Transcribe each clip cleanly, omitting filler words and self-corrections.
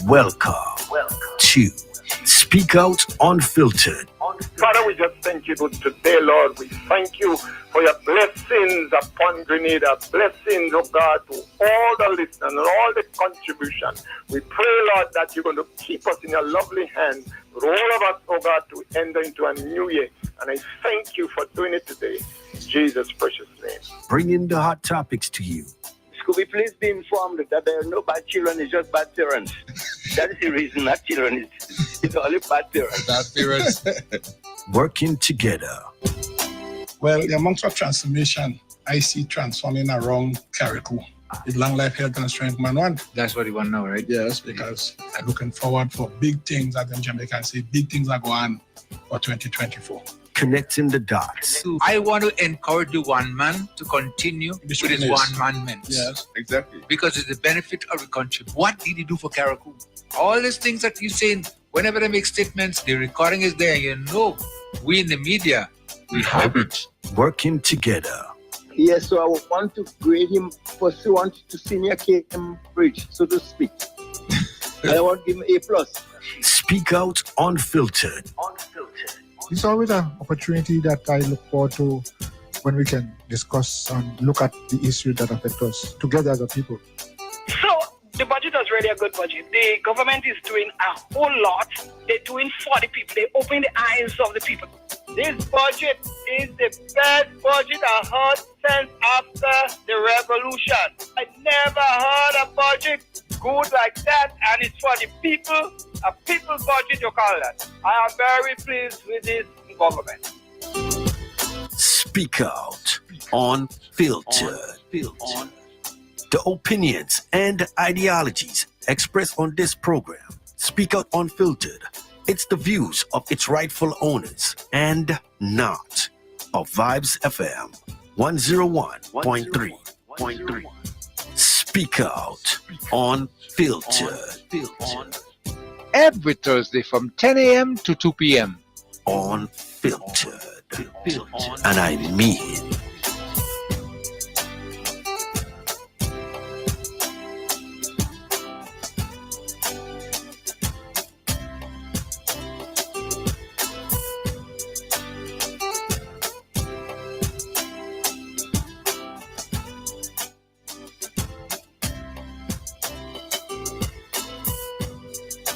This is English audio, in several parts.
Welcome to Speak Out Unfiltered. Father, we just thank you today, Lord. We thank you for your blessings upon Grenada, blessings, oh God, to all the listeners and all the contribution. We pray, Lord, that you're going to keep us in your lovely hand, with all of us, oh God, to enter into a new year. And I thank you for doing it today. In Jesus' precious name. Bringing the hot topics to you. Could we please be informed that there are no bad children, it's just bad parents. That is the reason that children is only bad parents. Bad parents. Working together. Well, the amount of transformation I see transforming around Carriacou. It's long life, health, and strength, man. One. That's what you want now, right? Yes, because I'm looking forward for big things, as in Jamaica say, big things are going on for 2024. Connecting the dots. I want to encourage the one man to continue with his one-man men. Yes, exactly. Because it's the benefit of the country. What did he do for Carriacou? All these things that he's saying, whenever they make statements, the recording is there. You know, we in the media, we have it. Working together. Yes, so I want to grade him pursuant to senior Cambridge, so to speak. I want to give him A+. Speak Out Unfiltered. It's always an opportunity that I look forward to when we can discuss and look at the issues that affect us together as a people. So, the budget was really a good budget. The government is doing a whole lot. They're doing for the people. They open the eyes of the people. This budget is the best budget I heard since after the revolution. I never heard a budget good like that, and it's for the people. A people's budget, you call that. I am very pleased with this government. Speak Out Unfiltered. The opinions and ideologies expressed on this program, Speak Out Unfiltered, it's the views of its rightful owners and not of Vibes FM 101.3. Speak Out Unfiltered. Every Thursday from 10 a.m. to 2 p.m. Unfiltered. And I mean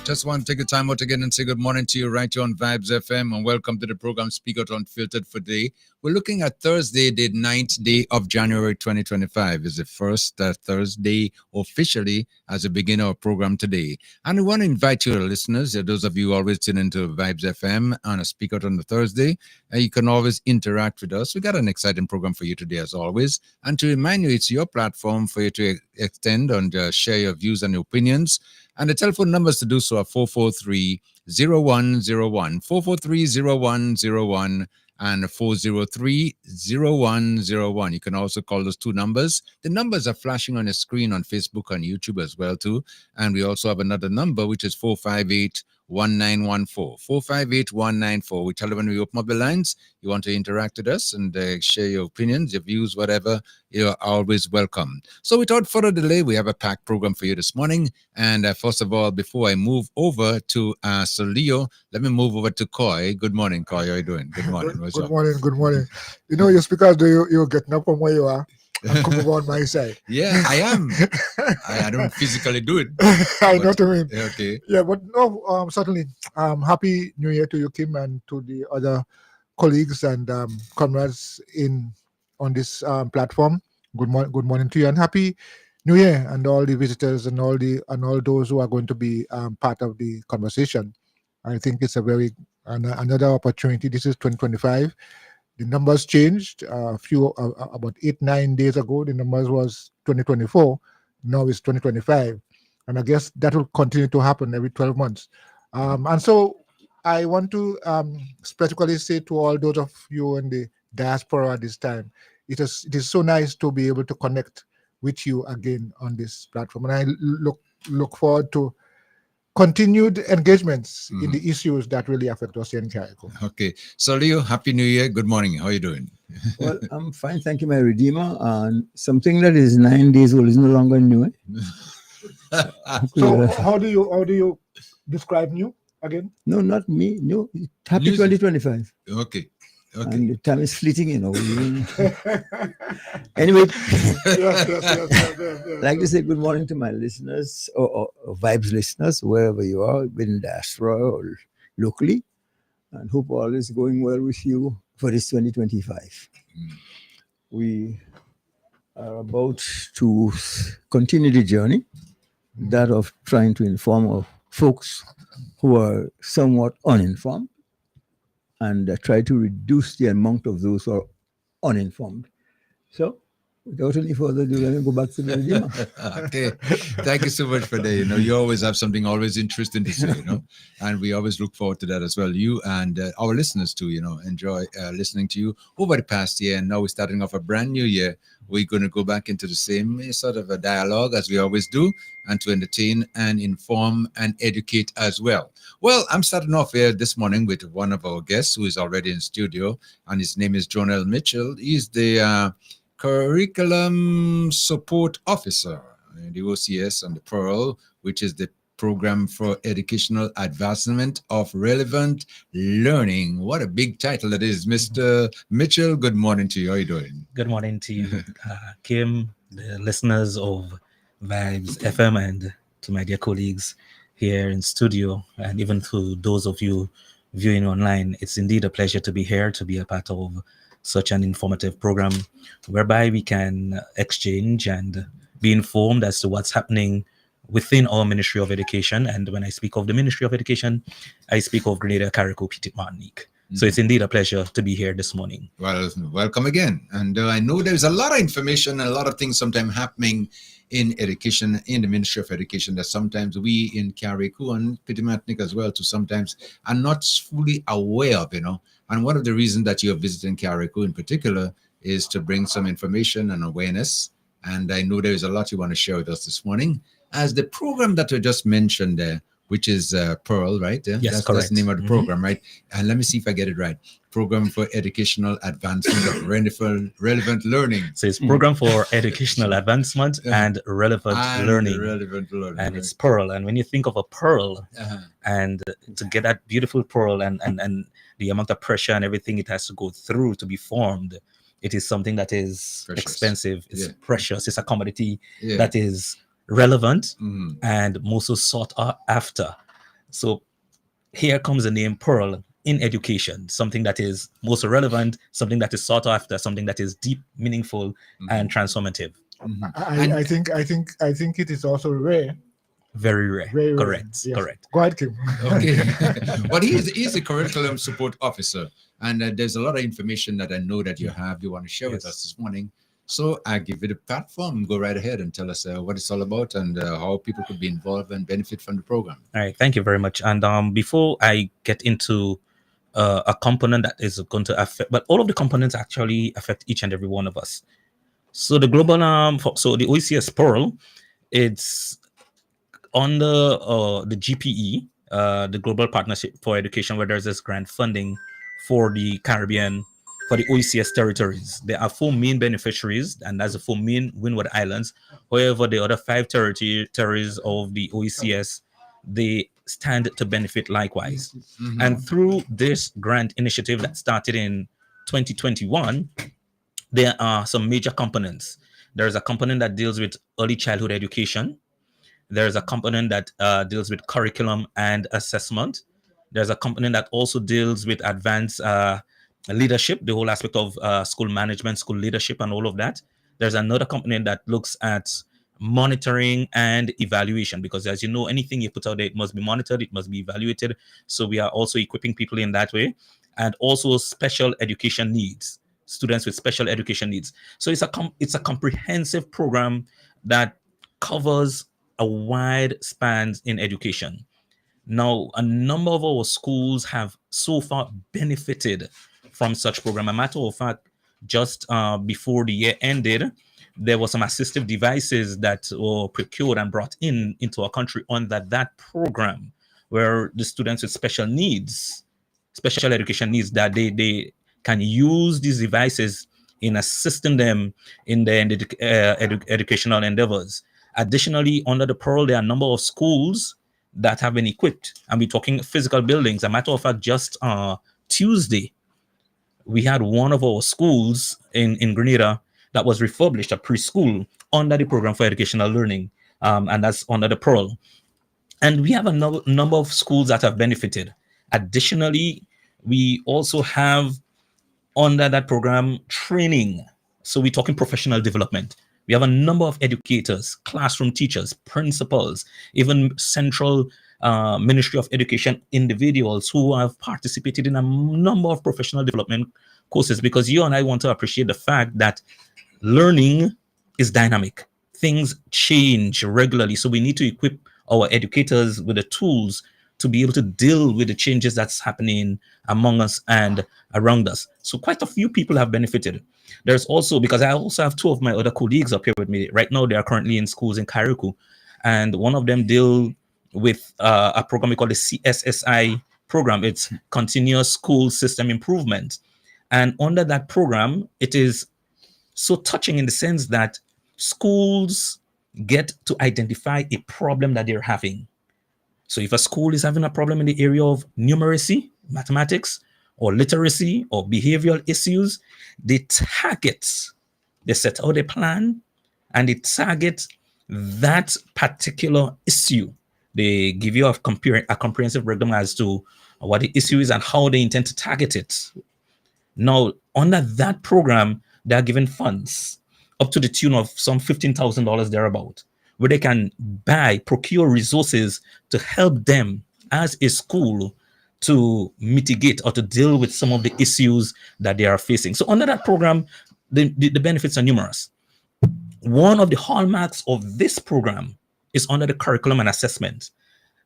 Just want to take the time out again and say good morning to you right here on Vibes FM and welcome to the program Speak Out Unfiltered for today. We're looking at Thursday, the 9th day of January 2025. It's the first Thursday officially as a beginner of program today. And we want to invite you, listeners, those of you always tune into Vibes FM on a Speak Out on the Thursday, you can always interact with us. We got an exciting program for you today as always. And to remind you, it's your platform for you to extend and share your views and opinions. And the telephone numbers to do so are 443-0101, 443-0101, and 403-0101. You can also call those two numbers. The numbers are flashing on the screen on Facebook and YouTube as well too. And we also have another number, which is 458-1914, 458-194. We tell you when we open up the lines, you want to interact with us and share your opinions, your views, whatever, you're always welcome. So without further delay, we have a packed program for you this morning. And first of all, before I move over to Sir Leo, let me move over to Coy. Good morning, Coy. How are you doing? Good morning. Good morning. You know, your speakers, you're getting up from where you are and come over on my side. Yeah, I am. I don't physically do it. I know what I mean. Okay. Yeah, but no, certainly. Happy New Year to you, Kim, and to the other colleagues and comrades on this platform. Good morning to you, and happy New Year, and all the visitors and all those who are going to be part of the conversation. I think it's a very another opportunity. This is 2025. The numbers changed about 8-9 days ago. The numbers was 2024. Now it's 2025, and I guess that will continue to happen every 12 months. And so I want to specifically say to all those of you in the diaspora at this time, it is so nice to be able to connect with you again on this platform, and I look forward to continued engagements in the issues that really affect us here in Carriacou. Okay. So Leo, Happy New Year. Good morning. How are you doing? Well, I'm fine. Thank you, my Redeemer. And something that is 9 days old is no longer new. So how do you describe new again? No, not me. No, happy News- 2025. Okay. Okay. And the time is fleeting, Anyway, I'd like to say good morning to my listeners or Vibes listeners, wherever you are, in diaspora or locally, and hope all is going well with you for this 2025. We are about to continue the journey, that of trying to inform our folks who are somewhat uninformed, and try to reduce the amount of those who are uninformed. So, without any further ado, let me go back to the Redeemer. Okay. Thank you so much for that. You always have something always interesting to say, and we always look forward to that as well. You and our listeners too, enjoy listening to you over the past year. And now we're starting off a brand new year. We're going to go back into the same sort of a dialogue as we always do, and to entertain and inform and educate as well. Well, I'm starting off here this morning with one of our guests who is already in studio, and his name is Jonel Mitchell. He's the Curriculum Support Officer in the OCS and the Pearl, which is the Program for Educational Advancement of Relevant Learning. What a big title that is, Mr. Mitchell. Good morning to you. How are you doing? Good morning to you, Kim, the listeners of Vibes FM, and to my dear colleagues here in studio, and even to those of you viewing online. It's indeed a pleasure to be here, to be a part of such an informative program whereby we can exchange and be informed as to what's happening within our Ministry of Education. And when I speak of the Ministry of Education, I speak of Grenada, Carriacou, Petite Martinique. So it's indeed a pleasure to be here this morning. Well, welcome again. And I know there's a lot of information and a lot of things sometimes happening in education, in the Ministry of Education, that sometimes we in Carriacou and Petite Martinique as well, sometimes are not fully aware of, And one of the reasons that you're visiting Carriacou in particular is to bring some information and awareness. And I know there is a lot you want to share with us this morning. As the program that we just mentioned there, which is Pearl, right? Yes, correct. That's the name of the program, right? And let me see if I get it right. Program for Educational Advancement of Relevant Learning. So it's Program for Educational Advancement and Relevant Learning. And it's Pearl. And when you think of a pearl, and to get that beautiful pearl and the amount of pressure and everything it has to go through to be formed, it is something that is precious. Expensive. It's precious. It's a commodity that is relevant and most sought after. So here comes the name Pearl in education, something that is most relevant, something that is sought after, something that is deep, meaningful, and transformative. I think it is also rare. Very rare. Very rare. Correct. Yes. Correct. Go ahead, Kim. Okay. But he's a curriculum support officer, and there's a lot of information that I know that you want to share with us this morning. So I give you the platform. Go right ahead and tell us what it's all about and how people could be involved and benefit from the program. All right. Thank you very much. And before I get into a component that is going to affect, but all of the components actually affect each and every one of us. So the global so the OECS Pearl, it's under the GPE, the Global Partnership for Education, where there's this grant funding for the Caribbean, for the OECS territories. There are 4 main beneficiaries, and that's the 4 main Windward Islands. However, the other 5 territories of the OECS, they stand to benefit likewise. And through this grant initiative that started in 2021, there are some major components. There's a component that deals with early childhood education. There's a component that deals with curriculum and assessment. There's a component that also deals with advanced leadership, the whole aspect of school management, school leadership, and all of that. There's another component that looks at monitoring and evaluation, because as you know, anything you put out there, it must be monitored, it must be evaluated. So we are also equipping people in that way, and also special education needs, students with special education needs. So it's a comprehensive program that covers a wide span in education. Now, a number of our schools have so far benefited from such program. A matter of fact, just before the year ended, there were some assistive devices that were procured and brought into our country on that program, where the students with special needs, special education needs, that they can use these devices in assisting them in their educational endeavors. Additionally, under the Pearl, there are a number of schools that have been equipped, and we're talking physical buildings. A matter of fact, just Tuesday, we had one of our schools in Grenada that was refurbished, a preschool, under the program for educational learning, and that's under the Pearl. And we have a number of schools that have benefited. Additionally, we also have under that program training. So we're talking professional development. We have a number of educators, classroom teachers, principals, even Central Ministry of Education individuals who have participated in a number of professional development courses, because you and I want to appreciate the fact that learning is dynamic. Things change regularly. So we need to equip our educators with the tools to be able to deal with the changes that's happening among us and around us. So quite a few people have benefited. There's also, because I also have two of my other colleagues up here with me right now, they are currently in schools in Kariku, and one of them deal with a program we call the CSSI program. It's Continuous School System Improvement. And under that program, it is so touching in the sense that schools get to identify a problem that they're having. So if a school is having a problem in the area of numeracy, mathematics, or literacy, or behavioral issues, they set out a plan, and they target that particular issue. They give you a comprehensive breakdown as to what the issue is and how they intend to target it. Now, under that program, they are given funds up to the tune of some $15,000 thereabout, where they can procure resources to help them as a school to mitigate or to deal with some of the issues that they are facing. So under that program, the benefits are numerous. One of the hallmarks of this program is under the curriculum and assessment.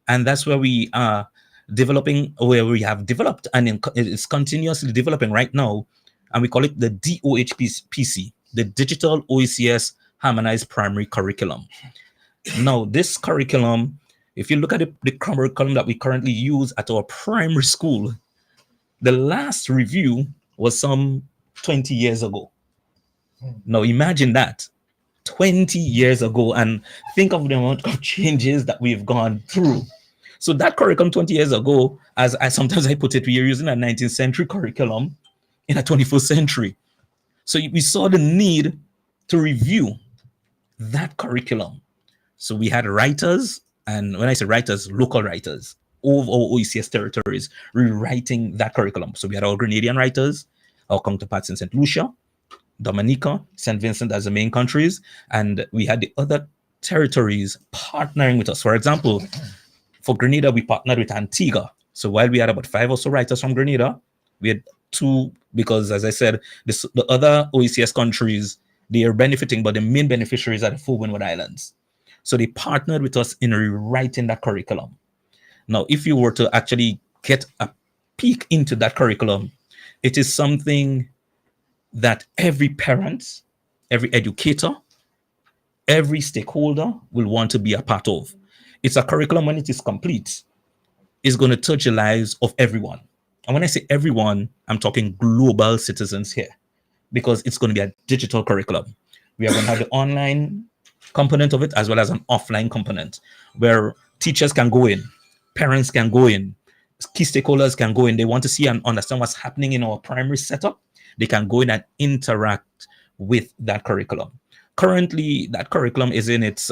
And that's where we are developing, where we have developed, and it's continuously developing right now. And we call it the DOHPC, the Digital OECS Harmonized Primary Curriculum. Now, this curriculum, if you look at the curriculum that we currently use at our primary school, the last review was some 20 years ago. Now, imagine that, 20 years ago, and think of the amount of changes that we've gone through. So that curriculum 20 years ago, as sometimes I put it, we are using a 19th century curriculum in a 21st century. So we saw the need to review that curriculum. So we had writers, and when I say writers, local writers of our OECS territories rewriting that curriculum. So we had our Grenadian writers, our counterparts in St. Lucia, Dominica, St. Vincent as the main countries, and we had the other territories partnering with us. For example, for Grenada, we partnered with Antigua. So while we had about 5 or so writers from Grenada, we had 2, because as I said, the other OECS countries, they are benefiting, but the main beneficiaries are the 4 Windward Islands. So they partnered with us in rewriting that curriculum. Now, if you were to actually get a peek into that curriculum, it is something that every parent, every educator, every stakeholder will want to be a part of. It's a curriculum, when it is complete, is going to touch the lives of everyone. And when I say everyone, I'm talking global citizens here, because it's going to be a digital curriculum. We are going to have the online component of it as well as an offline component, where teachers can go in, parents can go in, key stakeholders can go in. They want to see and understand what's happening in our primary setup. They can go in and interact with that curriculum. Currently, that curriculum is in its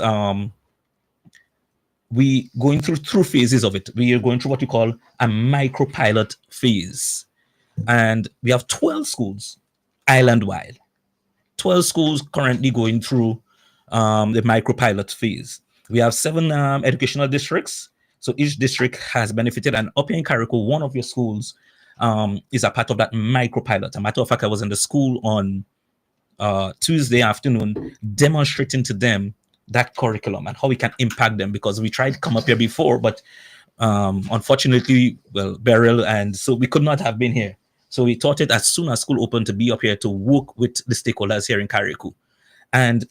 we going through phases of it. We are going through what we call a micro-pilot phase. And we have 12 schools island-wide. 12 schools currently going through the micro-pilot phase. We have 7 educational districts. So each district has benefited. And up here in Kariku, one of your schools is a part of that micro-pilot. As a matter of fact, I was in the school on Tuesday afternoon demonstrating to them that curriculum and how we can impact them, because we tried to come up here before, but unfortunately, well, Beryl, and so we could not have been here. So we thought it as soon as school opened to be up here to work with the stakeholders here in Kariku. And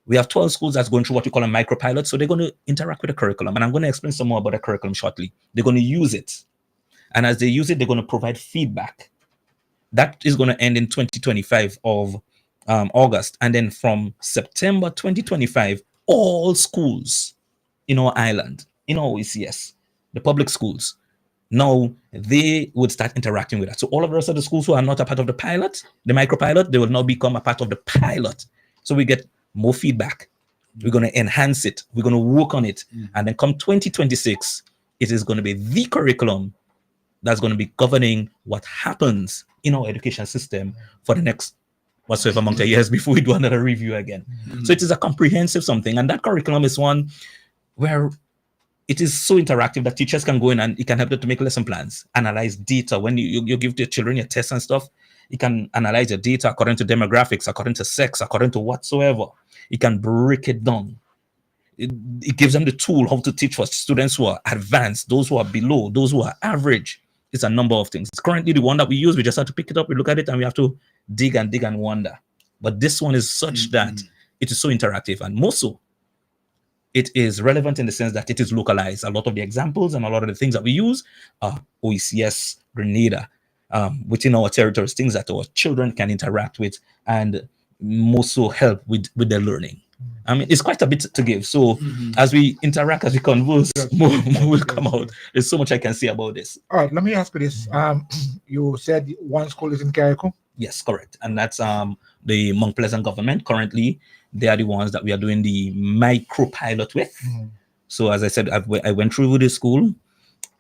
we have 12 schools that's going through what we call a micropilot. So they're going to interact with the curriculum. And I'm going to explain some more about the curriculum shortly. They're going to use it. And as they use it, they're going to provide feedback. That is going to end in 2025 of August. And then from September 2025 all schools in our island, in our OECS, the public schools, now they would start interacting with that. So all of the rest of the schools who are not a part of the pilot, the micropilot, they will now become a part of the pilot. So we get more feedback. We're going to enhance it. We're going to work on it. And then come 2026, it is going to be the curriculum that's going to be governing what happens in our education system for the next whatsoever amount of years before we do another review again. So it is a comprehensive something. And that curriculum is one where it is so interactive that teachers can go in and it can help them to make lesson plans, analyze data. When you give the children your tests and stuff, you can analyze your data according to demographics, according to sex, according to whatsoever. You can break it down. It gives them the tool how to teach for students who are advanced, those who are below, those who are average. It's a number of things. It's currently the one that we use. We just have to pick it up, we look at it, and we have to dig and wonder. But this one is such that it is so interactive, and more so, it is relevant in the sense that it is localized. A lot of the examples and a lot of the things that we use are OECS, Grenada, within our territories, things that our children can interact with and more so help with their learning. I mean, it's quite a bit to give. So as we interact, as we converse, more will come out. There's so much I can say about this. All right, let me ask you this. You said one school is in Carriacou? Yes, correct. And that's the Mount Pleasant government. Currently, they are the ones that we are doing the micro pilot with. So as I said, I went through with the school.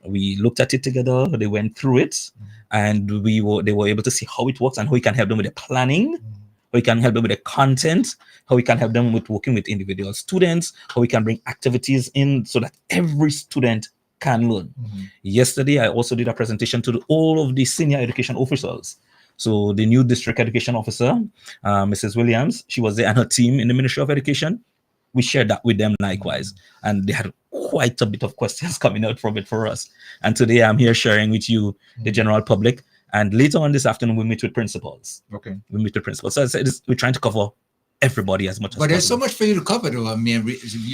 We looked at it together. They went through it, and they were able to see how it works and how we can help them with the planning, how we can help them with the content, how we can help them with working with individual students, how we can bring activities in so that every student can learn. Yesterday, I also did a presentation to all of the senior education officials. So the new district education officer, Mrs. Williams, she was there, and her team in the Ministry of Education. We shared that with them likewise. And they had quite a bit of questions coming out from it for us. And today I'm here sharing with you, the general public. And later on this afternoon, we meet with principals. Okay. We meet with principals. So I said, we're trying to cover everybody as much as possible. But there's so much for you to cover, though. I mean,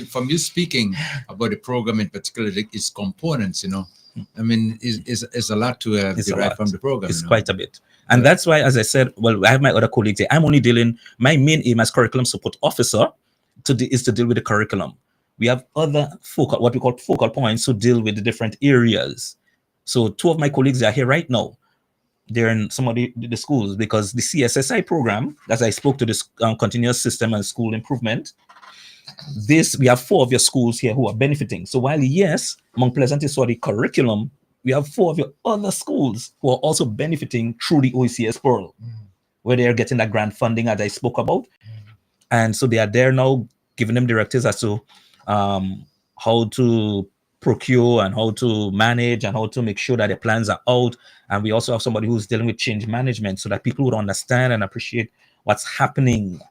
from you speaking about the program in particular, its components, you know, I mean, it's a lot to derive from the program. It's quite a bit. And that's why, as I said, well, I have my other colleagues here. I'm only my main aim as curriculum support officer is to deal with the curriculum. We have other what we call focal points to deal with the different areas. So two of my colleagues are here right now. They're in some of the schools because the CSSI program, as I spoke to this continuous system and school improvement, we have 4 of your schools here who are benefiting. So while yes, Mount Pleasant is for the curriculum, we have 4 of your other schools who are also benefiting through the OECS Pearl, where they are getting that grant funding as I spoke about. And so they are there now giving them directives as to how to procure and how to manage and how to make sure that the plans are out. And we also have somebody who's dealing with change management so that people would understand and appreciate what's happening.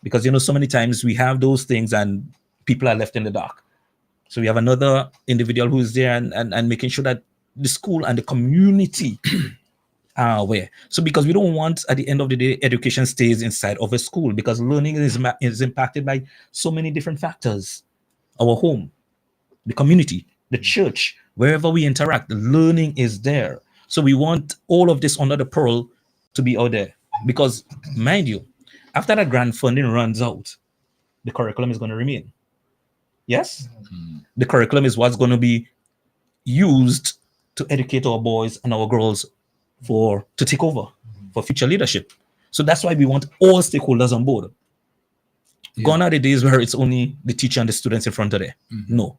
Because, you know, so many times we have those things and people are left in the dark. So we have another individual who's there and making sure that the school and the community are aware. So because we don't want, at the end of the day, education stays inside of a school, because learning is impacted by so many different factors. Our home, the community, the church, wherever we interact, the learning is there. So we want all of this under the pearl to be out there. Because, mind you, after that grant funding runs out, the curriculum is going to remain. Yes? The curriculum is what's going to be used to educate our boys and our girls to take over for future leadership. So that's why we want all stakeholders on board. Gone are the days where it's only the teacher and the students in front of there. No.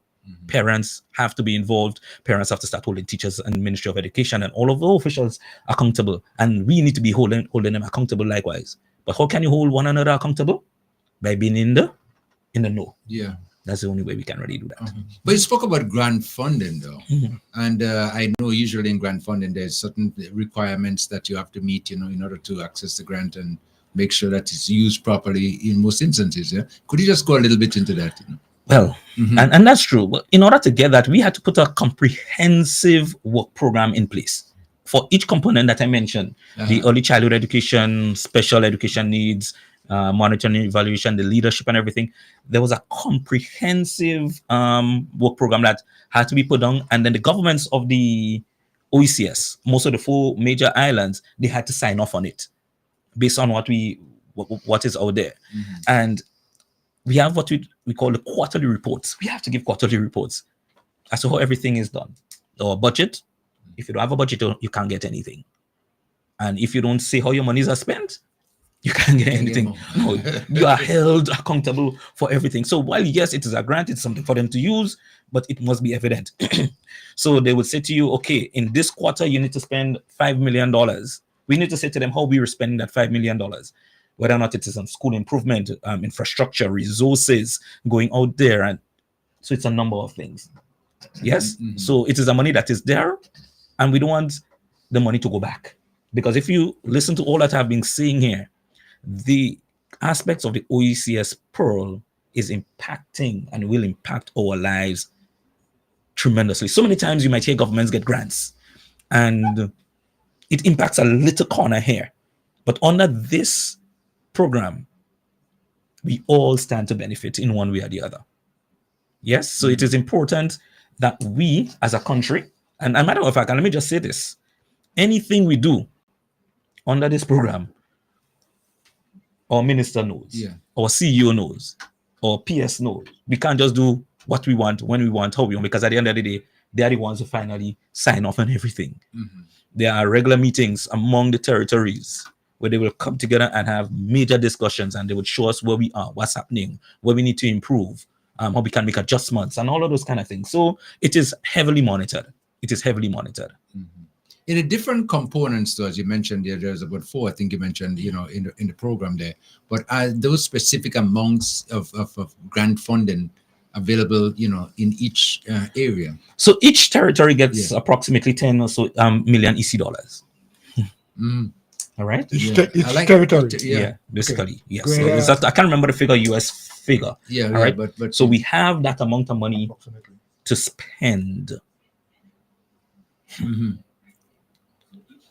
Parents have to be involved. Parents have to start holding teachers and Ministry of Education and all of the officials accountable. And we need to be holding them accountable likewise. But how can you hold one another accountable? By being in the know. Yeah. That's the only way we can really do that. But you spoke about grant funding, though. And I know usually in grant funding, there's certain requirements that you have to meet, you know, in order to access the grant and make sure that it's used properly in most instances. Yeah. Could you just go a little bit into that? You know? Well, and that's true. But in order to get that, we had to put a comprehensive work program in place for each component that I mentioned: the early childhood education, special education needs, monitoring and evaluation, the leadership and everything. There was a comprehensive work program that had to be put on, and then the governments of the OECS, most of the 4 major islands, they had to sign off on it based on what is out there. And we have what we call the quarterly reports. We have to give quarterly reports as to how everything is done. Our budget, if you don't have a budget, you can't get anything. And if you don't say how your monies are spent, you can't get anything. No, you are held accountable for everything. So while yes, it is a grant, it's something for them to use, but it must be evident. So they would say to you, okay, in this quarter, you need to spend $5 million. We need to say to them how we were spending that $5 million, whether or not it is on school improvement, infrastructure, resources, going out there. And so it's a number of things. Yes. So it is a money that is there, and we don't want the money to go back. Because if you listen to all that I've been saying here, the aspects of the OECS Pearl is impacting and will impact our lives tremendously. So many times you might hear governments get grants and it impacts a little corner here. But under this program, we all stand to benefit in one way or the other. Yes, so it is important that we as a country, and a matter of fact, and let me just say this, anything we do under this program, our minister knows, our CEO knows, our PS knows. We can't just do what we want, when we want, how we want, because at the end of the day, they are the ones who finally sign off on everything. There are regular meetings among the territories where they will come together and have major discussions, and they would show us where we are, what's happening, where we need to improve, how we can make adjustments, and all of those kind of things. So it is heavily monitored. It is heavily monitored. In the different components, though, as you mentioned, there's about 4, I think you mentioned, in the program there. But are those specific amounts of grant funding available, in each area? So each territory gets approximately 10 or so million EC dollars. All right. Each territory. Basically. Okay. Yes. So I can't remember the figure, US figure. All right. But so we have that amount of money to spend.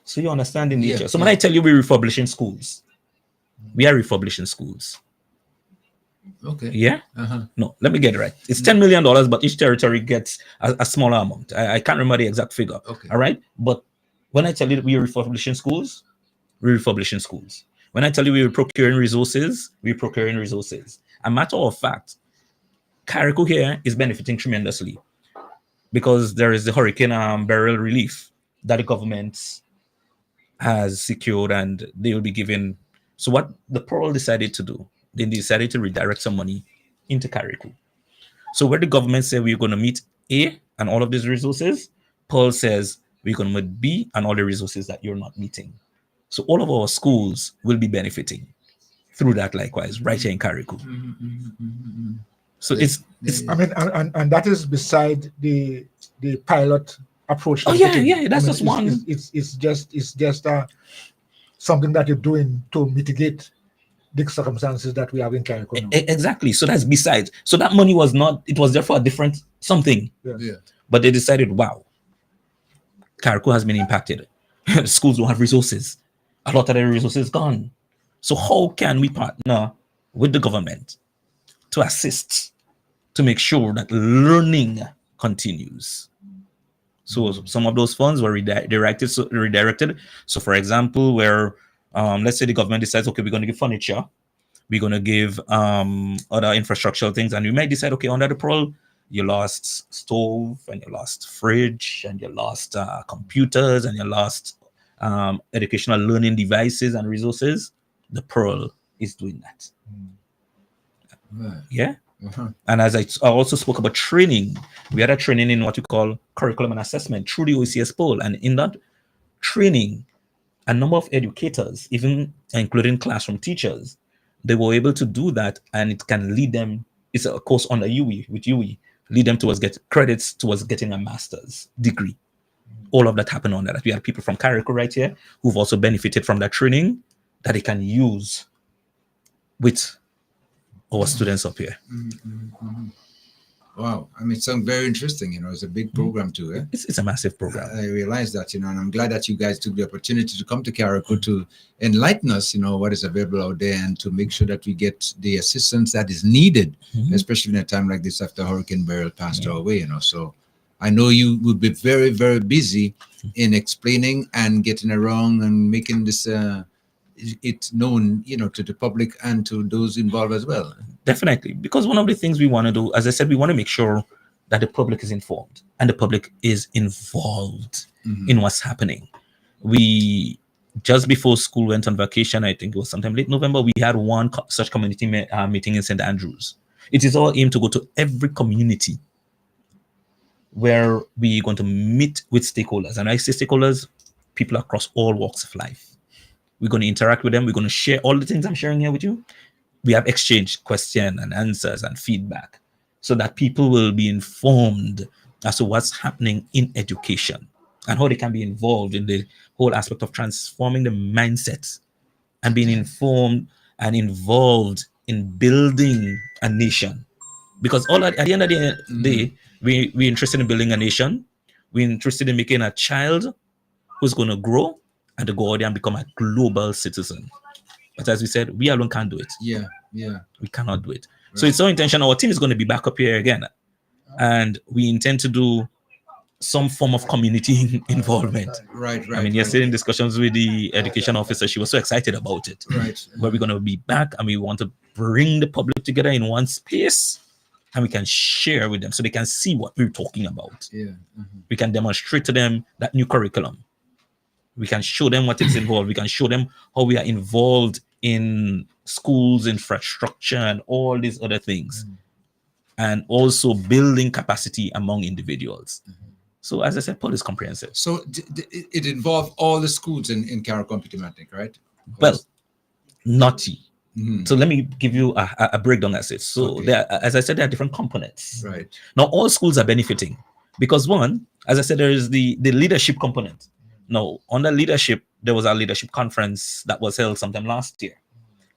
So you understand the nature. So when I tell you we're refurbishing schools, we are refurbishing schools. Okay. Yeah? No, let me get it right. It's $10 million, but each territory gets a smaller amount. I can't remember the exact figure. Okay. All right. But when I tell you that we are refurbishing schools, we're refurbishing schools. When I tell you we're procuring resources, we're procuring resources. A matter of fact, Carrico here is benefiting tremendously because there is the hurricane burial relief that the government has secured, and they will be given. So what the Pearl decided to do, they decided to redirect some money into Carrico. So where the government said we're going to meet A and all of these resources, Pearl says we're going to meet B and all the resources that you're not meeting. So all of our schools will be benefiting through that likewise, right here in Carrico. So it's I mean, and that is beside the pilot approach. Oh yeah, that's just one. It's just something that you're doing to mitigate the circumstances that we have in Carrico now. Exactly. So that's besides. So that money was not. It was there for a different something. Yeah. But they decided, wow, Carrico has been impacted. Schools don't have resources. A lot of their resources gone. So how can we partner with the government to assist to make sure that learning continues? So some of those funds were redirected. So for example, where let's say the government decides, okay, we're going to give furniture, we're going to give other infrastructural things, and we might decide, okay, under the Pearl, you lost stove, and you lost fridge, and you lost computers, and you lost educational learning devices and resources. The Pearl is doing that. Right. Yeah. And as I also spoke about training, we had a training in what we call curriculum and assessment through the OECS Pearl. And in that training, a number of educators, even including classroom teachers, they were able to do that, and it can lead them. It's a course under UE, with UE, lead them towards credits towards getting a master's degree. All of that happened on that. We had people from Carrico right here who've also benefited from that training that they can use with our students up here. Wow. I mean, it sounds very interesting. It's a big program too. Eh? It's a massive program. I realize that, and I'm glad that you guys took the opportunity to come to Carrico to enlighten us, what is available out there, and to make sure that we get the assistance that is needed, especially in a time like this after Hurricane Beryl passed our way, So I know you would be very, very busy in explaining and getting around and making this it known, to the public and to those involved as well. Definitely, because one of the things we want to do, as I said, we want to make sure that the public is informed and the public is involved in what's happening. We just before school went on vacation, I think it was sometime late November, we had one such community meeting in St. Andrews. It is our aim to go to every community where we're going to meet with stakeholders. And I say stakeholders, people across all walks of life. We're going to interact with them. We're going to share all the things I'm sharing here with you. We have exchanged question and answers and feedback so that people will be informed as to what's happening in education and how they can be involved in the whole aspect of transforming the mindset and being informed and involved in building a nation. Because all at the end of the day, we're interested in building a nation. We're interested in making a child who's going to grow and to go out there and become a global citizen. But as we said, we alone can't do it. Yeah. We cannot do it. Right. So it's our intention. Our team is going to be back up here again. And we intend to do some form of community involvement. Right. I mean, yesterday in discussions with the education officer, she was so excited about it. Right. But we're going to be back and we want to bring the public together in one space and we can share with them so they can see what we're talking about. Yeah. We can demonstrate to them that new curriculum. We can show them what is involved. We can show them how we are involved in schools, infrastructure, and all these other things. And also building capacity among individuals. So as I said, Paul is comprehensive. So it involved all the schools in Caracompitymatic, right? Well, not. So let me give you a breakdown as it. So there, as I said, there are different components. Right. Now all schools are benefiting because one, as I said, there is the leadership component. Now on the leadership, there was a leadership conference that was held sometime last year.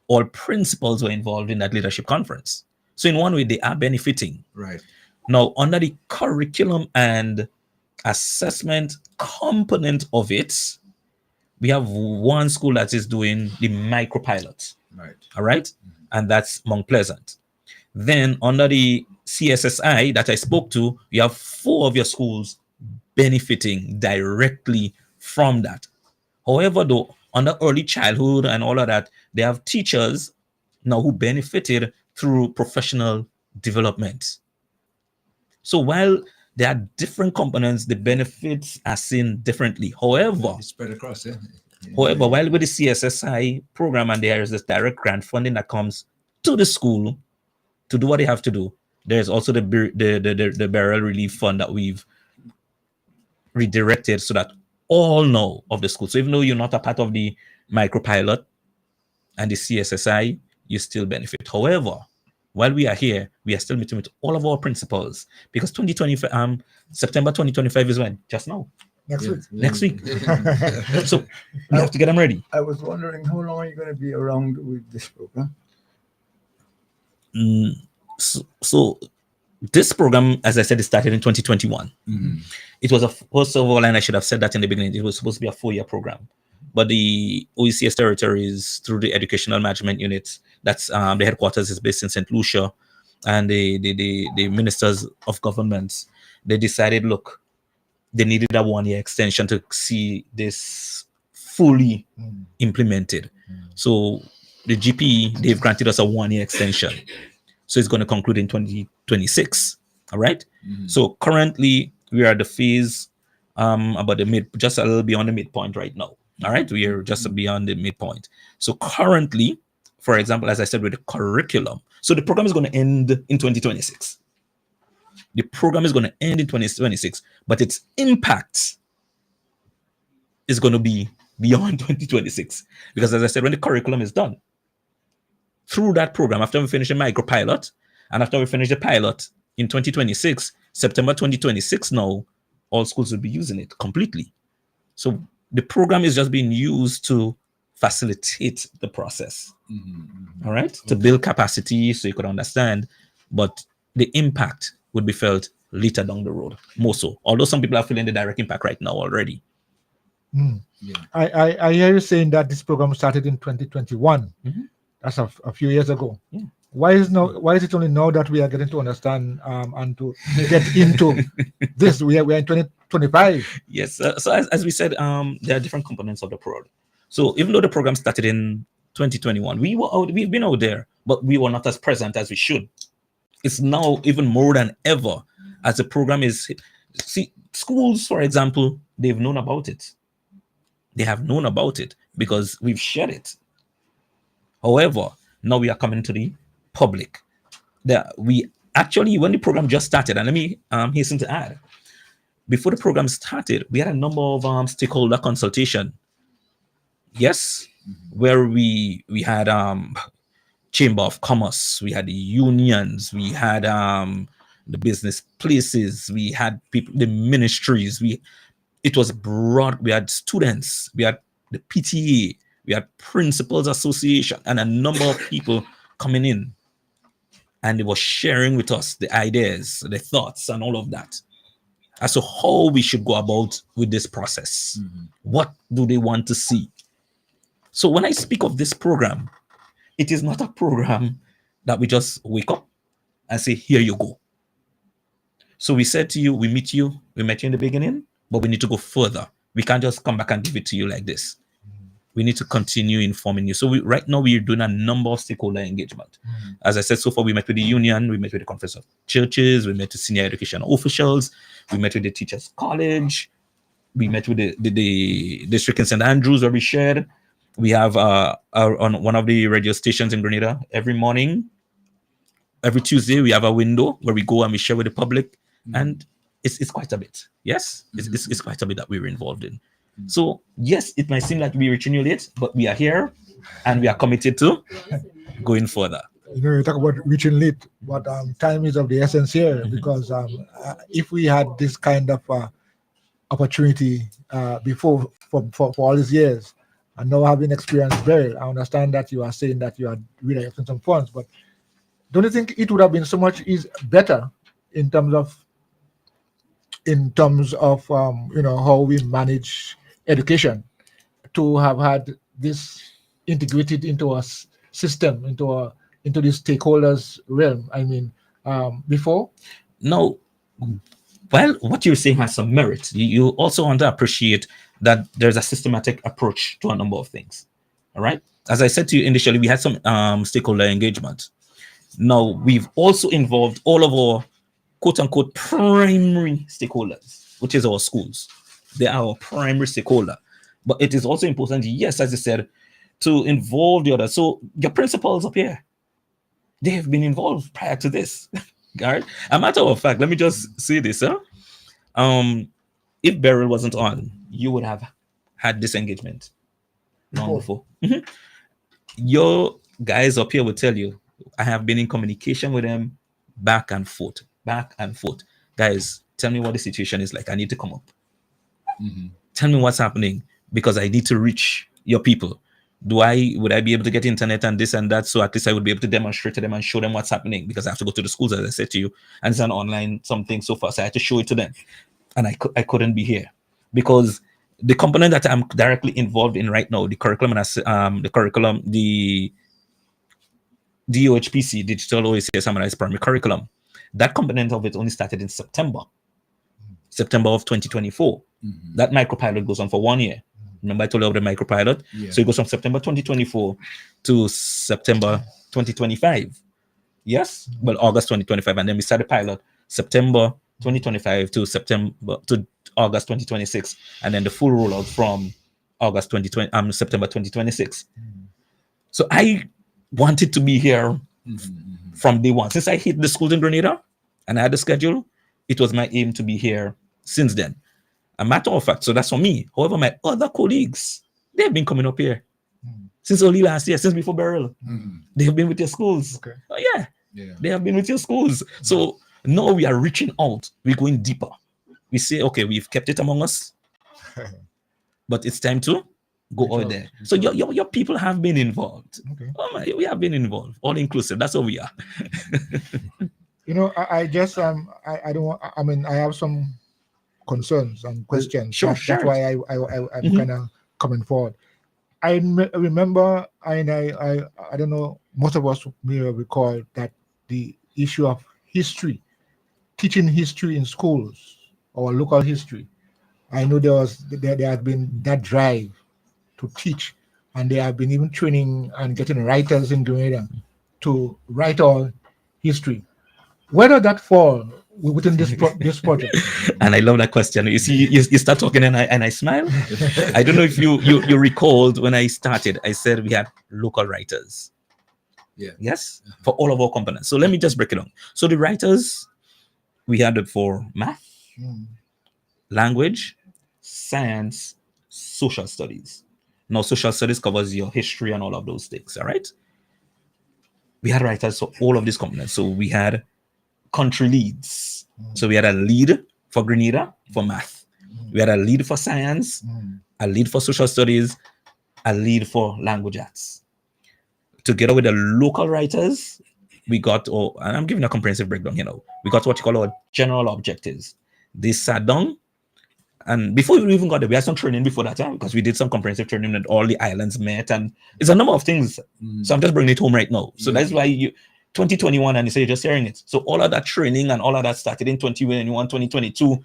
All principals were involved in that leadership conference. So in one way, they are benefiting. Right. Now under the curriculum and assessment component of it, we have one school that is doing the micropilot. Right. All right. And that's Mount Pleasant. Then under the CSSI that I spoke to, you have 4 of your schools benefiting directly from that. However, though, under early childhood and all of that, they have teachers now who benefited through professional development. So while there are different components, the benefits are seen differently. However, it's spread across, yeah. However, while with the CSSI program and there is this direct grant funding that comes to the school to do what they have to do, there's also the burial relief fund that we've redirected so that all know of the school. So even though you're not a part of the micropilot and the CSSI, you still benefit. However, while we are here, we are still meeting with all of our principals because September 2025 is when? Just now. Next week. Next week. So we have to get them ready. I was wondering how long are you going to be around with this program? So this program, as I said, it started in 2021. It was first of all, and I should have said that in the beginning, it was supposed to be a 4-year program. But the OECS territories, through the Educational Management Unit, that's the headquarters is based in St. Lucia, and the ministers of governments, they decided, look, they needed a 1-year extension to see this fully implemented. So the GP, they've granted us a 1-year extension. So it's going to conclude in 2026. All right. So currently we are at the phase about the just a little beyond the midpoint right now. All right. We are just beyond the midpoint. So currently, for example, as I said, with the curriculum, so the program is going to end in 2026. The program is going to end in 2026, but its impact is going to be beyond 2026. Because as I said, when the curriculum is done, through that program, after we finish the micropilot, and after we finish the pilot in 2026, September 2026 now, all schools will be using it completely. So the program is just being used to facilitate the process. All right? To build capacity so you could understand, but the impact would be felt later down the road, more so. Although some people are feeling the direct impact right now already. Yeah. I hear you saying that this program started in 2021. That's a few years ago. Yeah. Why is it only now that we are getting to understand and to get into this? We are in 2025. Yes. So as we said, there are different components of the program. So even though the program started in 2021, we've been out there, but we were not as present as we should. It's now even more than ever as the program is. See, schools, for example, they've known about it. They have known about it because we've shared it. However, now we are coming to the public. We actually, when the program just started, and let me hasten to add, before the program started, we had a number of stakeholder consultation. Yes, where we had Chamber of Commerce, we had the unions, we had the business places, we had people, the ministries. It was broad. We had students, we had the PTA, we had principals association, and a number of people coming in, and they were sharing with us the ideas, the thoughts, and all of that as to how we should go about with this process. What do they want to see? So when I speak of this program, it is not a program that we just wake up and say, here you go. So we said to you, we met you in the beginning, but we need to go further. We can't just come back and give it to you like this. We need to continue informing you. So right now we're doing a number of stakeholder engagement. As I said, so far we met with the union, we met with the Conference of Churches, we met with senior education officials, we met with the Teachers College, we met with the district in St. Andrews where we shared. We have on one of the radio stations in Grenada every morning, every Tuesday, we have a window where we go and we share with the public. And it's quite a bit. Yes, it's quite a bit that we're involved in. So yes, it might seem like we're reaching you late, but we are here and we are committed to going further. You talk about reaching late, but time is of the essence here, because if we had this kind of opportunity before for all these years, and now having experienced Beryl, I understand that you are saying that you are redirecting some funds, but don't you think it would have been so much better in terms of how we manage education, to have had this integrated into a system, into the stakeholders realm? I mean, before. No, well, what you're saying has some merit. You also want to appreciate that there's a systematic approach to a number of things. All right. As I said to you initially, we had some stakeholder engagement. Now we've also involved all of our quote unquote primary stakeholders, which is our schools. They are our primary stakeholder. But it is also important, yes, as I said, to involve the others. So your principals up here, they have been involved prior to this. All right. A matter of fact, let me just say this. If Beryl wasn't on, you would have had this engagement long before. Your guys up here will tell you, I have been in communication with them back and forth. Guys, tell me what the situation is like. I need to come up. Tell me what's happening, because I need to reach your people. Would I be able to get internet and this and that, so at least I would be able to demonstrate to them and show them what's happening, because I have to go to the schools, as I said to you, and it's an online something so far, so I had to show it to them, and I couldn't be here because the component that I'm directly involved in right now, the curriculum and the DOHPC, Digital OACS Harmonized Primary Curriculum, that component of it only started in September of 2024. That micropilot goes on for 1 year. Remember I told you about the micropilot? Yeah. So it goes from September 2024 to September 2025. Yes? Well, August 2025. And then we start the pilot September 2025 to August 2026. And then the full rollout from September 2026. So I wanted to be here from day one. Since I hit the schools in Grenada and I had the schedule, it was my aim to be here since then. A matter of fact, so that's for me. However, my other colleagues, they've been coming up here since early last year, since before Beryl. They've been with your schools. Okay. Oh, yeah. They have been with your schools. So now we are reaching out. We're going deeper. We say, okay, we've kept it among us, but it's time to go out there. So your people have been involved. Okay. Oh my, we have been involved, all inclusive. That's what we are. I just I have some concerns and questions. Sure. That's why I'm kind of coming forward. I remember, and I don't know, most of us may recall that the issue of history, teaching history in schools or local history. I know there has been that drive to teach and they have been even training and getting writers in Grenada to write our history. Where does that fall within this project? And I love that question. You see, you start talking and I smile. I don't know if you recalled when I started, I said we had local writers. Yeah. Yes, for all of our components. So let me just break it down. So the writers, we had it for math, language, science, social studies. Now, social studies covers your history and all of those things. All right. We had writers for all of these components. So we had country leads. So we had a lead for Grenada for math. We had a lead for science, a lead for social studies, a lead for language arts. Together with the local writers, we got, and I'm giving a comprehensive breakdown, we got what you call our general objectives. They sat down, and before we even got there, we had some training before that, because we did some comprehensive training and all the islands met, and it's a number of things. So I'm just bringing it home right now. So that's why 2021, and you say you're just hearing it. So all of that training and all of that started in 2021, 2022,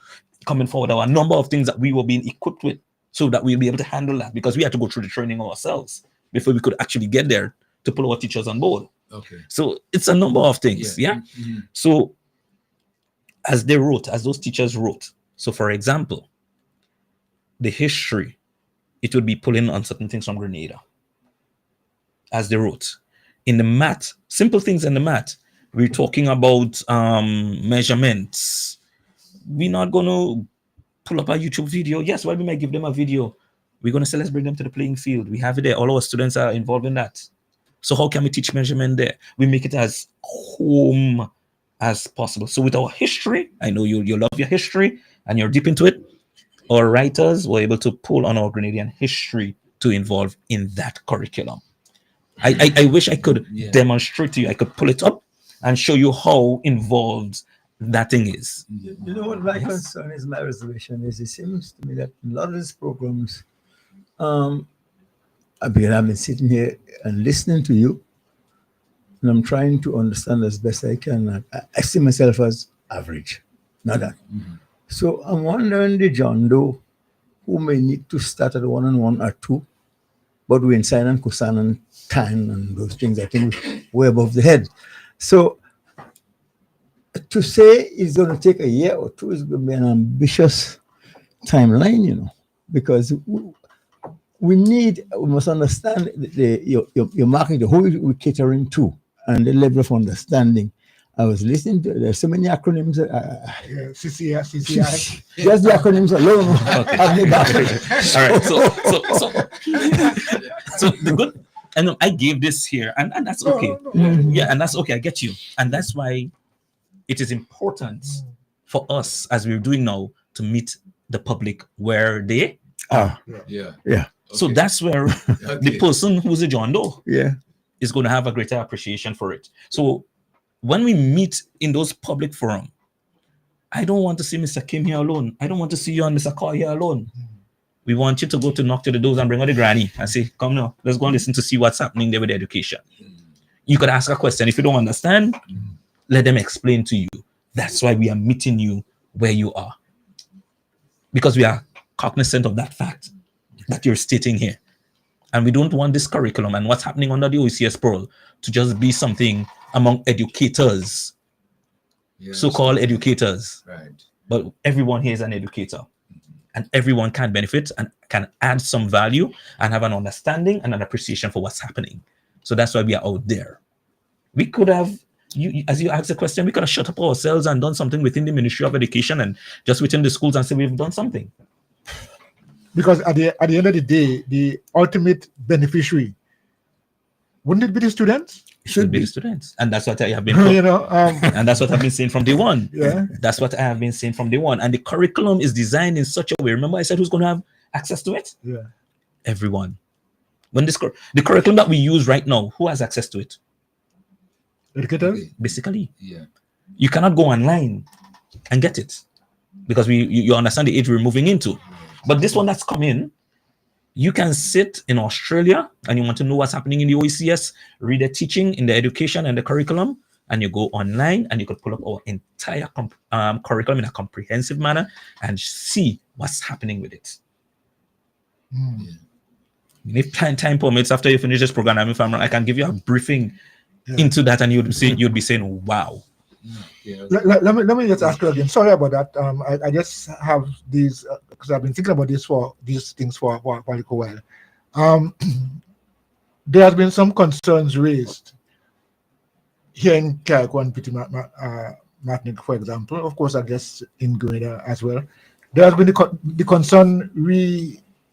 coming forward. There were a number of things that we were being equipped with so that we'll be able to handle that, because we had to go through the training ourselves before we could actually get there to pull our teachers on board. Okay. So it's a number of things. Yeah. So as those teachers wrote, so for example, the history, it would be pulling on certain things from Grenada as they wrote. In the math, simple things in the math, we're talking about measurements. We're not going to pull up a YouTube video. Yes, while we might give them a video, we're going to say, let's bring them to the playing field. We have it there. All our students are involved in that. So how can we teach measurement there? We make it as home as possible. So with our history, I know you love your history and you're deep into it. Our writers were able to pull on our Grenadian history to involve in that curriculum. I wish I could demonstrate to you. I could pull it up and show you how involved that thing is. You know what my concern is, my reservation is, it seems to me that a lot of these programs, I've been sitting here and listening to you, and I'm trying to understand as best I can. I see myself as average, not that. So I'm wondering the John Doe who may need to start at 1 and 1 or 2, but we're in sine and cosine and tan and those things, I think way above the head. So to say it's going to take a year or 2 is going to be an ambitious timeline, because we must understand your marketing, who we're catering to, and the level of understanding. I was listening to, there's so many acronyms. CCI. Just the acronyms alone. All right. So the good, and I gave this here, and that's okay. Yeah, and that's okay. I get you, and that's why it is important for us, as we're doing now, to meet the public where they are. Yeah. So that's where the person who's a John Doe is going to have a greater appreciation for it. So when we meet in those public forums, I don't want to see Mr. Kim here alone. I don't want to see you and Mr. Carr here alone. We want you to go to knock to the doors and bring out the granny and say, come now, let's go and listen to see what's happening there with education. You could ask a question. If you don't understand, let them explain to you. That's why we are meeting you where you are. Because we are cognizant of that fact that you're stating here. And we don't want this curriculum and what's happening under the OECS Pearl to just be something among educators, so-called educators. Right. But everyone here is an educator. And everyone can benefit and can add some value and have an understanding and an appreciation for what's happening. So that's why we are out there. We could have, as you asked the question, we could have shut up ourselves and done something within the Ministry of Education and just within the schools and say we've done something. Because at the end of the day, the ultimate beneficiary, wouldn't it be the students? Should be the students. And that's what I have been and that's what I've been saying from day one. Yeah. That's what I have been saying from day one. And the curriculum is designed in such a way. Remember I said who's going to have access to it? Yeah. Everyone. When the curriculum that we use right now, who has access to it? Educators? Basically. Yeah. You cannot go online and get it because you understand the age we're moving into. But this one that's come in, you can sit in Australia and you want to know what's happening in the OECS, read the teaching in the education and the curriculum, and you go online and you could pull up our entire curriculum in a comprehensive manner and see what's happening with it. If time permits, after you finish this program, if I'm wrong, I can give you a briefing into that, and you'd be saying, "Wow." Let me just ask you again. Sorry about that. I just have these because I've been thinking about these things for a while. There has been some concerns raised here in Carriacou and Petit Martinique, for example. Of course, I guess in Grenada as well. There has been the concern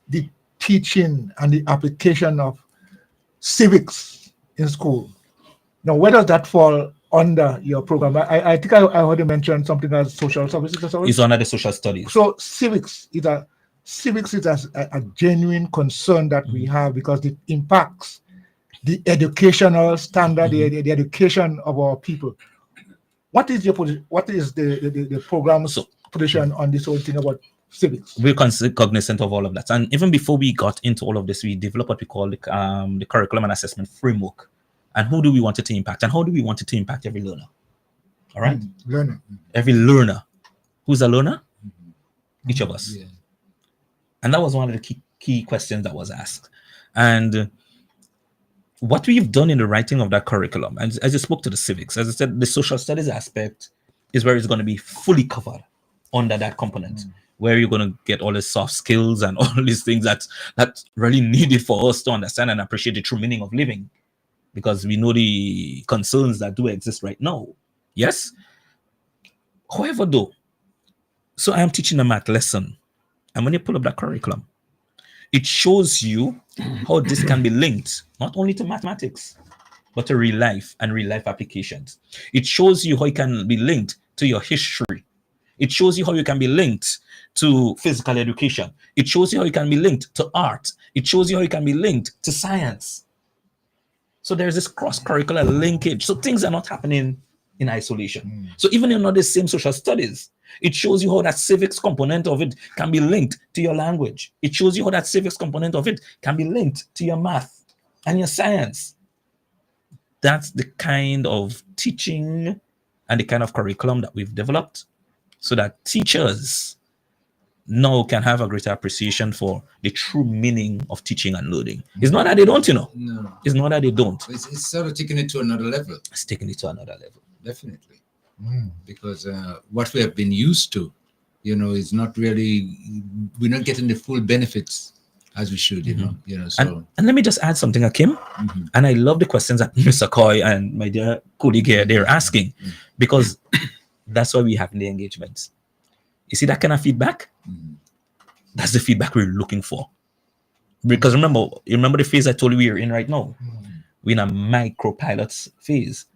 the teaching and the application of civics in school. Now, where does that fall under your program? I think I heard you mention something as social services or something. It's under the social studies. So civics is a genuine concern that we have because it impacts the educational standard, the education of our people. What is your position? What is the program's position on this whole thing about civics? We're cognizant of all of that, and even before we got into all of this, we developed what we call the curriculum and assessment framework. And who do we want it to impact? And how do we want it to impact every learner? All right? Learner. Every learner. Who's a learner? Each of us. Yeah. And that was one of the key questions that was asked. And what we've done in the writing of that curriculum, and as I spoke to the civics, as I said, the social studies aspect is where it's going to be fully covered under that component, where you're going to get all the soft skills and all these things that's really needed for us to understand and appreciate the true meaning of living. Because we know the concerns that do exist right now. Yes? However, though, so I am teaching a math lesson. And when you pull up that curriculum, it shows you how this can be linked, not only to mathematics, but to real life and real life applications. It shows you how it can be linked to your history. It shows you how you can be linked to physical education. It shows you how it can be linked to art. It shows you how it can be linked to science. So there's this cross-curricular linkage. So things are not happening in isolation. So even in the same social studies, it shows you how that civics component of it can be linked to your language. It shows you how that civics component of it can be linked to your math and your science. That's the kind of teaching and the kind of curriculum that we've developed so that teachers now can have a greater appreciation for the true meaning of teaching and learning. It's not that they don't, No. It's not that they don't. It's sort of taking it to another level. It's taking it to another level. Definitely. Because what we have been used to, is not really, we're not getting the full benefits as we should, So. And let me just add something, Akim. And I love the questions that Mr. Coy and my dear colleague here, they're asking, because that's why we have in the engagements. You see that kind of feedback? That's the feedback we're looking for. Because remember the phase I told you we're in right now? We're in a micro pilots phase,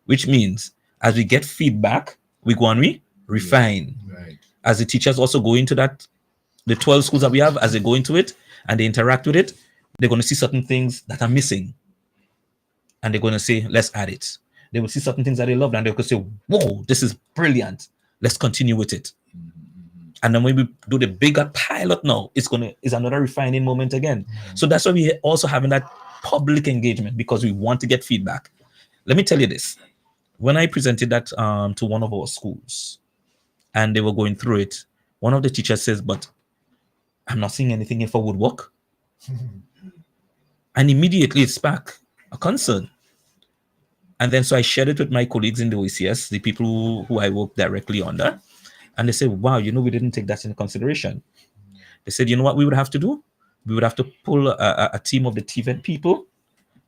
which means as we get feedback, we go and we refine. Right. As the teachers also go into that, the 12 schools that we have, as they go into it and they interact with it, they're going to see certain things that are missing. And they're going to say, let's add it. They will see certain things that they love and they're going to say, whoa, this is brilliant. Let's continue with it. And then when we do the bigger pilot now, it's another refining moment again. So that's why we also having that public engagement, because we want to get feedback. Let me tell you this. When I presented that to one of our schools and they were going through it, one of the teachers says, but I'm not seeing anything if I would work. And immediately it sparked a concern. And then so I shared it with my colleagues in the OECS, the people who I work directly under. And they said, wow, we didn't take that into consideration. They said, you know what we would have to do? We would have to pull a team of the TVET people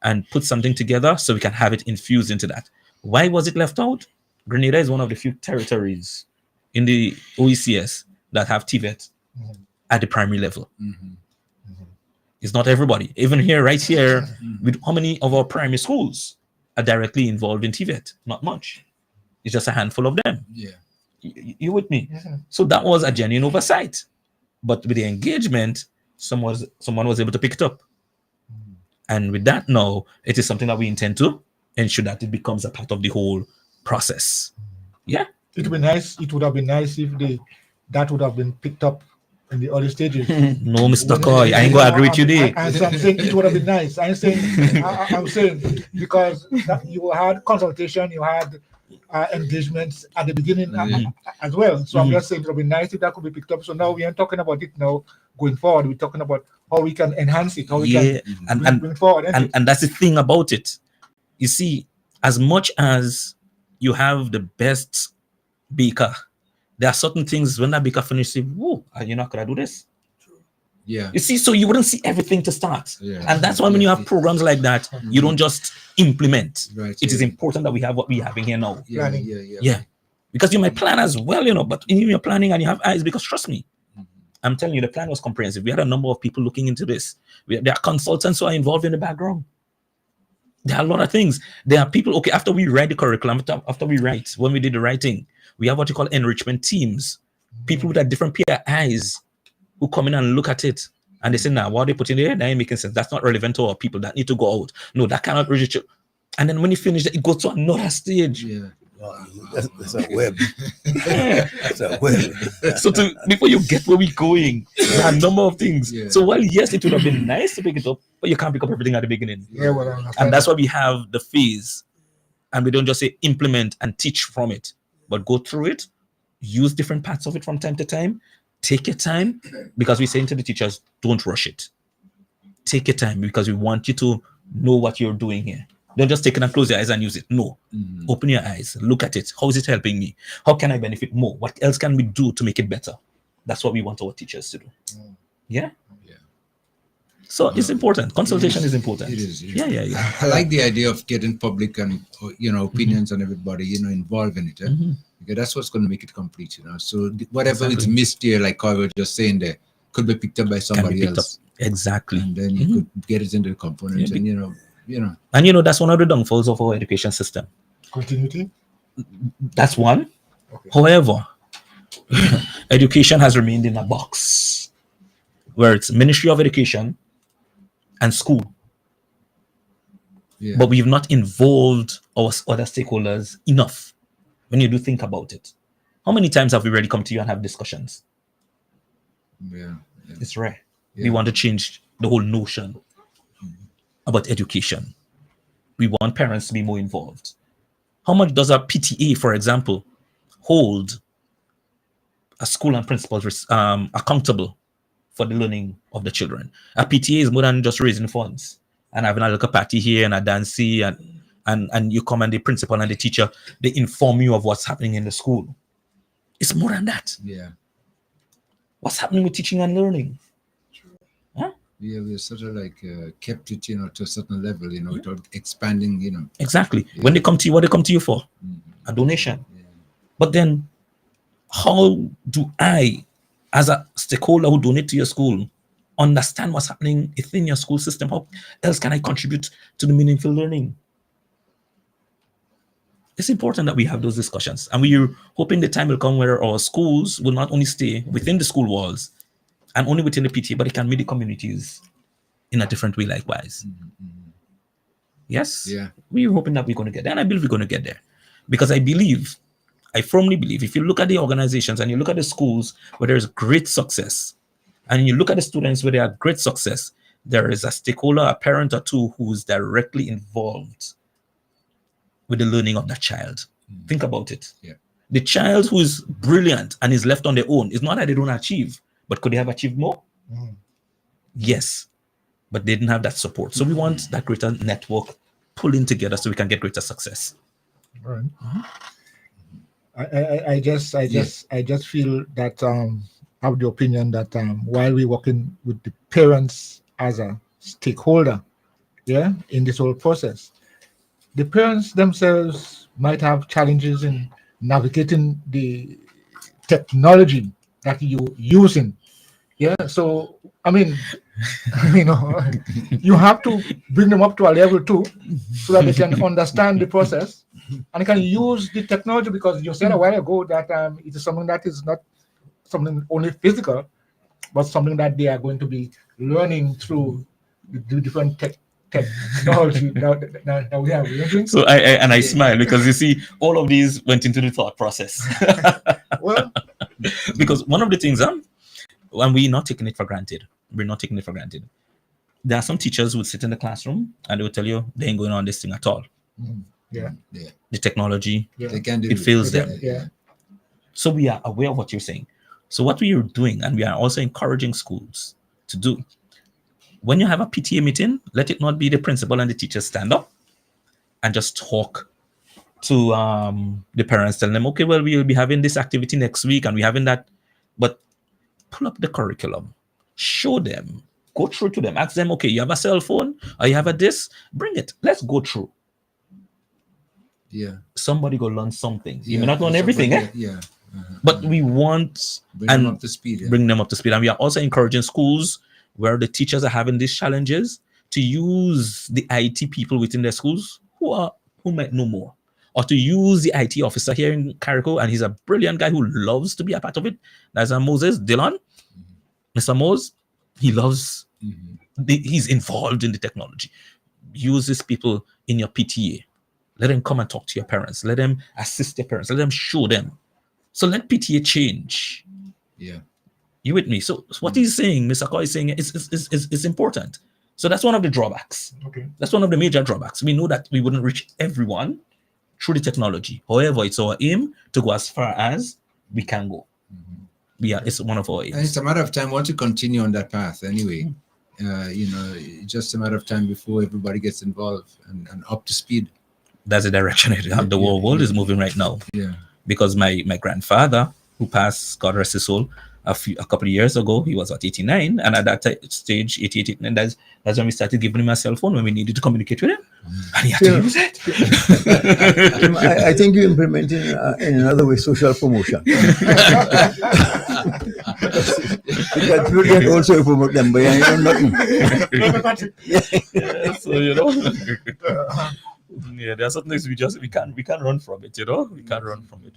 and put something together so we can have it infused into that. Why was it left out? Grenada is one of the few territories in the OECS that have TVET at the primary level. It's not everybody. Even here, right here, with how many of our primary schools are directly involved in TVET? Not much. It's just a handful of them. Yeah. You with me? So that was a genuine oversight. But with the engagement, someone was able to pick it up. And with that now, it is something that we intend to ensure that it becomes a part of the whole process. Yeah. It would be nice. It would have been nice if that would have been picked up in the early stages. No, Mr. Coy, I ain't gonna agree with you there. I'm saying it would have been nice. I'm saying because you had consultation, you had engagements at the beginning as well. So I'm just saying it would be nice if that could be picked up. So now we aren't talking about it now going forward. We're talking about how we can enhance it, how we can bring it forward. And that's the thing about it. You see, as much as you have the best baker, there are certain things when that baker finishes, whoa, you're not gonna do this. Yeah. You see, so you wouldn't see everything to start. Yeah. And that's why when you have programs like that, you don't just implement. Right. It is important that we have what we're having here now. Planning. Because you might plan as well, but in your planning and you have eyes, because trust me, I'm telling you, the plan was comprehensive. We had a number of people looking into this. There are consultants who are involved in the background. There are a lot of things. There are people, okay, after we write the curriculum, after we write, when we did the writing, we have what you call enrichment teams. People with a different pair of eyes who come in and look at it. And they say, nah, what they put in there, that ain't making sense. That's not relevant to our people that need to go out. No, that cannot reach you. And then when you finish, it goes to another stage. Yeah. That's a web. That's a web. So before you get where we're going, there are a number of things. Yeah. So while yes, it would have been nice to pick it up, but you can't pick up everything at the beginning. Yeah, well, And that's why we have the phase. And we don't just say implement and teach from it, but go through it, use different parts of it from time to time, take your time, because we're saying to the teachers, don't rush it. Take your time because we want you to know what you're doing here. Don't just take it and close your eyes and use it. No. Open your eyes. Look at it. How is it helping me? How can I benefit more? What else can we do to make it better? That's what we want our teachers to do. Yeah? So it's important. Consultation is important. It is. Yeah. I like the idea of getting public and opinions on everybody, involved in it. Because that's what's going to make it complete, So whatever is missed here, like I was just saying there, could be picked up by somebody else. Exactly. And then you could get it into the components and And that's one of the downfalls of our education system. Continuity? That's one. Okay. However, education has remained in a box where it's Ministry of Education and school. Yeah. But we've not involved our other stakeholders enough when you do think about it. How many times have we really come to you and have discussions? Yeah. It's rare. Yeah. We want to change the whole notion about education. We want parents to be more involved. How much does a PTA, for example, hold a school and principals accountable for the learning of the children? A PTA is more than just raising funds and having a little party here and a dance here, and you come and the principal and the teacher, they inform you of what's happening in the school. It's more than that. Yeah. What's happening with teaching and learning? Yeah, we sort of kept it, to a certain level, without expanding, Exactly. Yeah. When they come to you, what they come to you for? A donation. Yeah. But then, how do I, as a stakeholder who donate to your school, understand what's happening within your school system? How else can I contribute to the meaningful learning? It's important that we have those discussions. And we're hoping the time will come where our schools will not only stay within the school walls and only within the PTA, but it can meet the communities in a different way likewise. Yes? Yeah. We're hoping that we're going to get there. And I believe we're going to get there. Because I firmly believe, if you look at the organizations and you look at the schools where there's great success, and you look at the students where they have great success, there is a stakeholder, a parent or two who's directly involved with the learning of that child. Think about it. Yeah. The child who is brilliant and is left on their own, it's not that they don't achieve, but could they have achieved more? Yes, but they didn't have that support. So we want that greater network pulling together so we can get greater success. Right. I just feel that I have the opinion that while we're working with the parents as a stakeholder, in this whole process, the parents themselves might have challenges in navigating the technology that you're using. So I mean, you have to bring them up to a level too, so that they can understand the process and can use the technology, because you said a while ago that it is something that is not something only physical, but something that they are going to be learning through the different technology that we have. So I smile because you see all of these went into the thought process. Well, because one of the things, and we're not taking it for granted. There are some teachers who would sit in the classroom and they would tell you they ain't going on this thing at all. Yeah. the technology, They can do it fails Yeah. them. Yeah. So we are aware of what you're saying. So what we are doing, and we are also encouraging schools to do, when you have a PTA meeting, let it not be the principal and the teachers stand up and just talk to the parents, telling them, okay, well, we will be having this activity next week and we're having that. But pull up the curriculum, show them, go through to them, ask them, okay, you have a cell phone or you have a this, bring it. Let's go through. Yeah. Somebody go learn something. You Yeah, may not learn everything, Yeah. but we want Bring them up to speed. Yeah. bring them up to speed. And we are also encouraging schools where the teachers are having these challenges to use the IT people within their schools who might know more, or to use the IT officer here in Carrico, and he's a brilliant guy who loves to be a part of it. That's Moses Dillon, Mr. Mose. He loves. He's involved in the technology. Use these people in your PTA. Let them come and talk to your parents. Let them assist their parents. Let them show them. So let PTA change. Yeah. You with me? So what he's saying, Mr. Koy is saying, is important. So that's one of the drawbacks. Okay. That's one of the major drawbacks. We know that we wouldn't reach everyone through the technology. However, it's our aim to go as far as we can go. It's one of our aims. And it's a matter of time once you continue on that path anyway. It's just a matter of time before everybody gets involved and up to speed. That's the direction the whole world is moving right now. Yeah. Because my grandfather, who passed, God rest his soul, a couple of years ago, he was at 89, and at that stage, 88, 89, that's when we started giving him a cell phone when we needed to communicate with him, and he had to use it. I think you're implementing in another way social promotion. Because people can also promote them, but you know nothing. Yeah, there are certain things we can't run from it. We can't run from it.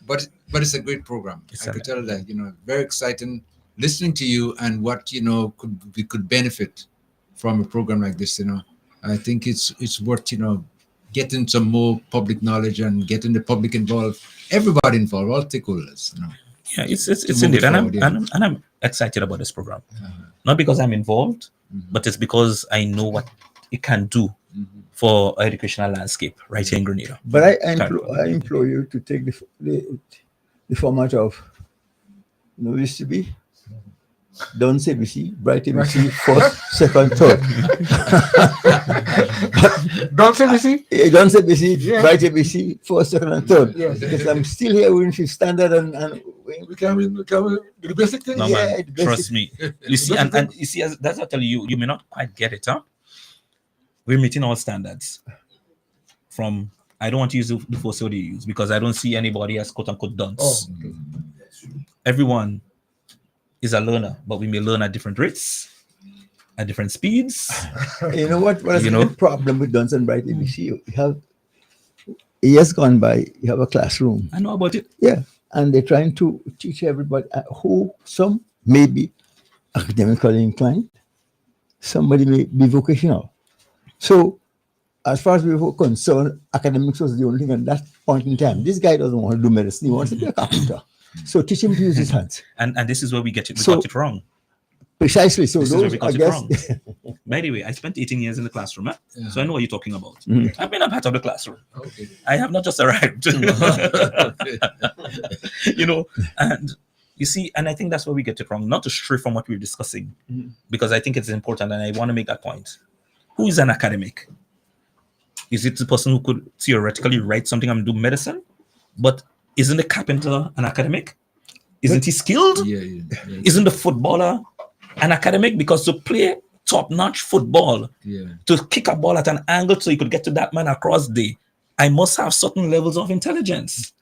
But it's a great program. I could tell that very exciting listening to you and what we could benefit from a program like this. I think it's worth getting some more public knowledge and getting the public involved, everybody involved, all stakeholders. Yeah, it's indeed, and I'm excited about this program, not because I'm involved, but it's because I know what it can do for educational landscape right here in Grenada. But I implore you to take the format of used to be Don't ABC, Bright ABC, first, second, third. Don't ABC? Don't ABC, Bright ABC, first, second, and third. Yes. Because I'm still here with Fifth Standard and we can do the basic thing. No, man, trust me. You see, and you see, that's what I tell you, you may not quite get it, huh? We're meeting all standards. From, I don't want to use the first word you use because I don't see anybody as quote unquote dunce. Oh, okay. Everyone is a learner, but we may learn at different rates, at different speeds. You know what? What is the problem with Dunce and Bright ABC? You have years gone by, you have a classroom. I know about it. Yeah. And they're trying to teach everybody who some may be academically inclined, somebody may be vocational. So as far as we were concerned, academics was the only thing at that point in time. This guy doesn't want to do medicine, he wants to be a carpenter. So teach him to use his hands. And this is where we get it. We got it wrong. Precisely. So this those, is where we got I it guess, wrong. By the way, I spent 18 years in the classroom, Yeah. so I know what you're talking about. Mhm. I've been a part of the classroom. Okay. I have not just arrived. And you see, and I think that's where we get it wrong. Not to stray from what we're discussing, because I think it's important, and I want to make that point. Who is an academic? Is it the person who could theoretically write something and do medicine? But isn't the carpenter an academic? Isn't he skilled? Yeah. Isn't the footballer an academic? Because to play top-notch football, to kick a ball at an angle so you could get to that man across I must have certain levels of intelligence.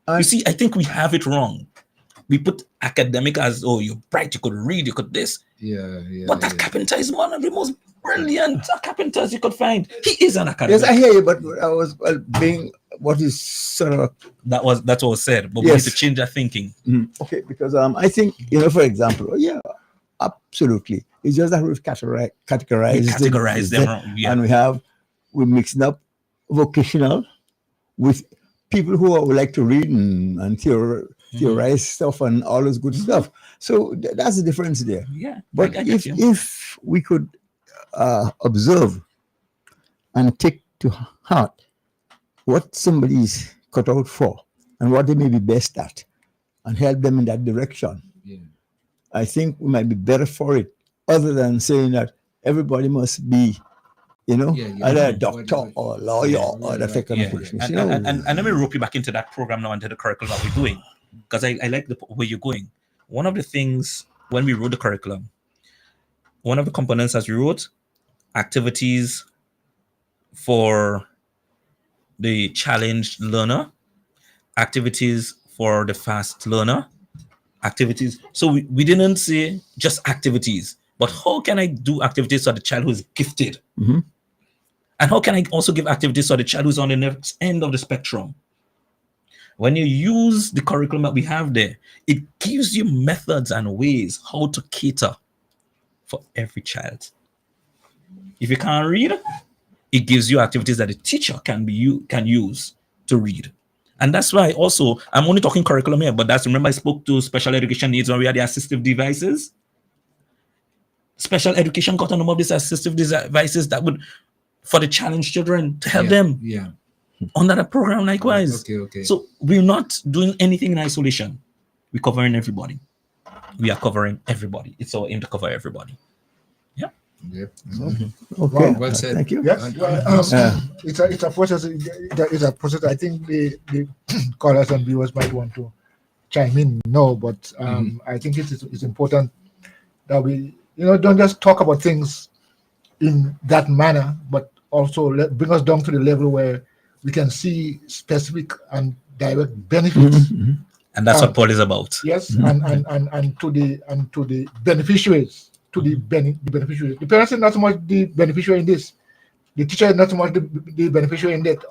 You see, I think we have it wrong. We put academic as, oh, you're bright, you could read, you could this. But that carpenter is one of the most brilliant carpenters you could find. He is an academic. yes, I hear you, but I was being what is sort of That's what was said, but we need to change our thinking. okay, because I think, for example, absolutely. It's just that we've categorized them, and we're mixing up vocational with people who would like to read and theorize stuff and all this good stuff. So that's the difference there. Yeah. But I get you. if we could observe and take to heart what somebody is cut out for and what they may be best at, and help them in that direction. Yeah. I think we might be better for it, other than saying that everybody must be, either a doctor or a lawyer or that kind of person. And let me rope you back into that program now, into the curriculum that we're doing, because I like the where you're going. One of the things when we wrote the curriculum, one of the components as we wrote, activities for the challenged learner, activities for the fast learner, activities. So we didn't say just activities, but how can I do activities for the child who is gifted? Mm-hmm. And how can I also give activities for the child who's on the next end of the spectrum? When you use the curriculum that we have there, it gives you methods and ways how to cater for every child. If you can't read, it gives you activities that the teacher can use to read. And that's why also, I'm only talking curriculum here, but remember I spoke to special education needs when we had the assistive devices. Special education got a number of these assistive devices that would, for the challenged children, to help them. Yeah. Under the program likewise. Okay. So we're not doing anything in isolation. We're covering everybody. We are covering everybody. It's our aim to cover everybody. Yeah. Yeah. Okay. Well said. Thank you. Yes, it's a process. It's a process. I think the callers and viewers might want to chime in. No, but I think it's important that we don't just talk about things in that manner, but also bring us down to the level where we can see specific and direct benefits. Mm-hmm. And that's what Paul is about. Yes, and to the beneficiaries. To the beneficiaries. The parents are not so much the beneficiary in this. The teacher is not so much the beneficiary in that.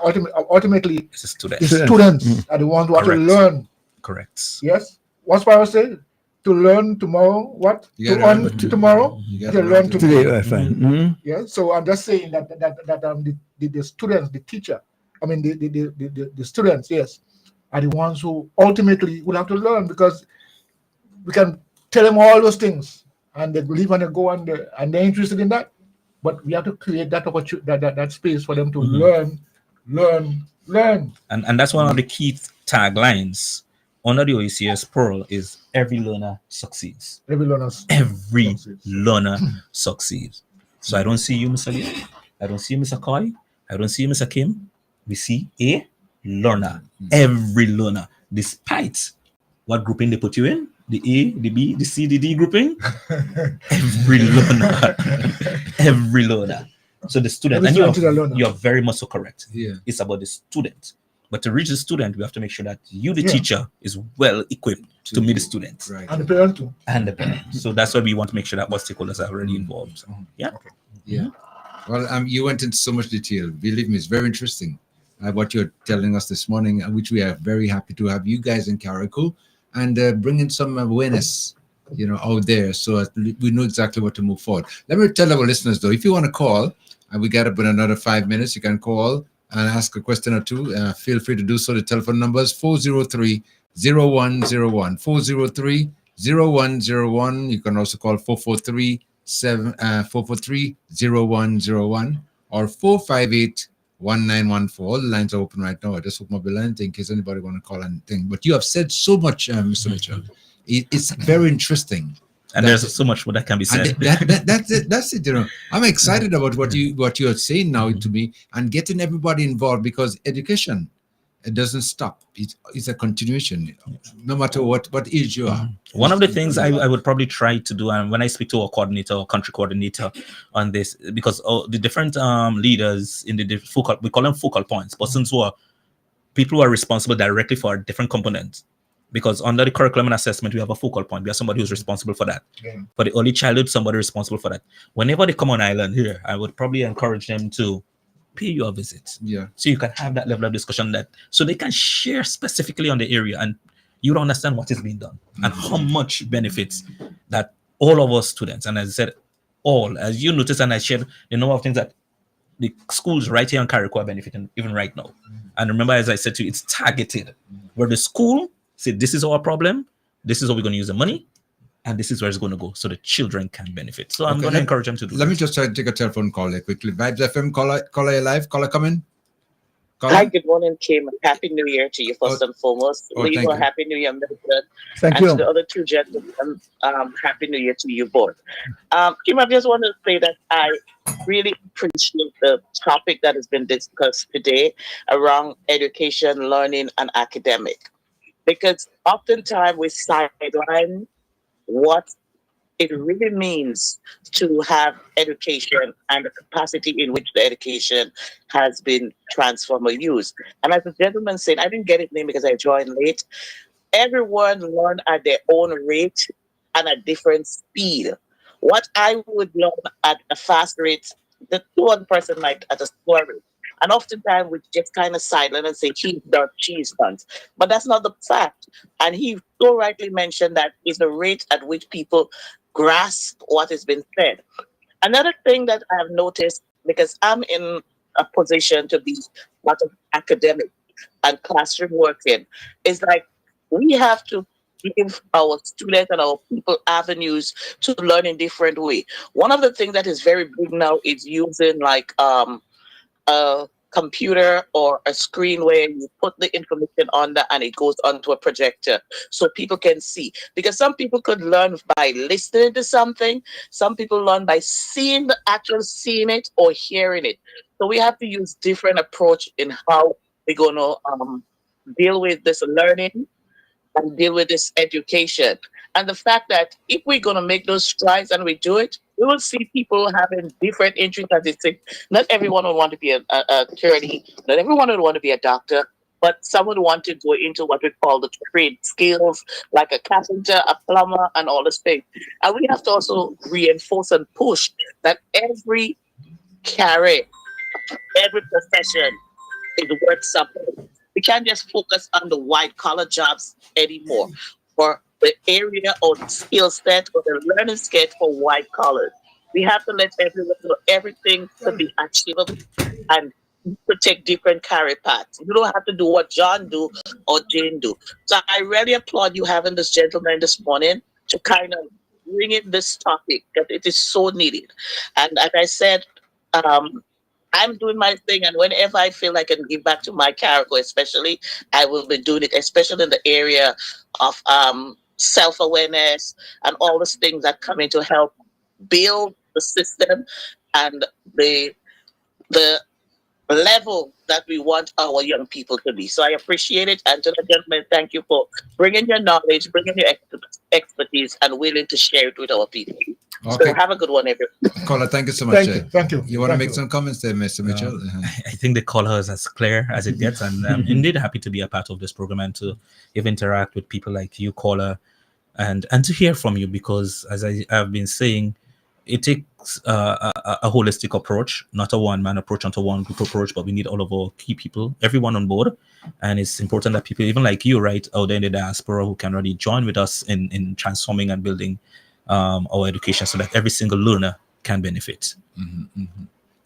Ultimately, It's the student. the students are the ones who have to Correct. learn. Correct. Yes. What's Bible say? To learn tomorrow. What? You To gotta earn learn tomorrow. You To gotta learn Today, today. fine. Mm-hmm. Yeah. So I'm just saying that the students, the teacher, I mean the students, yes, are the ones who ultimately will have to learn, because we can tell them all those things and they believe and they go and they're interested in that, but we have to create that opportunity, that space for them to learn. And that's one of the key taglines under the OECS Pearl is every learner succeeds. Every learner. Every learner succeeds. So I don't see you, Mr. Lee. I don't see you, Mr. Coy. I don't see you, Mr. Kim. We see a learner. Every learner, despite what grouping they put you in, the A, the B, the C, the D grouping. Every learner. Every learner. So the student, Every and student is a learner. you're very much so correct. Yeah. It's about the student. But to reach the student, we have to make sure that you, the Yeah. teacher, is well equipped to meet the student Right. And the parent too. and the parent. So that's why we want to make sure that all stakeholders are already involved. Yeah. Yeah. Well, you went into so much detail. Believe me, it's very interesting what you're telling us this morning, which we are very happy to have you guys in Caracal and bringing some awareness, out there, so that we know exactly what to move forward. Let me tell our listeners though, if you want to call, and we got up in another 5 minutes, you can call and ask a question or two. Feel free to do so. The telephone number is 403-0101. 403-0101. You can also call 443-0101 or 458-1914. All the lines are open right now. I just open up the line in case anybody want to call anything. But you have said so much, Mr. Mitchell. It's very interesting. And there's so much more that can be And said. that's it. That's it. I'm excited about what you're saying now to me and getting everybody involved, because education, it doesn't stop. It's a continuation, no matter what age you are. One of the things I would probably try to do, and when I speak to a coordinator or country coordinator on this, because the different leaders in the focal, we call them focal points, persons who are people who are responsible directly for different components. Because under the curriculum and assessment, we have a focal point. We have somebody who's responsible for that. Yeah. For the early childhood, somebody responsible for that. Whenever they come on island here, I would probably encourage them to pay you a visit. Yeah. So you can have that level of discussion so they can share specifically on the area and you understand what is being done and how much benefits that all of us students, and as I said, as you notice, and I shared the number of things that the schools right here in Carriacou are benefiting even right now. And remember, as I said to you, it's targeted. Where the school said, this is our problem, this is how we're going to use the money, and this is where it's going to go, so the children can benefit. So I'm Okay, going to encourage them to do Let that. me just try to take a telephone call there quickly. Vibes FM, caller, you live. Caller, come in. Caller? Hi, good morning, Kim. Happy New Year to you, first and foremost. thank Leo, you. Happy New Year, Milton. Thank And to you. the other two gentlemen, Happy New Year to you both. Kim, I just want to say that I really appreciate the topic that has been discussed today around education, learning, and academic. Because oftentimes we sideline what it really means to have education and the capacity in which the education has been transformed or used. And as the gentleman said, I didn't get his name because I joined late. Everyone learn at their own rate and at different speed. What I would learn at a fast rate, the one person might at a slower rate. And oftentimes we just kind of silent and say, he's done, she's done. But that's not the fact. And he so rightly mentioned that is the rate at which people grasp what has been said. Another thing that I've noticed, because I'm in a position to be part of academic and classroom working, is like we have to give our students and our people avenues to learn in different way. One of the things that is very big now is using like a computer or a screen where you put the information on that and it goes onto a projector so people can see. Because some people could learn by listening to something, some people learn by seeing it or hearing it. So we have to use different approach in how we're going to deal with this learning and deal with this education. And the fact that if we're going to make those strides and we do it, we will see people having different interests. As they say, not everyone would want to be an attorney, not everyone would want to be a doctor, but some would want to go into what we call the trade skills, like a carpenter, a plumber, and all this thing. And we have to also reinforce and push that every career, every profession is worth something. We can't just focus on the white collar jobs anymore, or the area or the skill set or the learning set for white collars. We have to let everyone know everything to be achievable and to take different career paths. You don't have to do what John do or Jane do. So I really applaud you having this gentleman this morning to kind of bring in this topic, that it is so needed. And as I said, I'm doing my thing, and whenever I feel I can give back to my character, especially, I will be doing it, especially in the area of self-awareness and all those things that come in to help build the system and the level that we want our young people to be. So I appreciate it. And to the gentleman, thank you for bringing your knowledge, bringing your expertise, and willing to share it with our people. Okay. So have a good one, everyone. Caller, thank you so much. Thank you. You want to make some comments there, Mr. Mitchell? I think the caller is as clear as it gets, and I'm indeed happy to be a part of this program and to even interact with people like you, caller, and to hear from you, because as I have been saying, it takes a holistic approach, not a one-man approach, not a one-group approach, but we need all of our key people, everyone on board. And it's important that people, even like you, right, out there in the diaspora, who can really join with us in transforming and building our education so that every single learner can benefit.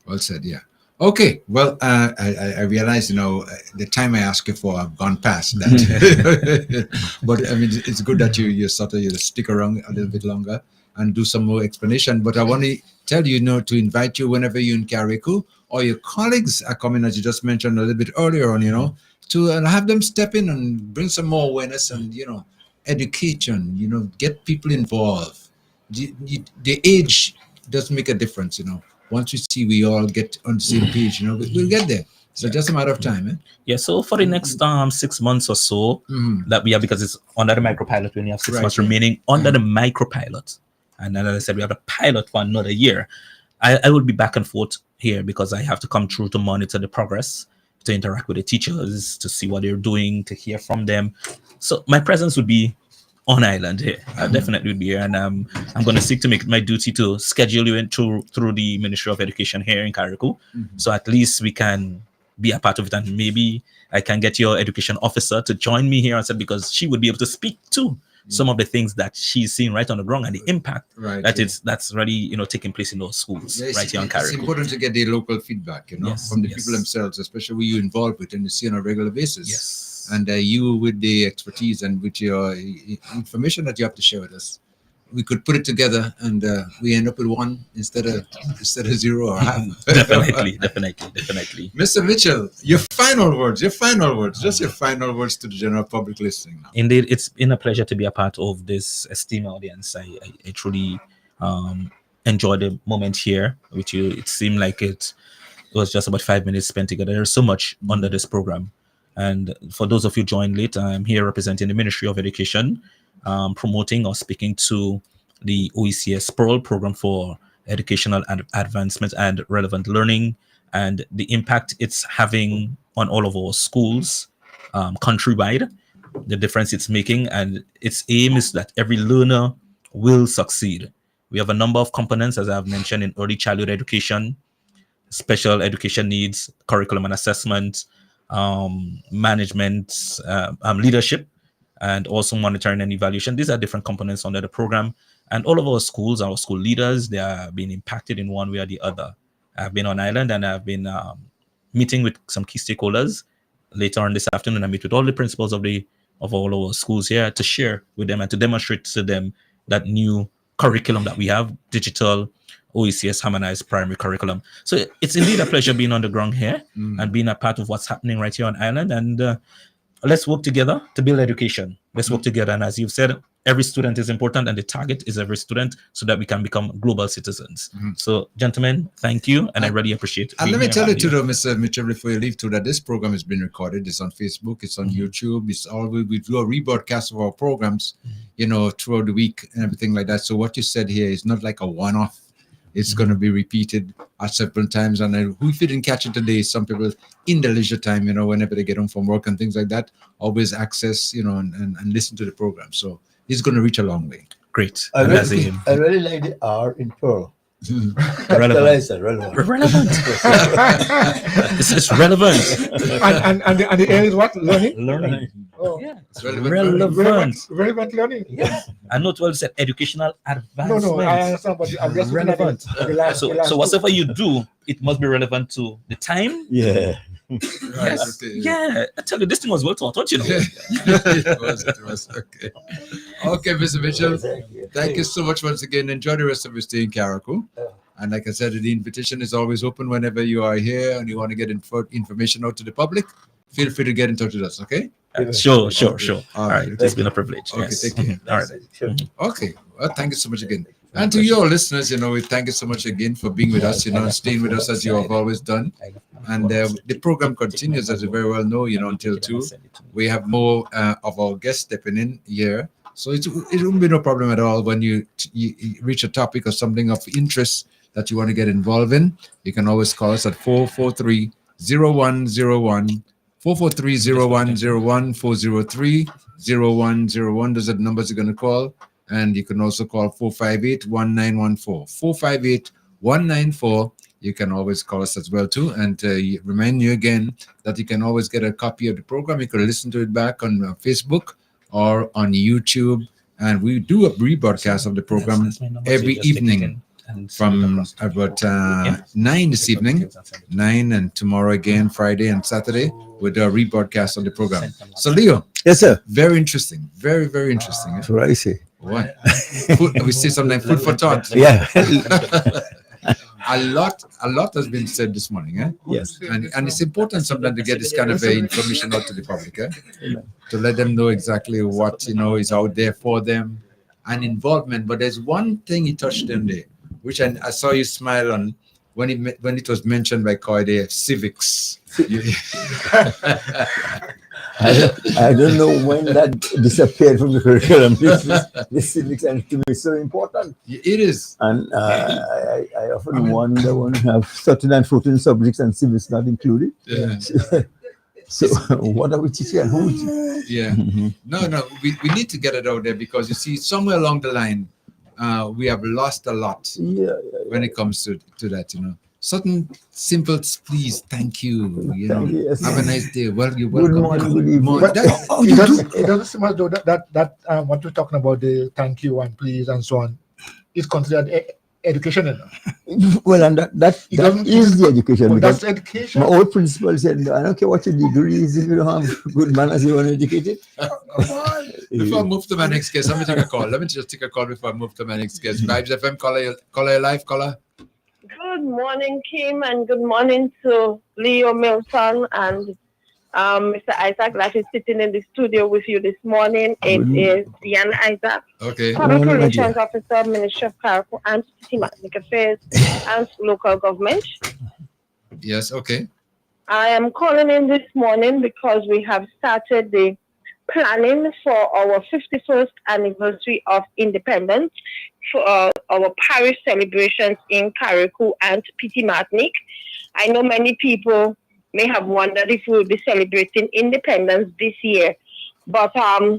Well said, yeah. Okay, well, I realize, the time I asked you for, I've gone past that. But I mean, it's good that you stick around a little bit longer and do some more explanation. But I want to tell you, to invite you whenever you're in Carriacou or your colleagues are coming, as you just mentioned a little bit earlier on, to have them step in and bring some more awareness and, education, get people involved. The age doesn't make a difference, Once we see we all get on the same page, we'll get there. So just a matter of time, eh? Yeah, so for the next 6 months or so that we have, because it's under the micropilot, we only have 6 months remaining under the micropilot. And then, as I said, we have a pilot for another year. I will be back and forth here because I have to come through to monitor the progress, to interact with the teachers, to see what they're doing, to hear from them. So my presence would be on island here. I definitely would be here, and I'm going to seek to make it my duty to schedule you in through the Ministry of Education here in Carriacou, so at least we can be a part of it, and maybe I can get your education officer to join me here, and said, because she would be able to speak to some of the things that she's seeing right on the ground and the impact that's really taking place in those schools right here in Carriacou. It's important to get the local feedback, from the people themselves, especially who you're involved with and you see on a regular basis. Yes. And you with the expertise and with your information that you have to share with us. we could put it together and we end up with one instead of zero or half. Definitely. Mr. Mitchell, your final words, just your final words to the general public listening now. Indeed, it's been a pleasure to be a part of this esteemed audience. I truly enjoyed the moment here with you. It seemed like it was just about 5 minutes spent together. There's so much under this program. And for those of you joined late, I'm here representing the Ministry of Education, promoting or speaking to the OECS Pearl program for educational advancement and relevant learning, and the impact it's having on all of our schools countrywide, the difference it's making, and its aim is that every learner will succeed. We have a number of components, as I've mentioned, in early childhood education, special education needs, curriculum and assessment, management, leadership, and also monitoring and evaluation. These are different components under the program. And all of our schools, our school leaders, they are being impacted in one way or the other. I've been on island and I've been meeting with some key stakeholders. Later on this afternoon, I meet with all the principals of all our schools here to share with them and to demonstrate to them that new curriculum that we have, digital OECS harmonized primary curriculum. So it's indeed a pleasure being on the ground here and being a part of what's happening right here on island. And let's work together to build education. Let's work together. And as you've said, every student is important and the target is every student so that we can become global citizens. So, gentlemen, thank you. And I really appreciate it. And let me tell you too, though, Mr. Mitchell, before you leave too, that this program has been recorded. It's on Facebook. It's on YouTube. It's all we do a rebroadcast of our programs, throughout the week and everything like that. So what you said here is not like a one-off. It's going to be repeated several times. And if you didn't catch it today, some people in the leisure time, whenever they get home from work and things like that, always access, and listen to the program. So it's going to reach a long way. Great. I really like the R in Pearl. Relevant. It's relevant. And the A is what? Learning? Oh, yeah. It's relevant learning. Yes. I know 12 said educational advancement. No, I understand, but I'm just relevant. So whatever you do, it must be relevant to the time. Yeah. Yes. Yeah. I tell you, this thing was well thought out, It was. Okay. Okay, Mr. Mitchell. Thank you so much once again. Enjoy the rest of your stay in Carriacou. And like I said, the invitation is always open whenever you are here and you want to get information out to the public. Feel free to get in touch with us, okay? Sure. All right. It's been a privilege. Okay, Yes. take care. All right. Okay. Well, thank you so much again. And to your listeners, we thank you so much again for being with us, and staying with us as you have always done. And the program continues, as you very well know, until 2. We have more of our guests stepping in here. So it won't be no problem at all when you reach a topic or something of interest that you want to get involved in. You can always call us at 443-0101, 443-0101, 403-0101. Those are the numbers you're going to call. And you can also call 458-1914, 458-194. You can always call us as well too. And remind you again that you can always get a copy of the program. You can listen to it back on Facebook or on YouTube. And we do a rebroadcast of the program every evening from about 9 this evening, 9, and tomorrow again, Friday and Saturday, with a rebroadcast of the program. So, Leo. Yes, sir. Very interesting. Very, very interesting. That's what I say. What? We say something, food for thought. Yeah. A lot has been said this morning. Yes. And it's important sometimes to get this kind of information out to the public, to let them know exactly what, is out there for them and involvement. But there's one thing he touched on there, which I saw you smile on when it was mentioned by Koide, civics. I don't know when that disappeared from the curriculum. This civics and to me is so important. It is. And I often wonder when you have 13 and 14 subjects and civics not included. Yeah. So what are we teaching and who? Yeah. No, we need to get it out there because you see somewhere along the line, we have lost a lot when it comes to that, Certain simple please, thank you. Yes. Have a nice day. Well, you're welcome. Good morning, good evening. But it doesn't seem as though that what we're talking about, the thank you and please and so on, is considered education. You know? Well, and that is the education. Well, because that's education. my old principal said, "No, I don't care what your degree is, if you don't have good manners, you want educated." Before I move to my next guest, let me take a call. Let me just take a call before I move to my next guest. Vibes FM, caller your life, caller. Good morning, Kim, and good morning to Leo Milton and Mr. Isaac that is sitting in the studio with you this morning. It is Diana Isaac, Public Relations Officer, Ministry of Clerical and Systematic Affairs and Local Government. Yes, okay. I am calling in this morning because we have started the planning for our 51st anniversary of independence for our parish celebrations in Carriacou and Petit Martinique. I know many people may have wondered if we will be celebrating independence this year, but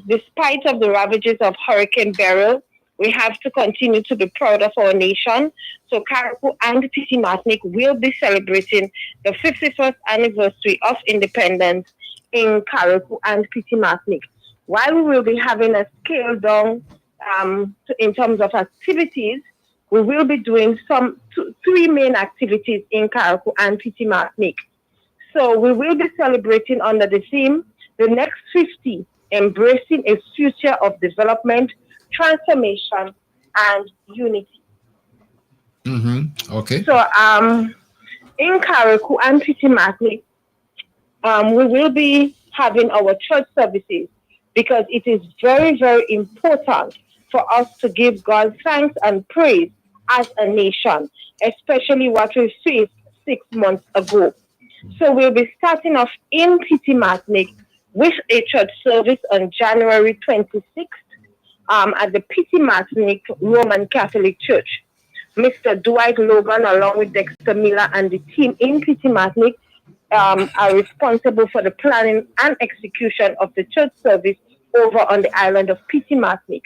despite of the ravages of Hurricane Beryl, we have to continue to be proud of our nation. So Carriacou and Petit Martinique will be celebrating the 51st anniversary of independence in Carriacou and Petit Martinique. While we will be having a scale down in terms of activities, we will be doing three main activities in Carriacou and Petit Martinique. So we will be celebrating under the theme, The Next 50, Embracing a Future of Development, Transformation, and Unity. Okay. So in Carriacou and Petit Martinique, we will be having our church services because it is very, very important for us to give God thanks and praise as a nation, especially what we faced 6 months ago. So we'll be starting off in Petit Martinique with a church service on January 26th at the Petit Martinique Roman Catholic Church. Mr. Dwight Logan, along with Dexter Miller and the team in Petit Martinique, are responsible for the planning and execution of the church service over on the island of Petit Martinique.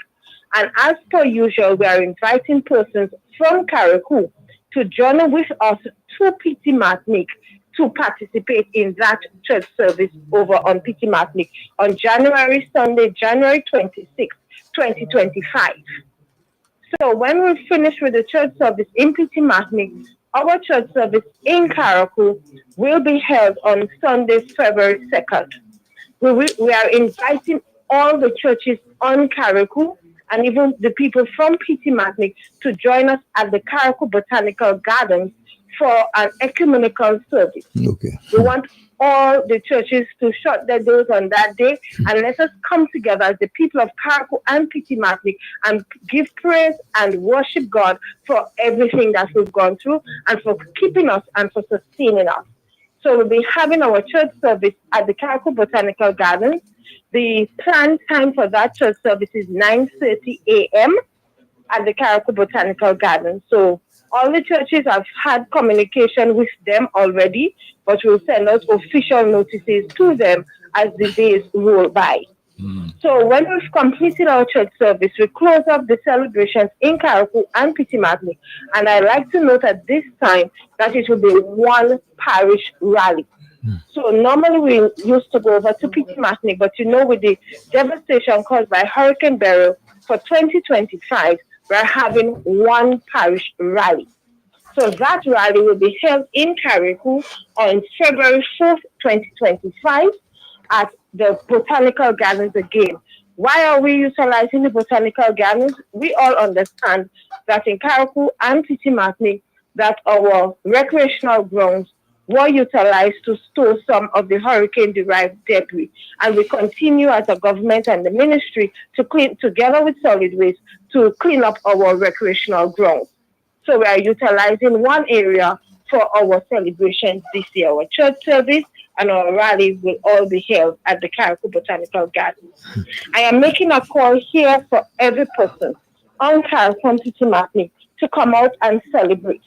And as per usual, we are inviting persons from Carriacou to join with us to Petit Martinique to participate in that church service over on Petit Martinique on Sunday, January 26, 2025. So when we finish with the church service in Petit Martinique, our church service in Carriacou will be held on Sunday, February 2nd. We are inviting all the churches on Carriacou and even the people from Petit Martinique to join us at the Carriacou Botanical Gardens for an ecumenical service. Okay. We want all the churches to shut their doors on that day and let us come together as the people of Carriacou and Petit Martinique and give praise and worship God for everything that we've gone through and for keeping us and for sustaining us. So we'll be having our church service at the Carriacou Botanical Gardens. The planned time for that church service is 9:30 a.m. at the Carriacou Botanical Gardens. So all the churches have had communication with them already, but we'll send out official notices to them as the days roll by. So when we've completed our church service, we close up the celebrations in Carriacou and Petit Martinique. And I like to note at this time that it will be one parish rally. So normally we used to go over to Petit Martinique, but with the devastation caused by Hurricane Beryl for 2025, we're having one parish rally. So that rally will be held in Carriacou on February 4th, 2025 at the Botanical Gardens again. Why are we utilizing the Botanical Gardens? We all understand that in Carriacou and Petit Martinique that our recreational grounds were utilized to store some of the hurricane-derived debris. And we continue as a government and the ministry to clean, together with solid waste, to clean up our recreational grounds. So we are utilizing one area for our celebrations this year. Our church service and our rally will all be held at the Carriacou Botanical Gardens. I am making a call here for every person on Carriacou and Petit Martinique to come out and celebrate.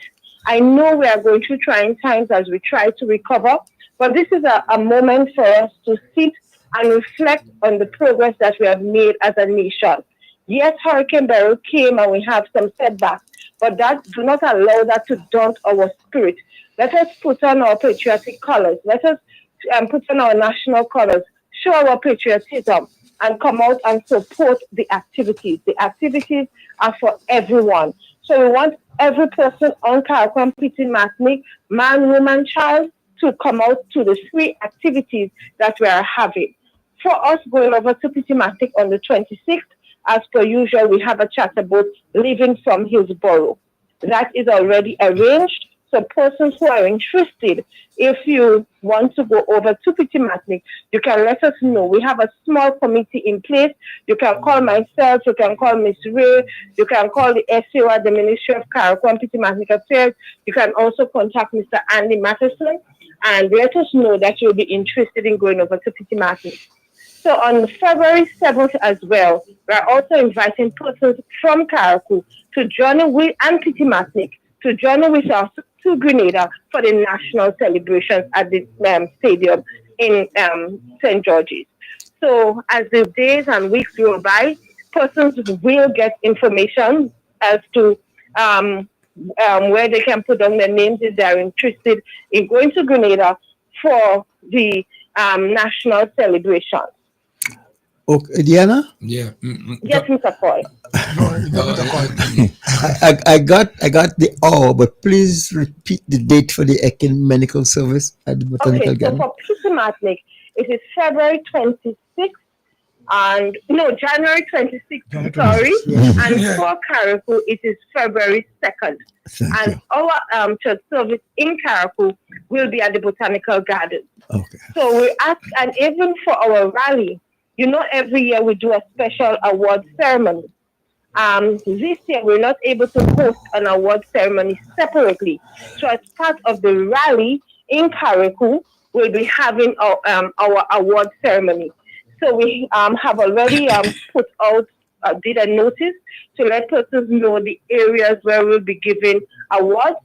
I know we are going through trying times as we try to recover, but this is a moment for us to sit and reflect on the progress that we have made as a nation. Yes, Hurricane Beryl came and we have some setbacks, but that do not allow that to daunt our spirit. Let us put on our patriotic colors. Let us put on our national colors, show our patriotism, and come out and support the activities. The activities are for everyone. So we want every person on Carriacou and Petit-Martinique, man, woman, child, to come out to the 3 activities that we are having. For us going over to Petit-Martinique on the 26th, as per usual, we have a chat about living from Hillsborough. That is already arranged. So persons who are interested, if you want to go over to Petit-Martinique, you can let us know. We have a small committee in place. You can call myself, you can call Ms. Ray, you can call the SAO at the Ministry of Carriacou and Petit-Martinique Affairs. You can also contact Mr. Andy Matheson and let us know that you'll be interested in going over to Petit-Martinique. So on February 7th as well, we're also inviting persons from Carriacou to join with and Petit-Martinique to join with us to Grenada for the national celebrations at the stadium in St. George's. So as the days and weeks go by, persons will get information as to where they can put down their names if they are interested in going to Grenada for the national celebration. Okay, Diana? Yeah. Yes, Mr. Paul. I got the hour, but please repeat the date for the ecumenical service at the Botanical Okay, so Garden. for Petit-Martinique, it is February 26th, and no, January 26th, sorry. And for Carriacou, it is February 2nd. Thank you. Our church service in Carriacou will be at the Botanical Garden. Okay. So we ask, and even for our rally, you know, every year we do a special award ceremony. This year we're not able to host an award ceremony separately. So as part of the rally in Carriacou, we'll be having our award ceremony. So we have already put out, did a notice to let persons know the areas where we'll be giving awards.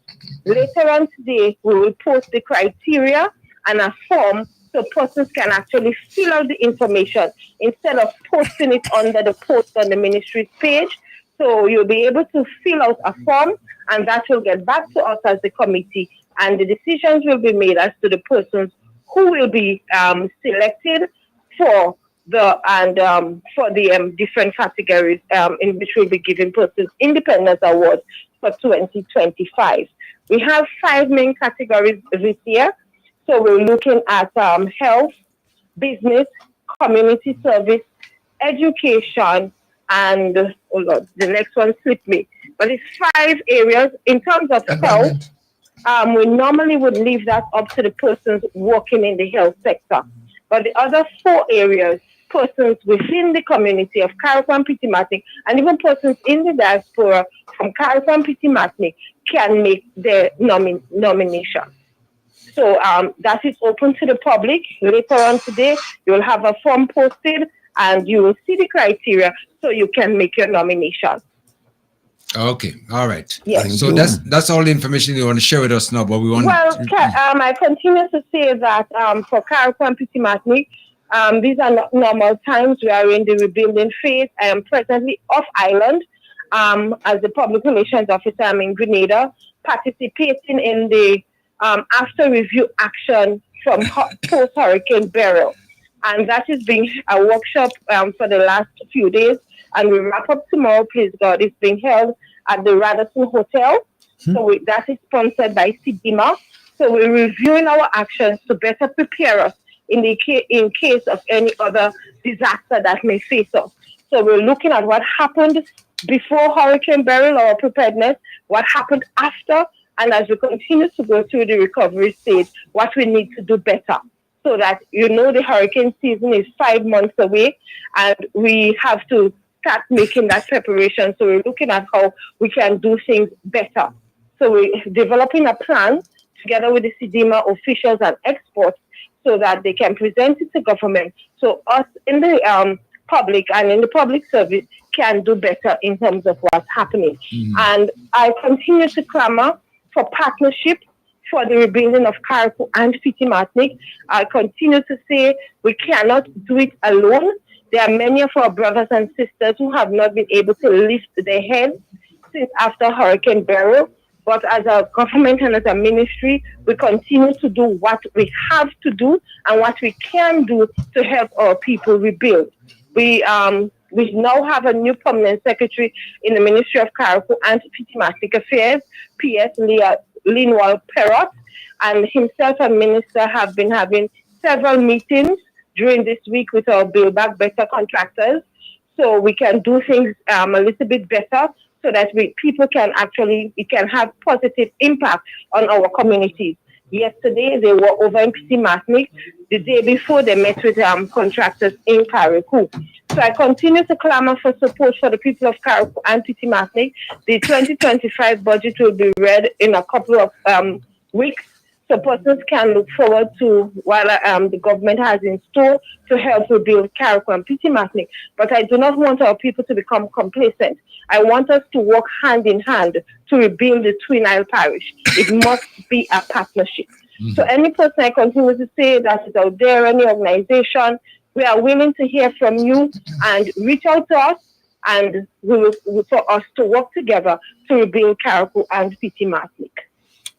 Later on today, we will post the criteria and a form so persons can actually fill out the information instead of posting it under the post on the ministry's page. So you'll be able to fill out a form, and that will get back to us as the committee, and the decisions will be made as to the persons who will be selected for the different categories in which we'll be giving persons independence awards for 2025. We have 5 main categories this year. So we're looking at health, business, community service, education, and the next one slipped me. But it's 5 areas. In terms of health, we normally would leave that up to the persons working in the health sector. But the other 4 areas, persons within the community of Carriacou and Petit-Martinique, and even persons in the diaspora from Carriacou and Petit-Martinique can make their nomination. So that is open to the public. Later on today, you'll have a form posted and you will see the criteria so you can make your nomination. Okay, all right. Yes. So that's all the information you want to share with us now, but we want I continue to say that for Carriacou and Petit-Martinique, these are not normal times. We are in the rebuilding phase. I am presently off island as the public relations officer. I'm in Grenada, participating in the after review action from post-hurricane burial. And that is being a workshop for the last few days. And we wrap up tomorrow, please God. It's being held at the Radisson Hotel. So that is sponsored by CIDIMA. So we're reviewing our actions to better prepare us in case of any other disaster that may face us. So we're looking at what happened before hurricane burial or preparedness, what happened after, and as we continue to go through the recovery stage, what we need to do better. So that, the hurricane season is 5 months away, and we have to start making that preparation. So we're looking at how we can do things better. So we're developing a plan together with the CIDIMA officials and experts so that they can present it to government. So us in the public and in the public service can do better in terms of what's happening. And I continue to clamor for partnership for the rebuilding of Carriacou and Petit-Martinique. I continue to say we cannot do it alone. There are many of our brothers and sisters who have not been able to lift their heads since after Hurricane Beryl. But as a government and as a ministry, we continue to do what we have to do and what we can do to help our people rebuild. We we now have a new permanent secretary in the Ministry of Carriacou and Diplomatic Affairs, PS Linwal Perrott, and himself and Minister have been having several meetings during this week with our Build Back Better contractors, so we can do things a little bit better, so that people can it can have positive impact on our communities. Yesterday, they were over in Petit Martinique. The day before, they met with contractors in Carriacou. So I continue to clamor for support for the people of Carriacou and Petit Martinique. The 2025 budget will be read in a couple of weeks, so persons can look forward to what the government has in store to help rebuild Carriacou and Petit Martinique. But I do not want our people to become complacent. I want us to work hand in hand to rebuild the Twin Isle Parish. It must be a partnership. So any person I continue to say that is out there, any organization, we are willing to hear from you and reach out to us, and for us to work together to rebuild Carriacou and Petit Martinique.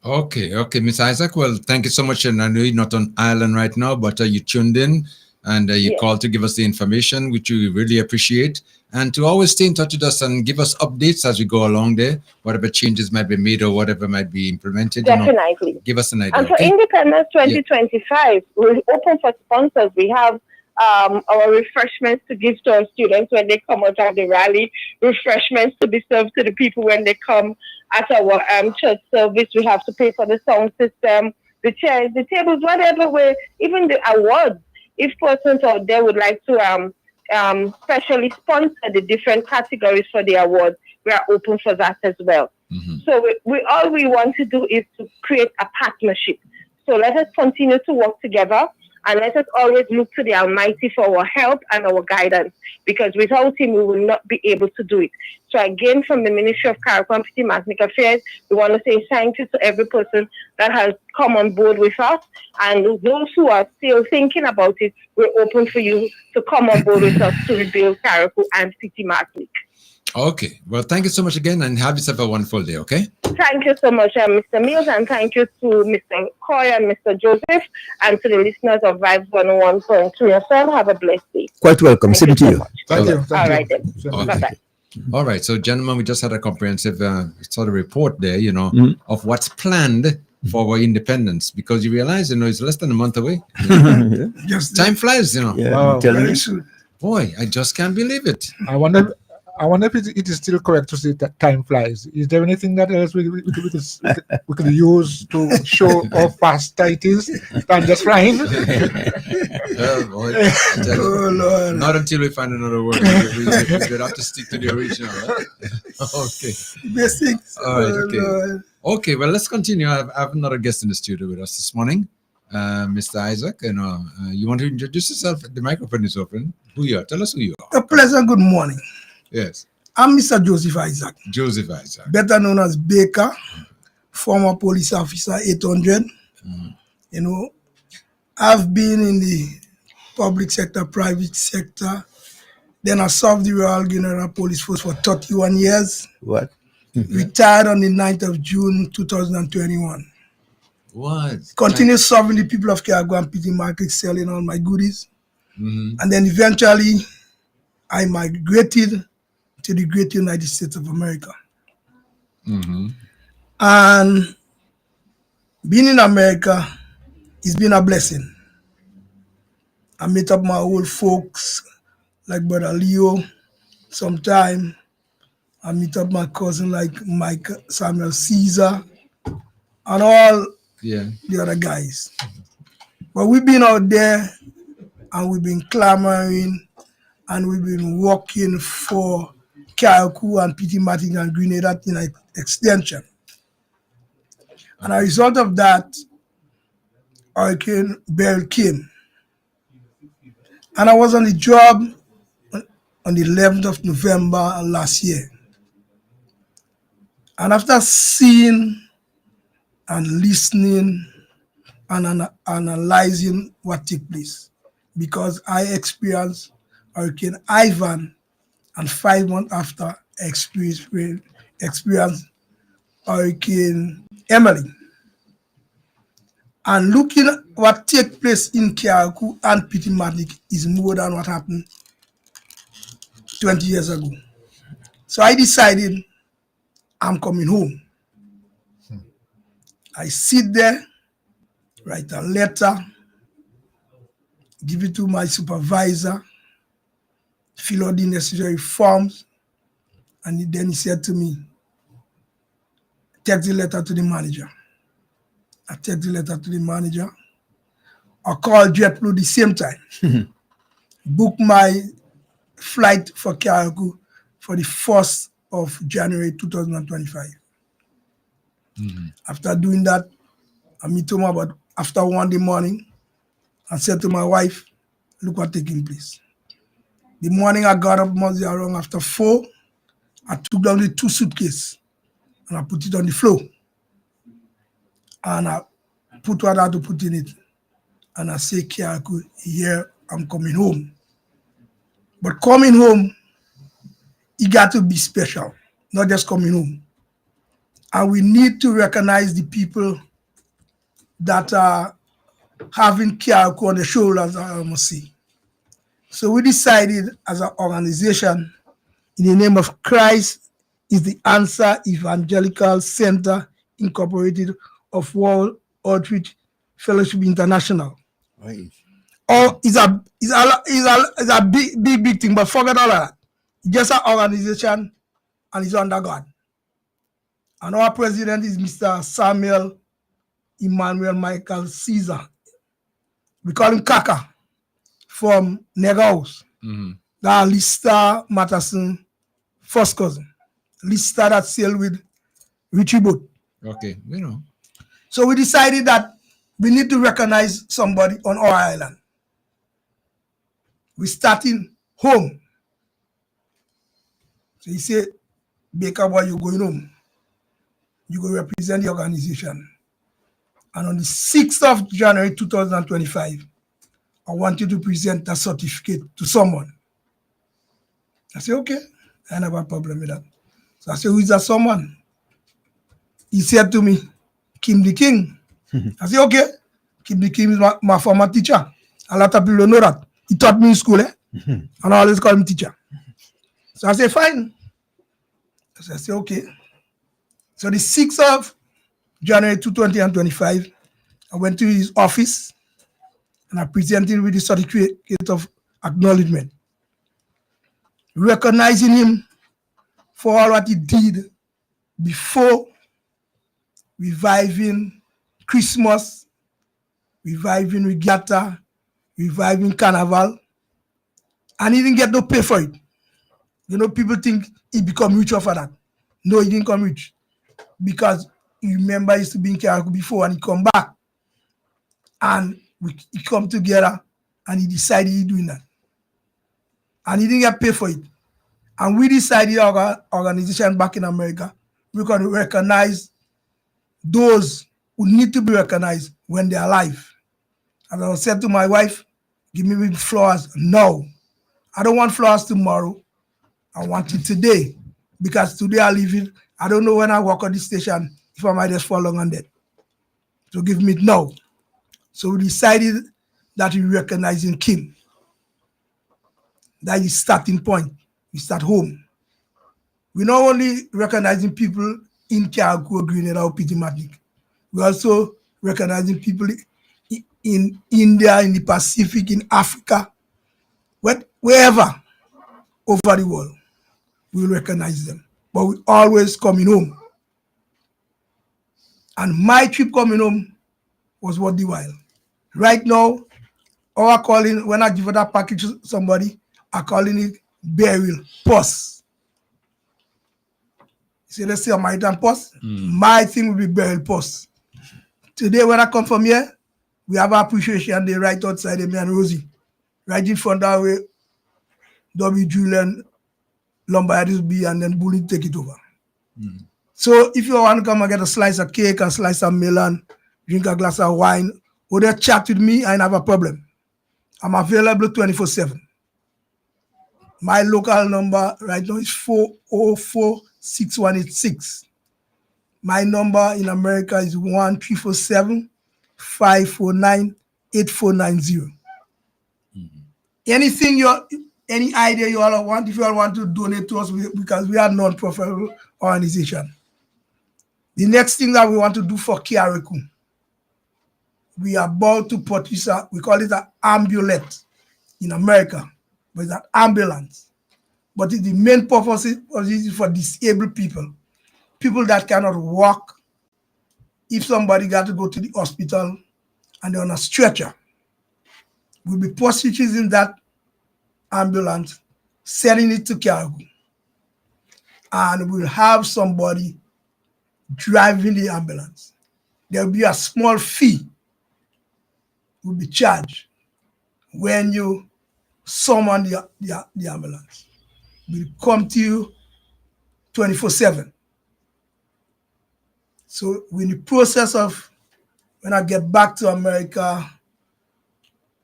Okay, Ms. Isaac. Well, thank you so much. And I know you're not on Ireland right now, but you tuned in and you called to give us the information, which we really appreciate. And to always stay in touch with us and give us updates as we go along there, whatever changes might be made or whatever might be implemented. Definitely. Give us an idea. And for Independence 2025, we're open for sponsors. We have our refreshments to give to our students when they come out of the rally, refreshments to be served to the people when they come at our church service. We have to pay for the sound system, the chairs, the tables, whatever way, even the awards. If persons out there would like to specially sponsor the different categories for the awards, we are open for that as well. So all we want to do is to create a partnership. So let us continue to work together, and let us always look to the Almighty for our help and our guidance, because without Him, we will not be able to do it. So again, from the Ministry of Carriacou and Petit Martinique Affairs, we want to say thank you to every person that has come on board with us. And those who are still thinking about it, we're open for you to come on board with us to rebuild Carriacou and Petit Martinique. Okay. Well, thank you so much again, and have yourself a wonderful day, okay? Thank you so much, Mr. Mills, and thank you to Mr. Coy and Mr. Joseph, and to the listeners of Vibes 101.3 FM. Have a blessed day. Quite welcome. Same to you. Thank you. All right, then. Okay. Bye-bye. All right. So, gentlemen, we just had a comprehensive sort of report there, of what's planned for our independence, because you realize, it's less than a month away. Just Time flies, Yeah, Wow. very soon. Boy, I just can't believe it. I wonder if it is still correct to say that time flies. Is there anything that else we could use to show how fast it is than just flying? Oh, boy. I tell you, Oh, Lord. not until we find another word. We have to stick to the original. Right? Okay. Basics. All right. Oh, Okay. Lord. Okay. Well, let's continue. I have another guest in the studio with us this morning, Mr. Isaac. You want to introduce yourself? The microphone is open. Who you are? Tell us who you are. A pleasant good morning. Yes. I'm Mr. Joseph Isaac, Joseph Isaac. better known as Baker, former police officer 800. I've been in the public sector, private sector. Then I served the Royal General Police Force for 31 years. What? Retired on the 9th of June 2021. What? Continue serving the people of Carriacou and Petit Martinique, selling all my goodies. Mm-hmm. And then eventually, I migrated to the great United States of America. Mm-hmm. And being in America, it's been a blessing. I meet up my old folks, like Brother Leo, sometime. I meet up my cousin, like Mike Samuel Caesar, and all the other guys. But we've been out there, and we've been clamoring, and we've been working for Carriacou and Petit Martinique and Grenada extension. And as a result of that, Hurricane Beryl came. And I was on the job on the 11th of November last year. And after seeing and listening and analyzing what took place, because I experienced Hurricane Ivan, and 5 months after, I experienced Hurricane Emily. And looking at what take place in Carriacou and Petit Martinique is more than what happened 20 years ago. So I decided I'm coming home. I sit there, write a letter, give it to my supervisor, fill out the necessary forms, and then he said to me, take the letter to the manager. I take the letter to the manager. I called JetBlue the same time, book my flight for Caracou for the 1st of January 2025. After doing that, I meet him about after 1 in the morning and said to my wife, look what taking place. The morning I got up mostly around after 4, I took down the 2 suitcases and I put it on the floor. And I put what I had to put in it. And I say, Kiaku, here I'm coming home. But coming home, it got to be special, not just coming home. And we need to recognize the people that are having Kiaku on the shoulders, I must say. So we decided as an organization, in the name of Christ is the Answer Evangelical Center Incorporated of World Outreach Fellowship International. Right. Or it's a big thing, but forget all of that. It's just an organization and it's under God. And our president is Mr. Samuel Emmanuel Michael Caesar. We call him Kaka from Negaus. That Lista Matterson, first cousin. Lista that sailed with Richie Boat. Okay, you know. So we decided that we need to recognize somebody on our island. We're starting home. So he said, Baker, boy, you're going home. You go represent the organization. And on the 6th of January 2025, I want you to present a certificate to someone. I said, okay, I have a problem with that. So I said, who is that someone? He said to me, Kim the King. I said, okay, Kim the King is my former teacher. A lot of people don't know that. He taught me in school, and I always call him teacher. So I said, fine. So I said, okay. So the 6th of January 2025, I went to his office and I presented with the certificate of acknowledgement, recognizing him for all what he did before reviving Christmas, reviving regatta, reviving carnival, and he didn't get no pay for it. You know, people think he become rich off of that. No, he didn't come rich. Because you remember he used to be in Caracou before and he come back. And we come together and he decided he's doing that. And he didn't get paid for it. And we decided our organization back in America, we're going to recognize those who need to be recognized when they're alive. And I said to my wife, give me flowers. No, I don't want flowers tomorrow. I want it today. Because today I leave it. I don't know when I walk on the station if I might just fall on dead. So give me it now. So we decided that we recognizing Kim. That is starting point. We start home. We're not only recognizing people in Caracou, Grenada, or Pitimatic. We're also recognizing people in India, in the Pacific, in Africa, wherever over the world. We recognize them. But we always coming home. And my trip coming home was worth the while. Right now, our calling, when I give that package to somebody, I calling it burial post. See, let's say a maritime post. My thing will be burial post. Today, when I come from here, we have appreciation day right outside me and Rosie. Right in front of way, W. Julian, Lombardis B, and then Bully take it over. So if you want to come and get a slice of cake, a slice of melon, drink a glass of wine, or they chat with me, I don't have a problem. I'm available 24/7. My local number right now is 404-6186. My number in America is 1-347-549-8490. any idea you all want, if you all want to donate to us, because we are a non-profit organization. The next thing that we want to do for Kiariku, we are about to purchase we call it an ambulance in America, but it's an ambulance. But the main purpose is for disabled people, people that cannot walk. If somebody got to go to the hospital and they're on a stretcher, we'll be purchasing that ambulance, sending it to Kiariku, and we'll have somebody driving the ambulance. There'll be a small fee will be charged when you summon the ambulance. We'll come to you 24/7. So we're in the process of, when I get back to America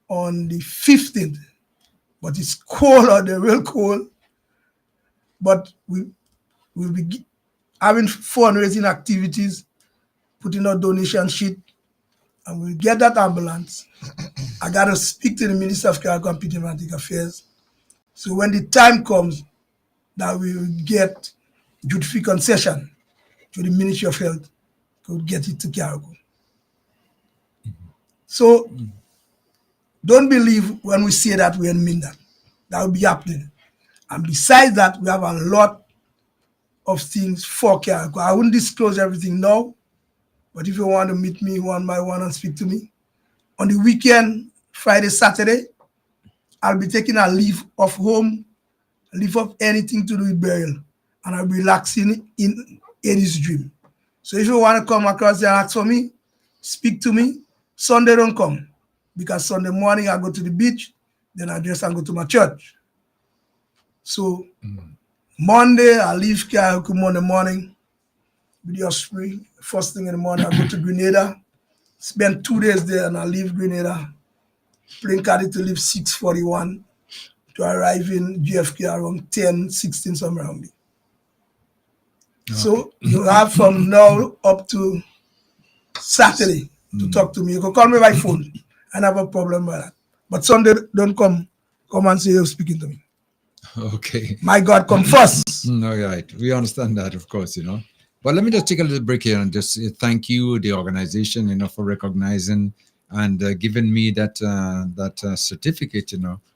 on the 15th, but it's cold out there, real cold. But we'll be having fundraising activities, putting out donation sheet, and we'll get that ambulance. I got to speak to the Minister of Care and Diplomatic Affairs. So when the time comes that we will get duty-free concession to the Ministry of Health, to get it to Kiariku. So don't believe when we say that we mean that. That will be happening. And besides that, we have a lot of things for Kiariku. I wouldn't disclose everything now, but if you want to meet me one by one and speak to me, on the weekend, Friday, Saturday, I'll be taking a leave of home, leave of anything to do with burial, and I'll be relaxing in Eddie's dream. So if you want to come across there and ask for me, speak to me. Sunday don't come, because Sunday morning I go to the beach, then I dress and go to my church. So Monday I leave Kiariku Monday morning with the Restream. First thing in the morning I go to Grenada, spend 2 days there, and I leave Grenada. Plane carried to leave 6:41 to arrive in GFK around 10:16 somewhere around me. Okay. So you have from now up to Saturday to talk to me. You can call me by phone. I don't have a problem with that. But Sunday, don't come and say you're speaking to me. Okay. My God, come first. All right. We understand that, of course, But let me just take a little break here and just say thank you, the organization, for recognizing and giving me that certificate,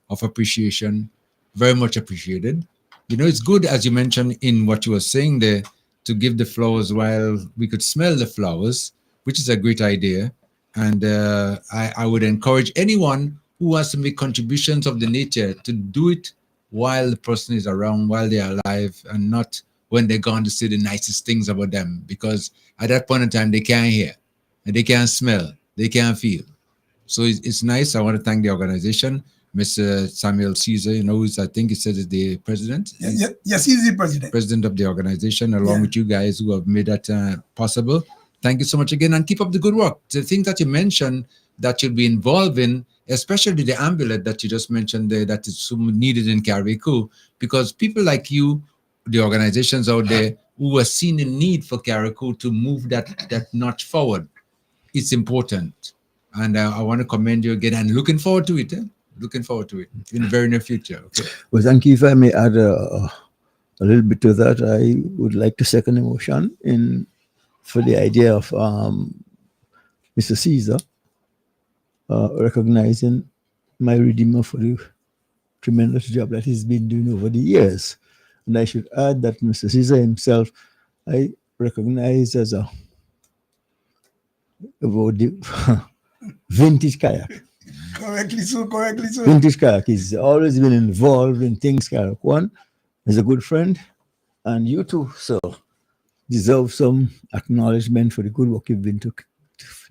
of appreciation. Very much appreciated. It's good, as you mentioned in what you were saying there, to give the flowers while we could smell the flowers, which is a great idea. And I would encourage anyone who wants to make contributions of the nature to do it while the person is around, while they're alive, and not when they're gone to say the nicest things about them, because at that point in time, they can't hear, and they can't smell, they can't feel. So it's nice. I want to thank the organization, Mr. Samuel Caesar, who's, I think he said, is the president. Yes, he's the president. President of the organization, along with you guys who have made that possible. Thank you so much again, and keep up the good work. The things that you mentioned that you'll be involved in, especially the ambulance that you just mentioned there, that is so needed in Kiariku, because people like you, the organizations out there who are seeing the need for Kiariku to move that notch forward, it's important. And I want to commend you again, and looking forward to it. Looking forward to it in the very near future. Okay. Well, thank you. If I may add a little bit to that, I would like to second the motion for the idea of Mr. Caesar recognizing my Redeemer for the tremendous job that he's been doing over the years. And I should add that Mr. Caesar himself, I recognize as a vintage kayak. Correctly so. Vintage kayak. He's always been involved in things kayak. One, he's a good friend, and you too, sir, deserve some acknowledgement for the good work you've been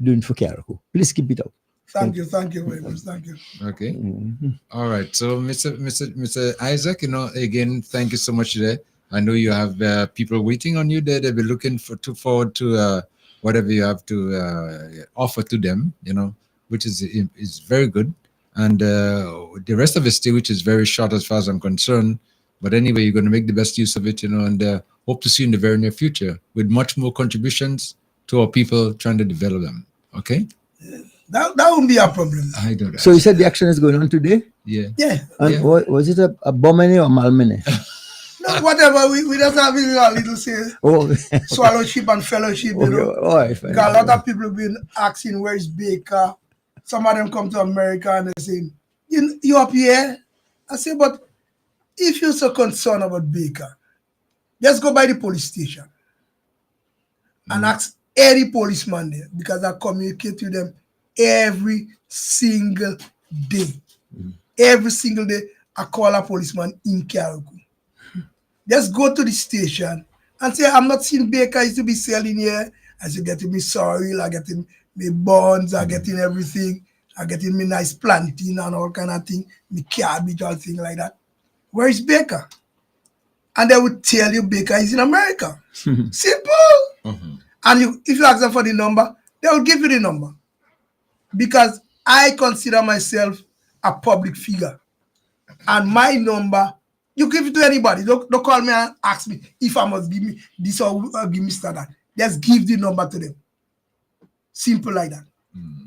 doing for Kiariku. Please keep it up. Thank you very much. Thank you. Okay. All right. So, Mr. Isaac, again, thank you so much today. I know you have people waiting on you there. They'll be looking forward to whatever you have to offer to them, which is very good. And the rest of the stay, which is very short as far as I'm concerned. But anyway, you're going to make the best use of it, and hope to see you in the very near future with much more contributions to our people trying to develop them. Okay? That won't be a problem. I know that. So you said the action is going on today? Yeah. Yeah. And Yeah. was it a Bomene or Malmene? No, whatever. We just have it a little say Oh, swallowship and fellowship, you okay. know. All right, fine. Because a lot of people been asking where is Baker. Some of them come to America and they say, you up here? I say, but if you're so concerned about Baker, let's go by the police station and ask any policeman there, because I communicate with them every single day. Every single day, I call a policeman in Karaku. Just go to the station and say, I'm not seeing Baker is to be selling here. I say, getting me soil, I getting me bonds, I getting everything, I getting me nice planting and all kind of thing, me cabbage, all thing like that. Where is Baker? And they would tell you Baker is in America. Simple. And if you ask them for the number, they will give you the number. Because I consider myself a public figure. And my number, you give it to anybody. Don't call me and ask me if I must give me this or give me that. Just give the number to them. Simple like that.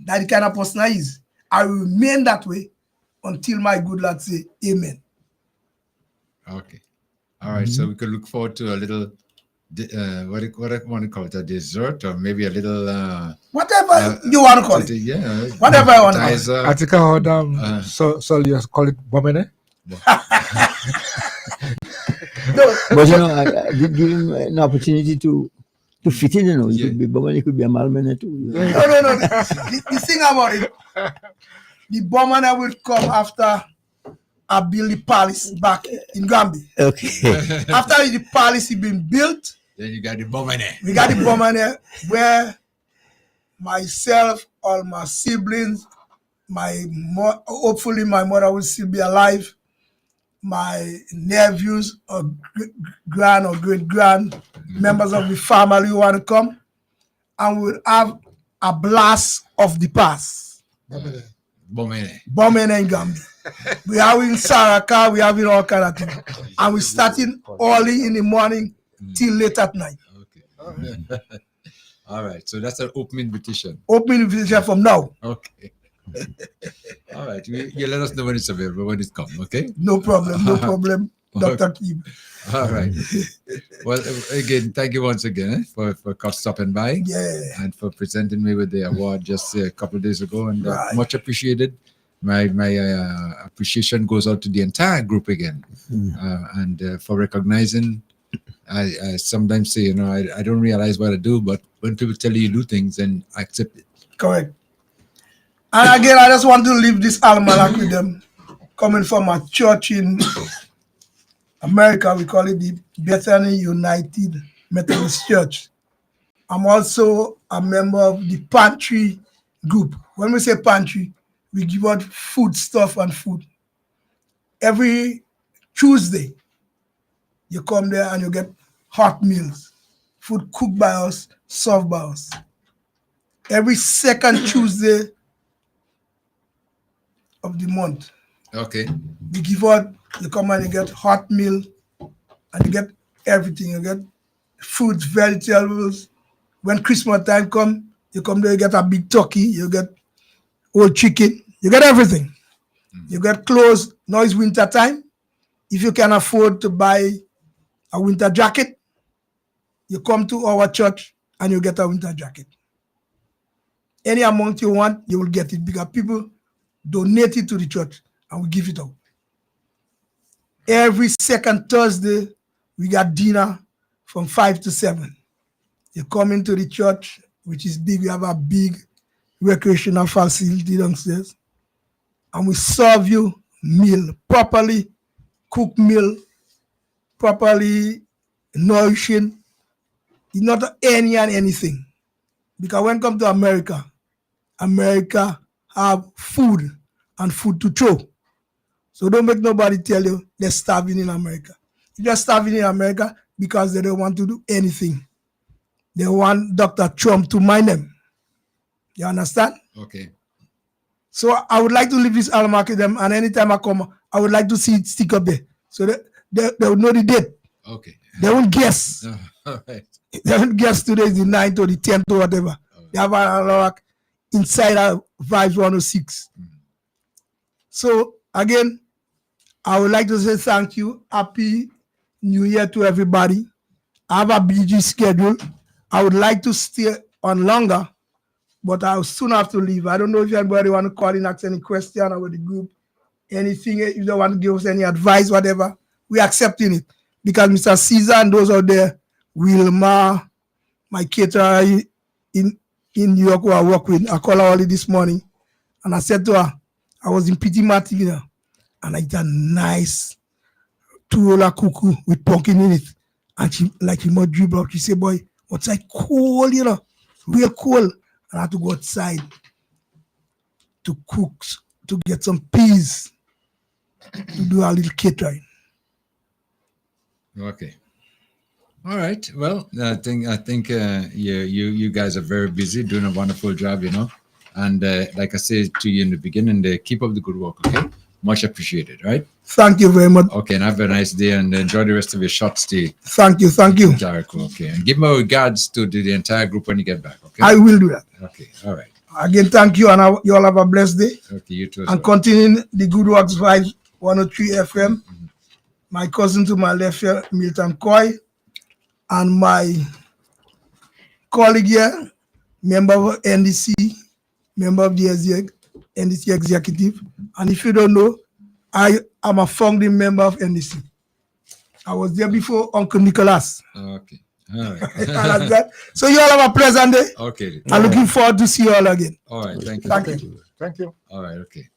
That's the kind of person I is. I will remain that way until my good Lord say amen. Okay. All right. So we could look forward to a little, what I want to call it, a dessert or maybe a little. Whatever you want to call it. Yeah. Whatever I want to call it. appetizer. I think I heard so you call it Bomene. No, But you know, I did give him an opportunity to fit in, you know. It could be Bomene, it could be a Malmene too. You know. no. The thing about it, the bomber that will come after I build the palace back in Gambia. Okay. After the palace is been built, Then you got the bomber there. we got the bomber there where myself, all my siblings, hopefully my mother will still be alive, my nephews or grand or great grand members of the family who want to come, and we'll have a blast of the past. Bomber there. Bombing in Gambia. We have in Saraka, we have in all kind of things. And we're starting early in the morning till late at night. Okay. All right. So that's an open invitation. Open invitation from now. Okay. All right. You let us know when it's available, when it comes. Okay. No problem, Dr. Keeb. All right. Well, again, thank you once again for stopping by. Yeah. And for presenting me with the award just a couple of days ago, and Right. much appreciated. My appreciation goes out to the entire group again, and for recognizing. I sometimes say, you know, I don't realize what I do, but when people tell you do things, then I accept it. Correct. And again, I just want to leave this almanac with them. Coming from a church in America, we call it the Veterinary United Methodist Church. I'm also a member of the pantry group. When we say pantry, we give out food stuff and food. Every Tuesday, you come there and you get hot meals, food cooked by us, served by us. Every second Tuesday of the month, Okay. we give out, you come and you get hot meal and you get everything. You get fruits, vegetables. When Christmas time come, you come there, you get a big turkey, you get old chicken, you get everything. You get clothes. Now it's winter time. If you can afford to buy a winter jacket, you come to our church and you get a winter jacket. Any amount you want, you will get it because people donate it to the church and we give it out. Every second Thursday, we got dinner from 5 to 7. You come into the church, which is big. We have a big recreational facility downstairs. And we serve you meal, properly cooked meal, properly nourishing. It's not any and anything. Because when it comes to America, America have food and food to throw. So don't make nobody tell you they're starving in America. They're starving in America because they don't want to do anything. They want Dr. Trump to mind them. You understand? Okay. So I would like to leave this almanac with them, and anytime I come, I would like to see it stick up there. So they will know the date. Okay. They won't guess. All right. They won't guess today is the 9th or the 10th or whatever. They have an almanac inside our Vibes 106. So Again, I would like to say thank you. Happy New Year to everybody. I have a busy schedule. I would like to stay on longer, but I'll soon have to leave. I don't know if anybody want to call in, ask any question about the group, anything, if you don't want to give us any advice, whatever, we're accepting it. Because Mr. Caesar and those out there, Wilma, my caterer in New York who I work with, I called her early this morning, and I said to her, I was in Pity Martin, you know, and I did a nice 2-roller cuckoo with pumpkin in it. And she, like, she must dribble up. She said, boy, outside cold, you know, real cold. And I had to go outside to cook, to get some peas, to do a little catering. Okay. All right. Well, I think you guys are very busy, doing a wonderful job, you know. And like I said to you in the beginning, keep up the good work, okay? Much appreciated, right? Thank you very much. Okay, and have a nice day and enjoy the rest of your short stay. Thank you. Okay, and give my regards to the entire group when you get back, okay? I will do that. Okay, all right. Again, thank you, and you all have a blessed day. Okay, you too. And continuing the good works via 103 FM. My cousin to my left here, Milton Coy, and my colleague here, member of NDC, member of the NDC executive. And if you don't know, I am a founding member of NDC. I was there before Uncle Nicholas. Okay. All right. So you all have a pleasant day. Okay. I'm looking forward to see you all again. All right. Thank you. Thank you. All right. Okay.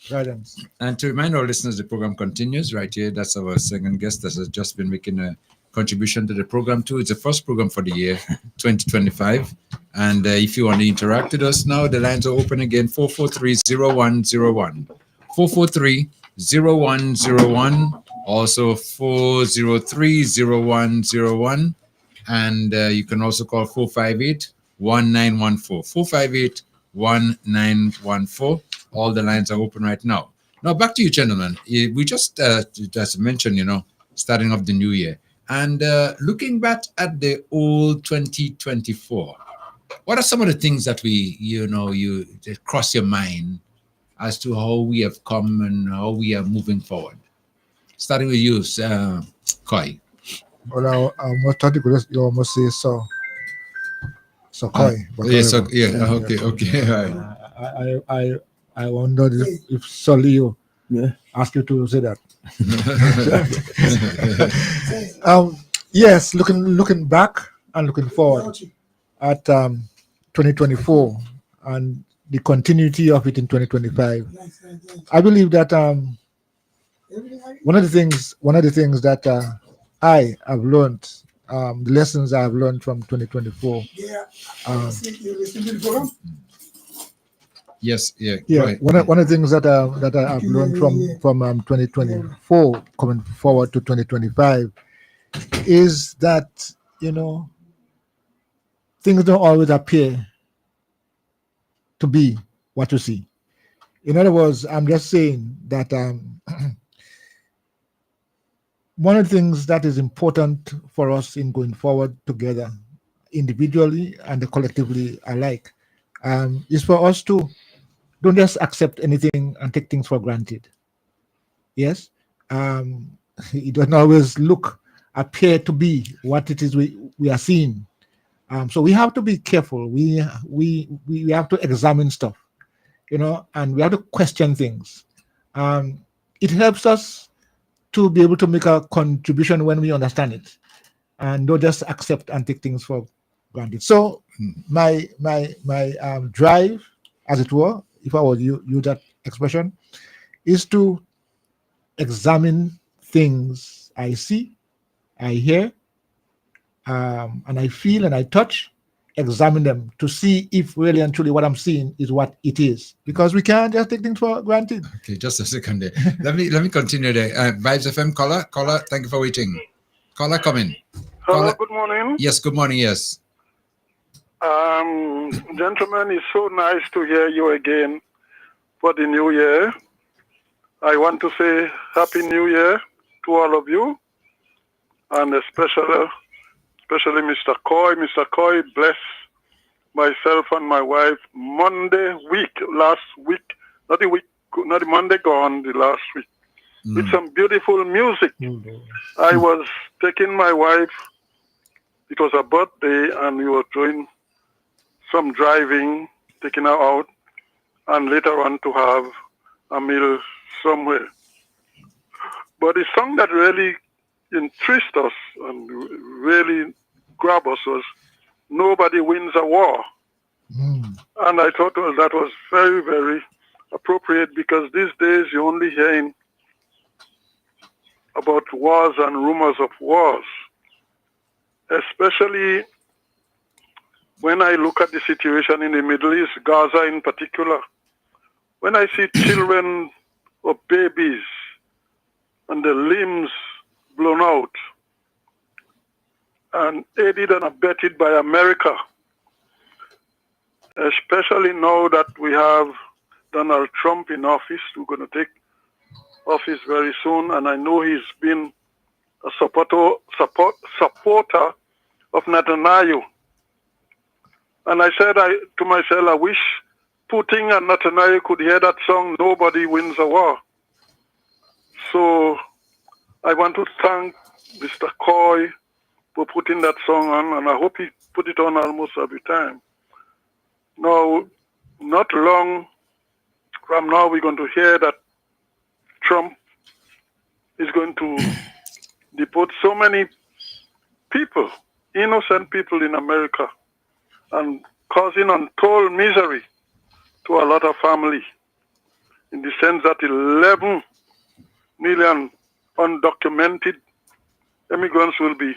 Guidance. And to remind our listeners, the program continues right here. That's our second guest that has just been making a contribution to the program too. It's the first program for the year 2025. And if you want to interact with us now, the lines are open again, 443-0101. 443-0101. Also 403-0101. And you can also call 458-1914. 458-1914. All the lines are open right now. Now back to you, gentlemen. We just mentioned, you know, starting off the new year and looking back at the old 2024. What are some of the things that that cross your mind as to how we have come and how we are moving forward? Starting with you, Koi. Well, I must start because you almost say so. So Koi. Yes. Okay. Right. I wonder if Sully you ask you to say that. Yes, looking back and looking forward at 2024 and the continuity of it in 2025. I believe that one of the things that I have learned, the lessons I have learned from 2024. Yes, yeah. Right. One of the things that I've learned from 2024 coming forward to 2025 is that, you know, things don't always appear to be what you see. In other words, I'm just saying that one of the things that is important for us in going forward together, individually and collectively alike, is for us to don't just accept anything and take things for granted. Yes, it doesn't always appear to be what it is we are seeing. So we have to be careful. We have to examine stuff, you know, and we have to question things. It helps us to be able to make a contribution when we understand it, and don't just accept and take things for granted. So my drive, as it were, if I were to use that expression, is to examine things I see, I hear, and I feel and I touch, examine them to see if really and truly what I'm seeing is what it is. Because we can't just take things for granted. Okay, just a second there. let me continue there. Vibes FM caller, thank you for waiting. Caller, come in. Hello, good morning. Yes, good morning, yes. Gentlemen, it's so nice to hear you again for the new year. I want to say Happy New Year to all of you, and especially Mr. Coy. Mr. Coy bless myself and my wife last week, not the week not the Monday gone, the last week, with some beautiful music. I was taking my wife, it was her birthday, and we were doing some driving, taking her out, and later on to have a meal somewhere. But the song that really intrigued us and really grabbed us was Nobody Wins a War. And I thought that was very, very appropriate, because these days you're only hearing about wars and rumors of wars, especially when I look at the situation in the Middle East, Gaza in particular. When I see children or babies and the limbs blown out and aided and abetted by America, especially now that we have Donald Trump in office, who's going to take office very soon, and I know he's been a supporter of Netanyahu. And I said to myself, I wish Putin and Netanyahu could hear that song, Nobody Wins a War. So I want to thank Mr. Coy for putting that song on, and I hope he put it on almost every time. Now, not long from now, we're going to hear that Trump is going to deport so many people, innocent people in America, and causing untold misery to a lot of families, in the sense that 11 million undocumented immigrants will be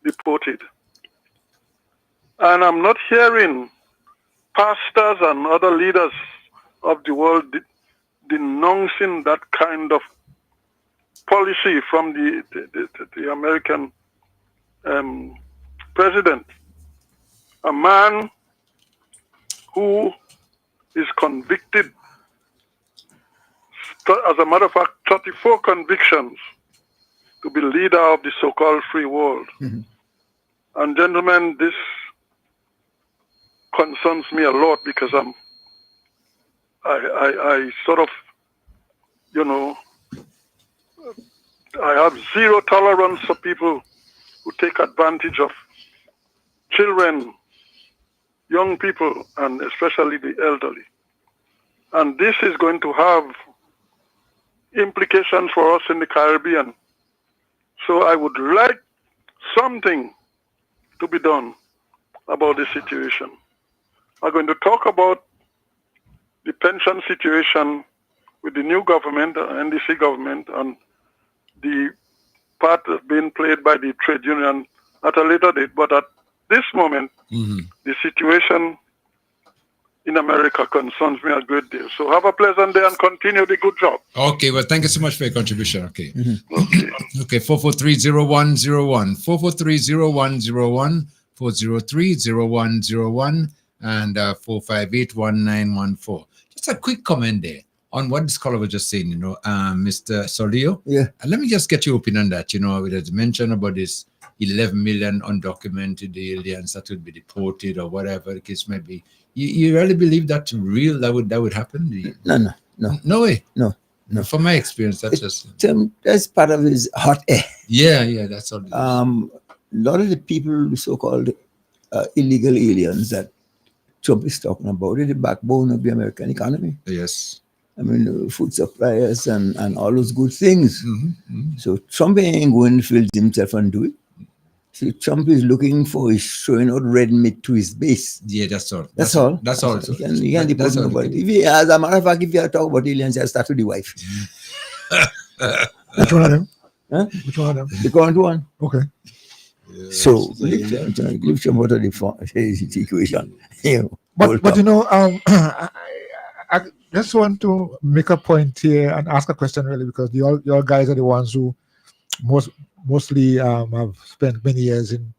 deported. And I'm not hearing pastors and other leaders of the world denouncing that kind of policy from the American president. A man who is convicted, as a matter of fact, 34 convictions to be leader of the so-called free world. And gentlemen, this concerns me a lot, because I sort of, I have zero tolerance for people who take advantage of children, young people, and especially the elderly. And this is going to have implications for us in the Caribbean. So I would like something to be done about the situation. I'm going to talk about the pension situation with the new government, NDC government, and the part being played by the trade union at a later date. But at this moment, the situation in America concerns me a great deal. So have a pleasant day and continue the good job. Okay, well, thank you so much for your contribution. Okay. Okay, 443-0101, 443-0101, 403-0101, and 458-1914. Just a quick comment there on what this caller was just saying, Mr. Solio. Yeah. And let me just get your opinion on that. It was mentioned about this 11 million undocumented aliens that would be deported or whatever the case may be. You really believe that's real? That would happen? No. No way. No. From my experience, That's part of his hot air. Yeah, that's all. A lot of the people, so-called illegal aliens that Trump is talking about, is the backbone of the American economy. Yes. I mean, food suppliers and all those good things. So Trump ain't going to fill himself and do it. See, Trump is looking for, he's showing out red meat to his base. Yeah, that's all. That's all. That's all. You can't deport nobody. As a matter of fact, if you talk about aliens, just start with the wife. Which one of them? Huh? Which one of them? The current one. Okay. Yeah, so leave Trump out of the equation. But I just want to make a point here and ask a question, really, because your guys are the ones who mostly have spent many years in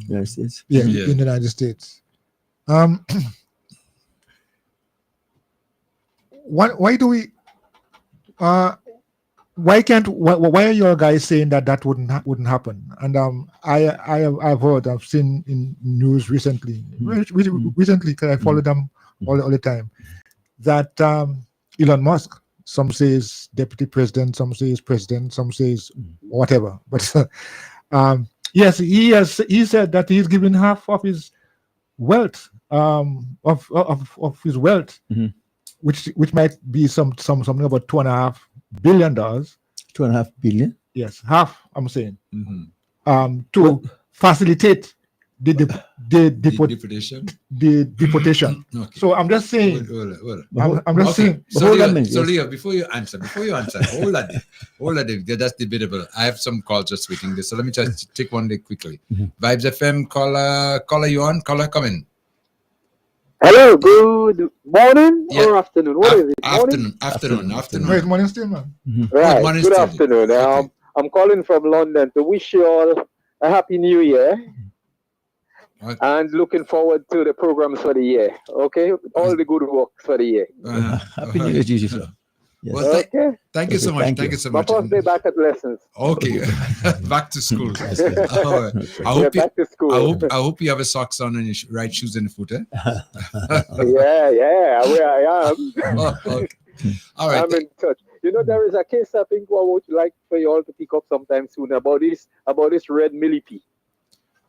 United States. In the United States. Why do we? Why are your guys saying that wouldn't happen? And I've seen in news recently, because I follow them all the time, that Elon Musk. Some says deputy president, some says president, some says whatever. But yes, he said that he's giving half of his wealth, of his wealth, which might be something about $2.5 billion. $2.5 billion. Yes, half. I'm saying to facilitate the deportation. The deportation. Okay. So I'm just saying. I'm just saying. So Leo, before you answer, hold on, that's debatable. I have some calls just waiting there. So let me just take one day quickly. Vibes FM caller, you on? Caller, come in. Hello, good morning or afternoon? What is it? Afternoon. No, it's morning still, man. Right. Morning Good still. afternoon. Okay. I'm calling from London to wish you all a happy new year. Okay. And looking forward to the programs for the year. Okay, all the good work for the year. Happy New Year to you, sir. Yes. Well, Okay. thank you so much. Thank you so My much. first day back at lessons. Okay, back to school. All right. Back to school. I hope you have a socks on and your right shoes in the foot. Eh? Yeah, where I am. Okay. All right. I'm in touch. You know, there is a case I think I would like for you all to pick up sometime soon about this red millipede.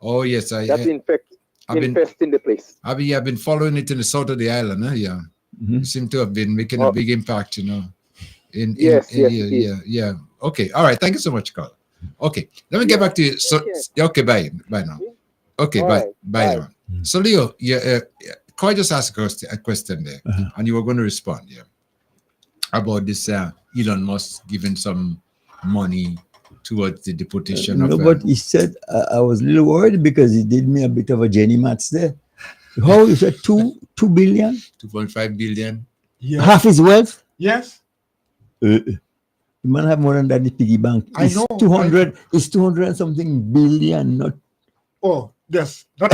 Oh yes, that's infesting the place. I've been following it in the south of the island. Yeah, you seem to have been making a big impact. You know, yeah. Okay, all right. Thank you so much, Carl. Okay, let me get back to you. So okay, bye now. Okay, bye now. So Leo, Koi just asked a question there, and you were going to respond. Yeah, about this Elon Musk giving some money towards the deportation of... No, but he said, I was a little worried because he did me a bit of a Jenny Mats there. How you said 2 billion? 2.5 billion. Yeah. Half his wealth? Yes. The man have more than that in the piggy bank. I know. 200 and something billion, not... Oh, yes. Not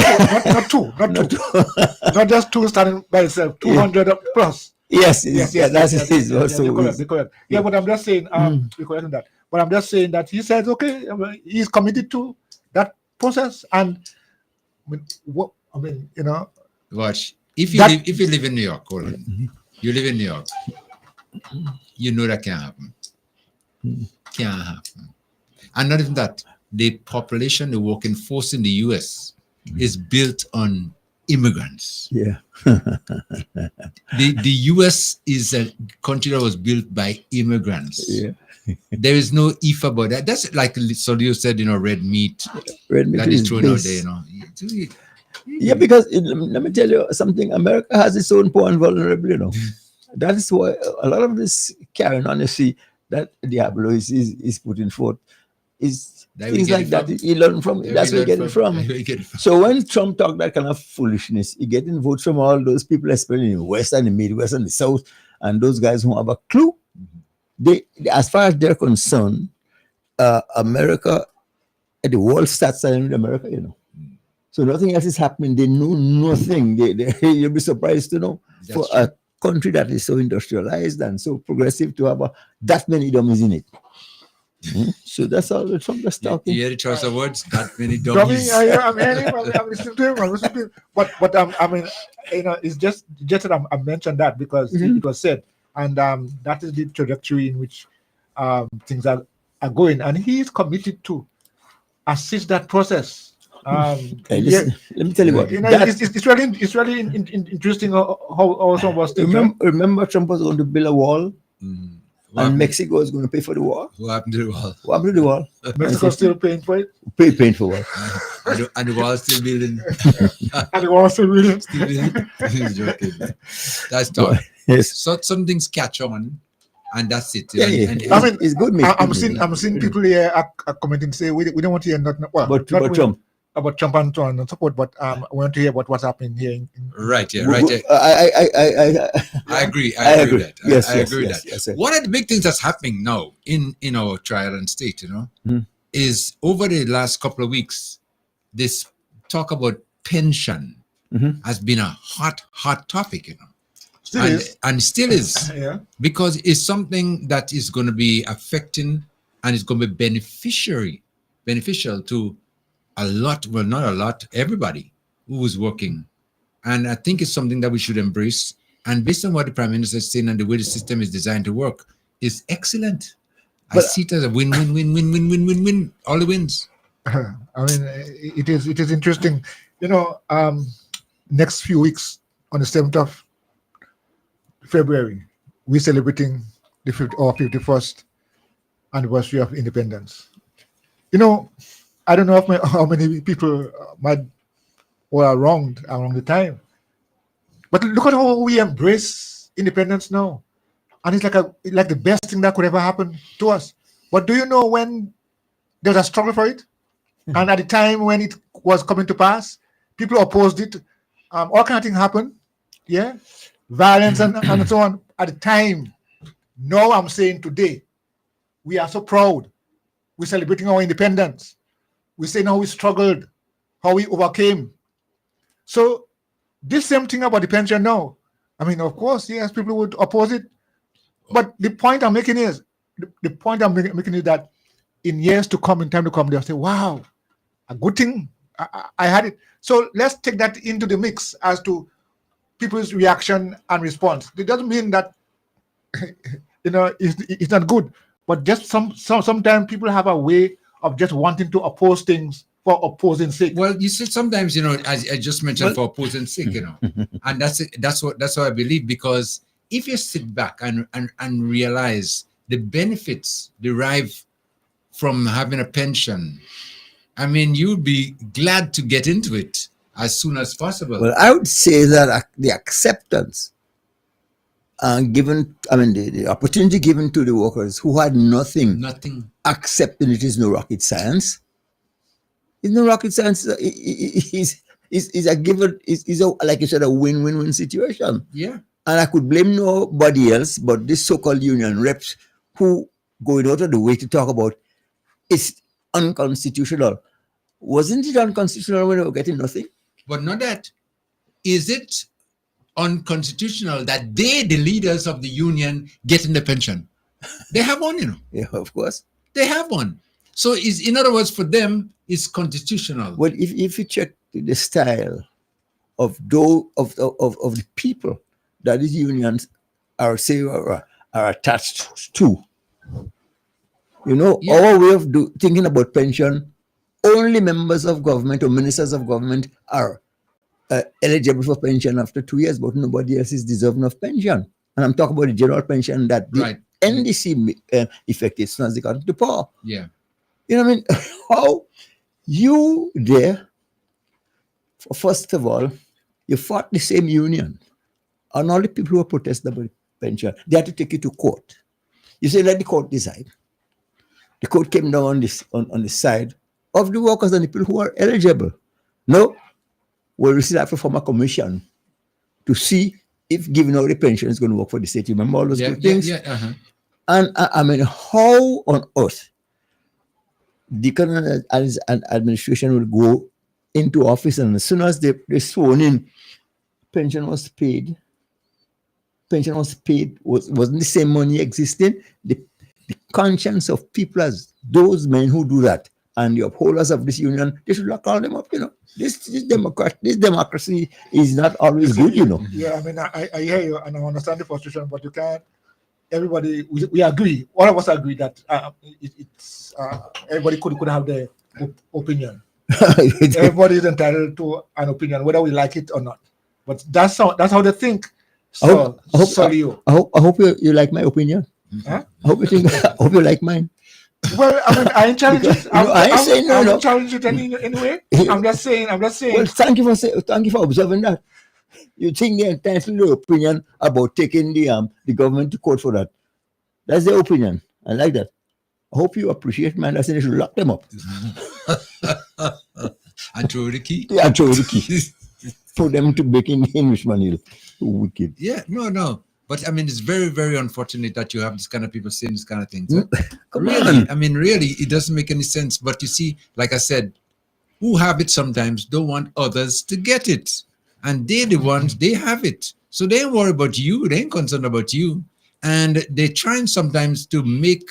two. Not just two standing by itself. 200 plus. Yes, that's his also. Correct. Yeah, but I'm just saying, you're correct on that. But I'm just saying that he says, okay, he's committed to that process. And you know. Watch. If you live in New York, hold on. You live in New York. You know that can't happen. Can't happen. And not even that. The population, the working force in the US is built on immigrants. Yeah. The US is a country that was built by immigrants. Yeah. There is no if about that. That's like Solio said, red meat. Red meat that is thrown out there, Yeah, because let me tell you something. America has its own poor and vulnerable, That is why a lot of this carrying on, you see, that Diablo is putting forth is things like that. He learned from. That's where he get it from. So when Trump talked that kind of foolishness, he getting votes from all those people, especially in the West and the Midwest and the South, and those guys who have a clue. They, as far as they're concerned, America, the world starts signing with America, So nothing else is happening. They know nothing. You'll be surprised to know for a country that is so industrialized and so progressive to have that many dummies in it. So that's all Trump is talking. You hear the choice of words? That many dummies. I'm listening to him. But it's just that I mentioned that because it was said. And that is the trajectory in which things are going. And he is committed to assist that process. Let me tell you what. It's really interesting how some of us think. Remember Trump was going to build a wall? And Mexico is going to pay for the wall. What happened to the wall? What happened to the wall? Mexico still paying for it? Paying for what? And the wall still building. And the wall still building. He's joking. That's tough. Yes. So some things catch on, and that's it. Yeah. I mean, it's good. I'm seeing people here are commenting say we don't want to hear nothing about Trump. About Trump and so on and so forth, but I want to hear what's happening here. Right. I agree. I agree with that. Yes, I agree with that. Yes. One of the big things that's happening now in our trial and state, is over the last couple of weeks, this talk about pension has been a hot topic, and still is, because it's something that is going to be affecting and it's going to be beneficial to a lot, not a lot, everybody who is working. And I think it's something that we should embrace And based on what the Prime Minister is saying and the way the system is designed to work, is excellent. I see it as a win-win-win-win-win-win-win. All the wins. I mean, it is interesting. Next few weeks on the 7th of February, we're celebrating the 51st anniversary of independence. I don't know how many people were around the time, but look at how we embrace independence now, and it's like the best thing that could ever happen to us. But do you know when there was a struggle for it, and at the time when it was coming to pass, people opposed it. All kind of things happened, violence and so on at the time. Now I'm saying today, we are so proud. We're celebrating our independence. We're saying how we struggled, how we overcame. So this same thing about the pension now. I mean, of course, yes, people would oppose it. But the point I'm making is, that in years to come, in time to come, they'll say, wow, a good thing, I had it. So let's take that into the mix as to people's reaction and response. It doesn't mean that it's not good, but just sometimes people have a way of just wanting to oppose things for opposing sake. Well, you see, sometimes as I just mentioned, for opposing sake, and that's what I believe, because if you sit back and realize the benefits derived from having a pension, I mean, you'd be glad to get into it as soon as possible. Well, I would say that the acceptance given, the opportunity given to the workers who had nothing, accepting it is no rocket science. It's no rocket science. It's a given. It's like you said, a win-win-win situation. Yeah. And I could blame nobody else but this so-called union reps who going out of the way to talk about it's unconstitutional. Wasn't it unconstitutional when they were getting nothing? But not that. Is it unconstitutional that they, the leaders of the union, getting the pension? They have one, Yeah, of course. They have one. So in other words, for them, it's constitutional. Well, if you check the style of the people that these unions are attached to, our way of thinking about pension, only members of government or ministers of government are eligible for pension after 2 years, but nobody else is deserving of pension. And I'm talking about the general pension that the NDC effective as soon as they got into power. Yeah. You know what I mean? How you there, first of all, you fought the same union. And all the people who protested about pension, they had to take you to court. You say, let the court decide. The court came down on the side of the workers and the people who are eligible. No, we still have to form a commission to see if giving out the pension is going to work for the state. You remember all those good things? Yeah. And I mean, how on earth the current administration will go into office and as soon as they sworn in, pension was paid. Pension was paid, wasn't the same money existing. The conscience of people as those men who do that and the upholders of this union, they should lock all them up, This democracy is not always good, Yeah, I mean, I hear you and I understand the frustration, but you can't, everybody, we agree, all of us agree that everybody could have their opinion. Everybody is entitled to an opinion, whether we like it or not. But that's how they think. So, I hope you like my opinion. Huh? I hope you like mine. Well, I mean, I ain't challenge it. I ain't saying no. I don't challenge it anyway. I'm just saying. Well, thank you for observing that. You think they're entitled to opinion about taking the government to court for that? That's their opinion. I like that. I hope you appreciate mine. I said they should lock them up. And throw the key. Yeah, throw the key. For them to make in English money. Wicked. Yeah, no. But I mean, it's very, very unfortunate that you have this kind of people saying this kind of things. Really? I mean, really, it doesn't make any sense. But you see, like I said, who have it sometimes don't want others to get it. And they're the ones, they have it. So they ain't worried about you. They ain't concerned about you. And they're trying sometimes to make,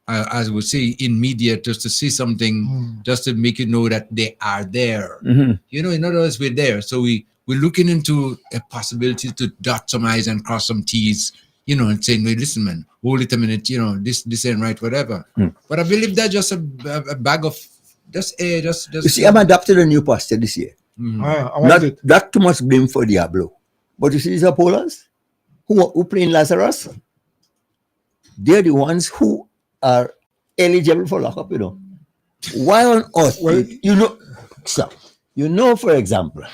as we say in media, just to see something, just to make you know that they are there. Mm-hmm. In other words, we're there. So we we're looking into a possibility to dot some I's and cross some T's, you know, and saying, "Wait, listen, man, hold it a minute, you know, this ain't right, whatever." But I believe that's just a bag of just air, just. You see, I'm adopted a new pastor this year. Not too much blame for Diablo, but you see these Apollos who play in Lazarus, they're the ones who are eligible for lockup, you know. Why on earth? Well, you know, for example,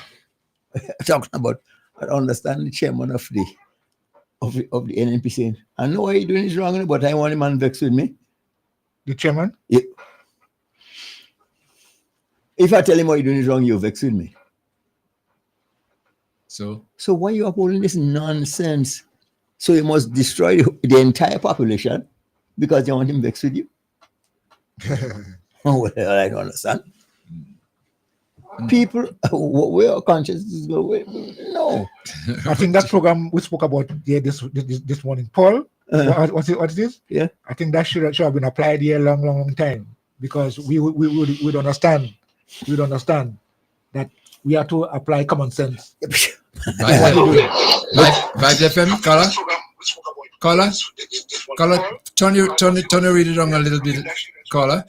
talking about, I understand the chairman of the NNP saying, I know what you're doing is wrong, but I want a man vexed with me. The chairman? Yeah. If I tell him what you're doing is wrong, you're vexed with me. So why are you upholding this nonsense? So you must destroy the entire population because you want him vexed with you? Well, I don't understand. People, where our consciousness go? No. I think that program we spoke about this morning, Paul. What it is? Yeah. I think that should have been applied here a long time, because we would understand. We would understand that we have to apply common sense. Vibes FM, caller, turn your read it on a little bit, caller,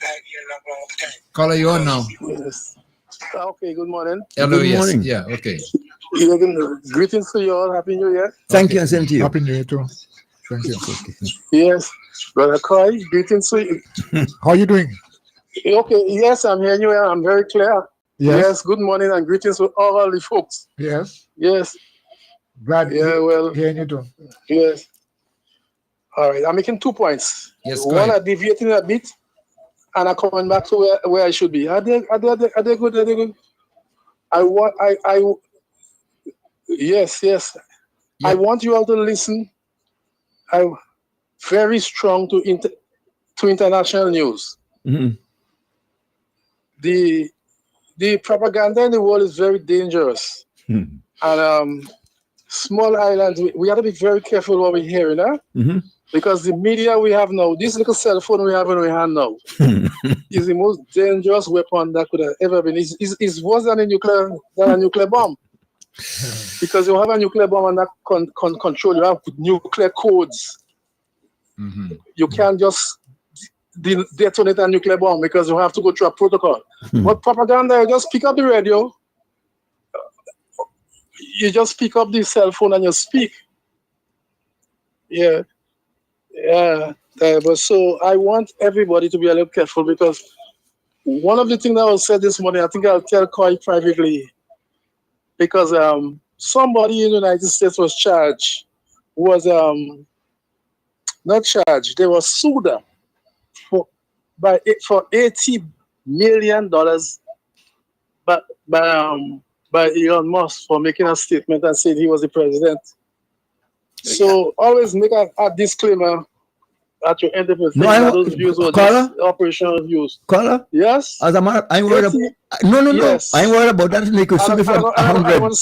you on now? Yes. Okay, good morning. Hello, Good morning. Yeah, okay. Greetings to you all. Happy New Year. Thank you, and same to you. Happy New Year too. Thank you. Yes, Brother Coy, greetings to you. How are you doing? Okay, yes, I'm hearing you. I'm very clear. Yes. Good morning and greetings to all the folks. Yes. Yes. Glad well, hearing you too. Yes. All right, I'm making 2 points. Yes, one, I'm deviating a bit, and I'm coming back to where I should be. Are they good? Are they good? Yes. Yeah. I want you all to listen. I'm very strong to international news. Mm-hmm. The propaganda in the world is very dangerous. And small islands, we have to be very careful what we hear, you know? Because the media we have now, this little cell phone we have in our hand now, is the most dangerous weapon that could have ever been. It's worse than a nuclear bomb. Because you have a nuclear bomb and that control, you have nuclear codes. You can't just detonate a nuclear bomb because you have to go through a protocol. But propaganda, you just pick up the radio, you just pick up the cell phone and you speak. But so I want everybody to be a little careful, because one of the things that was said this morning, I think I'll tell Coy privately, because somebody in the United States was charged, not charged, they were sued for $80 million by Elon Musk for making a statement and saying he was the president. So always make a disclaimer at your end of the thing. Those views were just operational views. Caller? Yes? As a matter, I'm worried about... No. Yes. I'm worried about that. They could sue me for 100. I want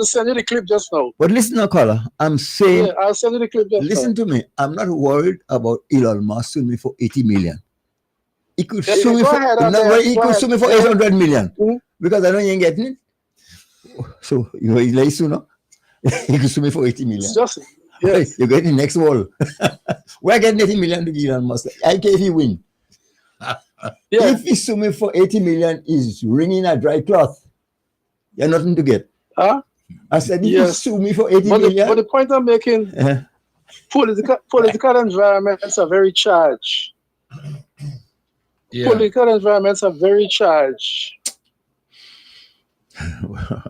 to send you the clip just now. But listen now, caller. I'm saying... Yeah, I'll send you the clip just now. Listen to me. I'm not worried about Elon Musk suing me for 80 million. He could sue me for... He could sue me for 800 million. Because I know you ain't getting it. So, he's like sooner. He could sue me for 80 million. It's just... Yes. You're getting the next wall. We're getting 80 million to give Elon Musk. I care if he win. If he sue me for 80 million, he's wringing a dry cloth. You're nothing to get. I said, if you sue me for 80 million. But the point I'm making, political environments are very charged. Political environments are very charged.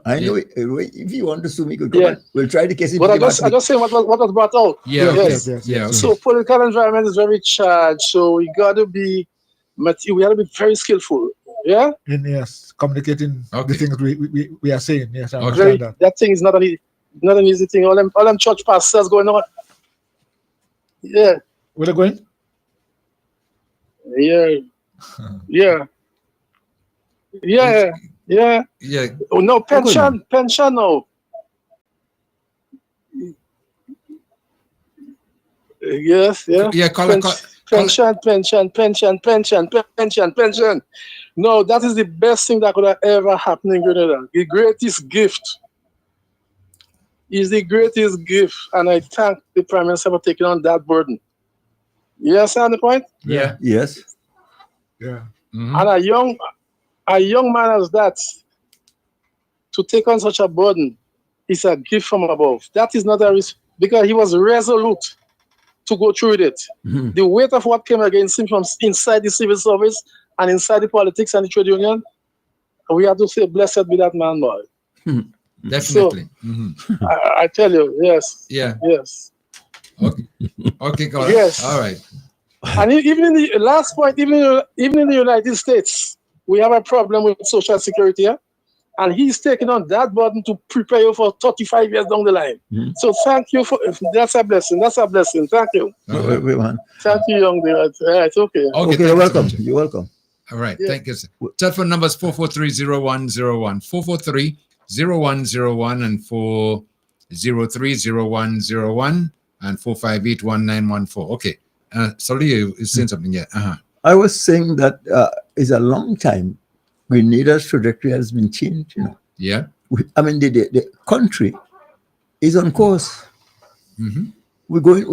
I know if you want to sue me, come on. We'll try the case. But I just say what was brought out. Yes. So political environment is very charged. So we gotta be very skillful. Yeah. Yes, communicating the things we are saying. Yes, I understand that. That thing is not an easy thing. All them church pastors going on. Yeah. Where they going? Yeah. Oh no, pension no. Yes. Pension. No, that is the best thing that could have ever happened in Grenada. The greatest gift is the greatest gift, and I thank the Prime Minister for taking on that burden. You understand the point? Yeah. Yes. Yeah. And a young man as that to take on such a burden is a gift from above. That is not a risk because he was resolute to go through it. The weight of what came against him from inside the civil service and inside the politics and the trade union, we have to say, blessed be that man, boy. Definitely. So, I tell you, yes. Yeah. Yes. Okay, go on. Yes. All right. And even in the last point, even in the United States, we have a problem with Social Security, yeah? And he's taking on that burden to prepare you for 35 years down the line. So thank you for that's a blessing. That's a blessing. Thank you. Wait, man. Thank you, young man. It's okay. Okay, you're welcome. You're welcome. All right. Thank you, sir. Telephone numbers 443-0101, 443-0101, and 403-0101, and 458-1914. Okay. Sorry, you saying something yet? I was saying that it's a long time Grenada's trajectory has been changed, you know. Yeah. I mean, the country is on course. We're going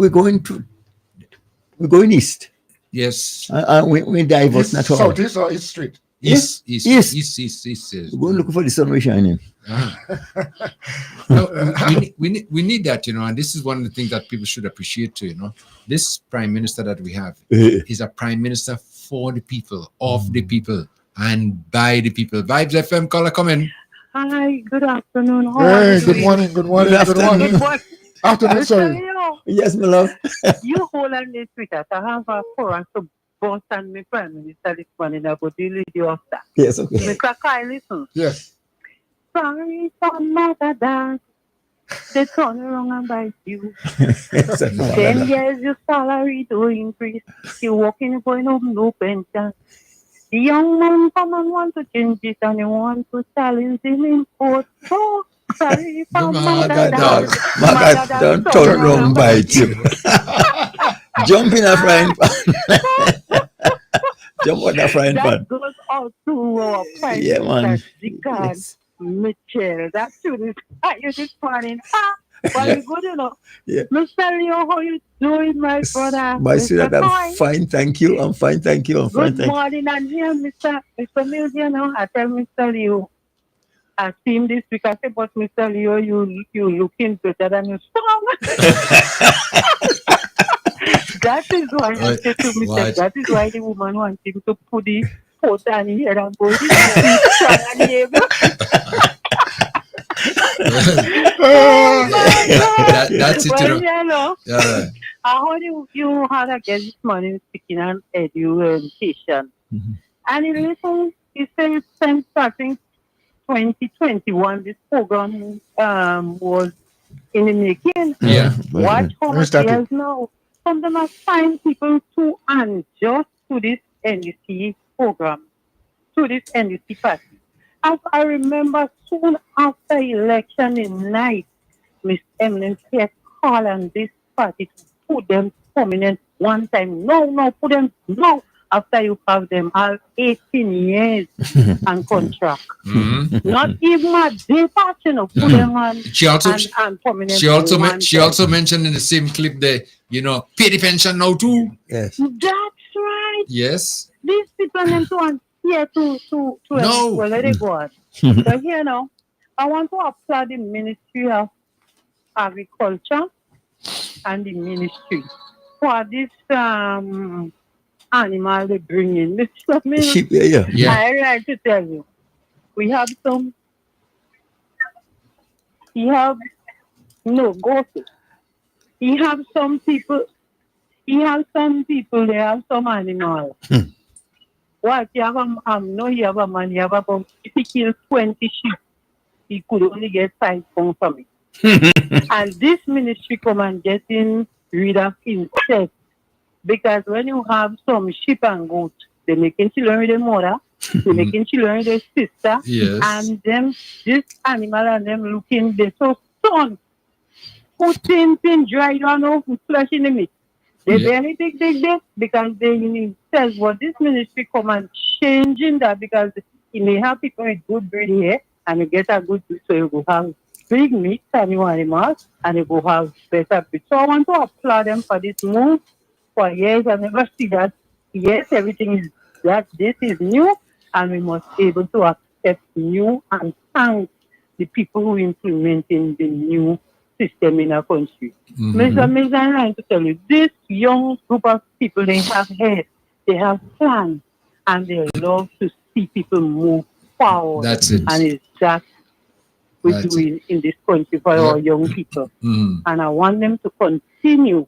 east. Yes. We diverse not all. Southeast or east street? East. Yes. East. We're going looking for the sun shining. No, we need that, you know, and this is one of the things that people should appreciate too, you know. This Prime Minister that we have is a Prime Minister for the people, of the people, and by the people. Vibes FM, caller, come in. Hi, good afternoon. Hey, good morning. Afternoon, sorry. Yes, my love. You hold on this week. I have a forum to boss and my Prime Minister this morning about the lady of that. Yes, okay. Mr. Kyle, listen. Yes. Sorry for mother that they turn around and bite you. 10 years your salary to increase. You walking for no pension. The young man come and want to change it and you want to challenge him in court. So sorry for mother dog. Mother don't turn around and bite you. Jump in a frying pan. Jump on a frying pan. That goes out to our Prime Minister, yes. Mitchell. That tune is you this morning. Well, you good, you know. Yeah. Mr. Leo, how you doing, my brother? My sweetheart, I'm fine, thank you. I'm fine, thank you. Good morning, and here, Mr. Mills, you know, I tell Mr. Leo, I see him this week. I said, but Mr. Leo, you looking better than you strong. That is why I said to Mr. That is why the woman wants him to put the foot on his head and go, he's strong and able. That's it. Well, you know, how you had a guest this morning speaking on education. And he said since starting 2021, this program was in the making. Yeah. Watch how much years now. Some of them are fine people to adjust to this NDC program, to this NDC party. As I remember, soon after election in night, Miss Emily said, call on this party to put them prominent one time. No, put them now after you have them all 18 years on contract. Not even a day part, you know, put them on and prominent. She also mentioned in the same clip that, you know, pay the pension now too. Yes. That's right. Yes. These people need to here to no. Well, let it go on. So here now, I want to applaud the Ministry of Agriculture and the Ministry for this animal they bring in. Sheep, yeah. I like to tell you, we have goats. He have some people, they have some animals. What you have you have a man, you have about, if he kills 20 sheep, he could only get 5 pounds from it. And this ministry come and getting rid of insects. Because when you have some sheep and goats, they're making children with their mother, they're making children with their sister, and them, this animal and them looking, they're so stunned. Put things in dry down off with flesh in the meat. They barely dig because they need cells. But this ministry come and changing that because it may have people with good breed here and you get a good breed, so you go have big meat and you animals, and you go have better meat. So I want to applaud them for this move. For years, I never see that. Yes, everything is that this is new, and we must be able to accept new and thank the people who implementing the new system in our country. Mr. I'm trying to tell you, this young group of people, they have head, they have plans, and they love to see people move forward. That's it. And it's that we're doing in this country for our young people. And I want them to continue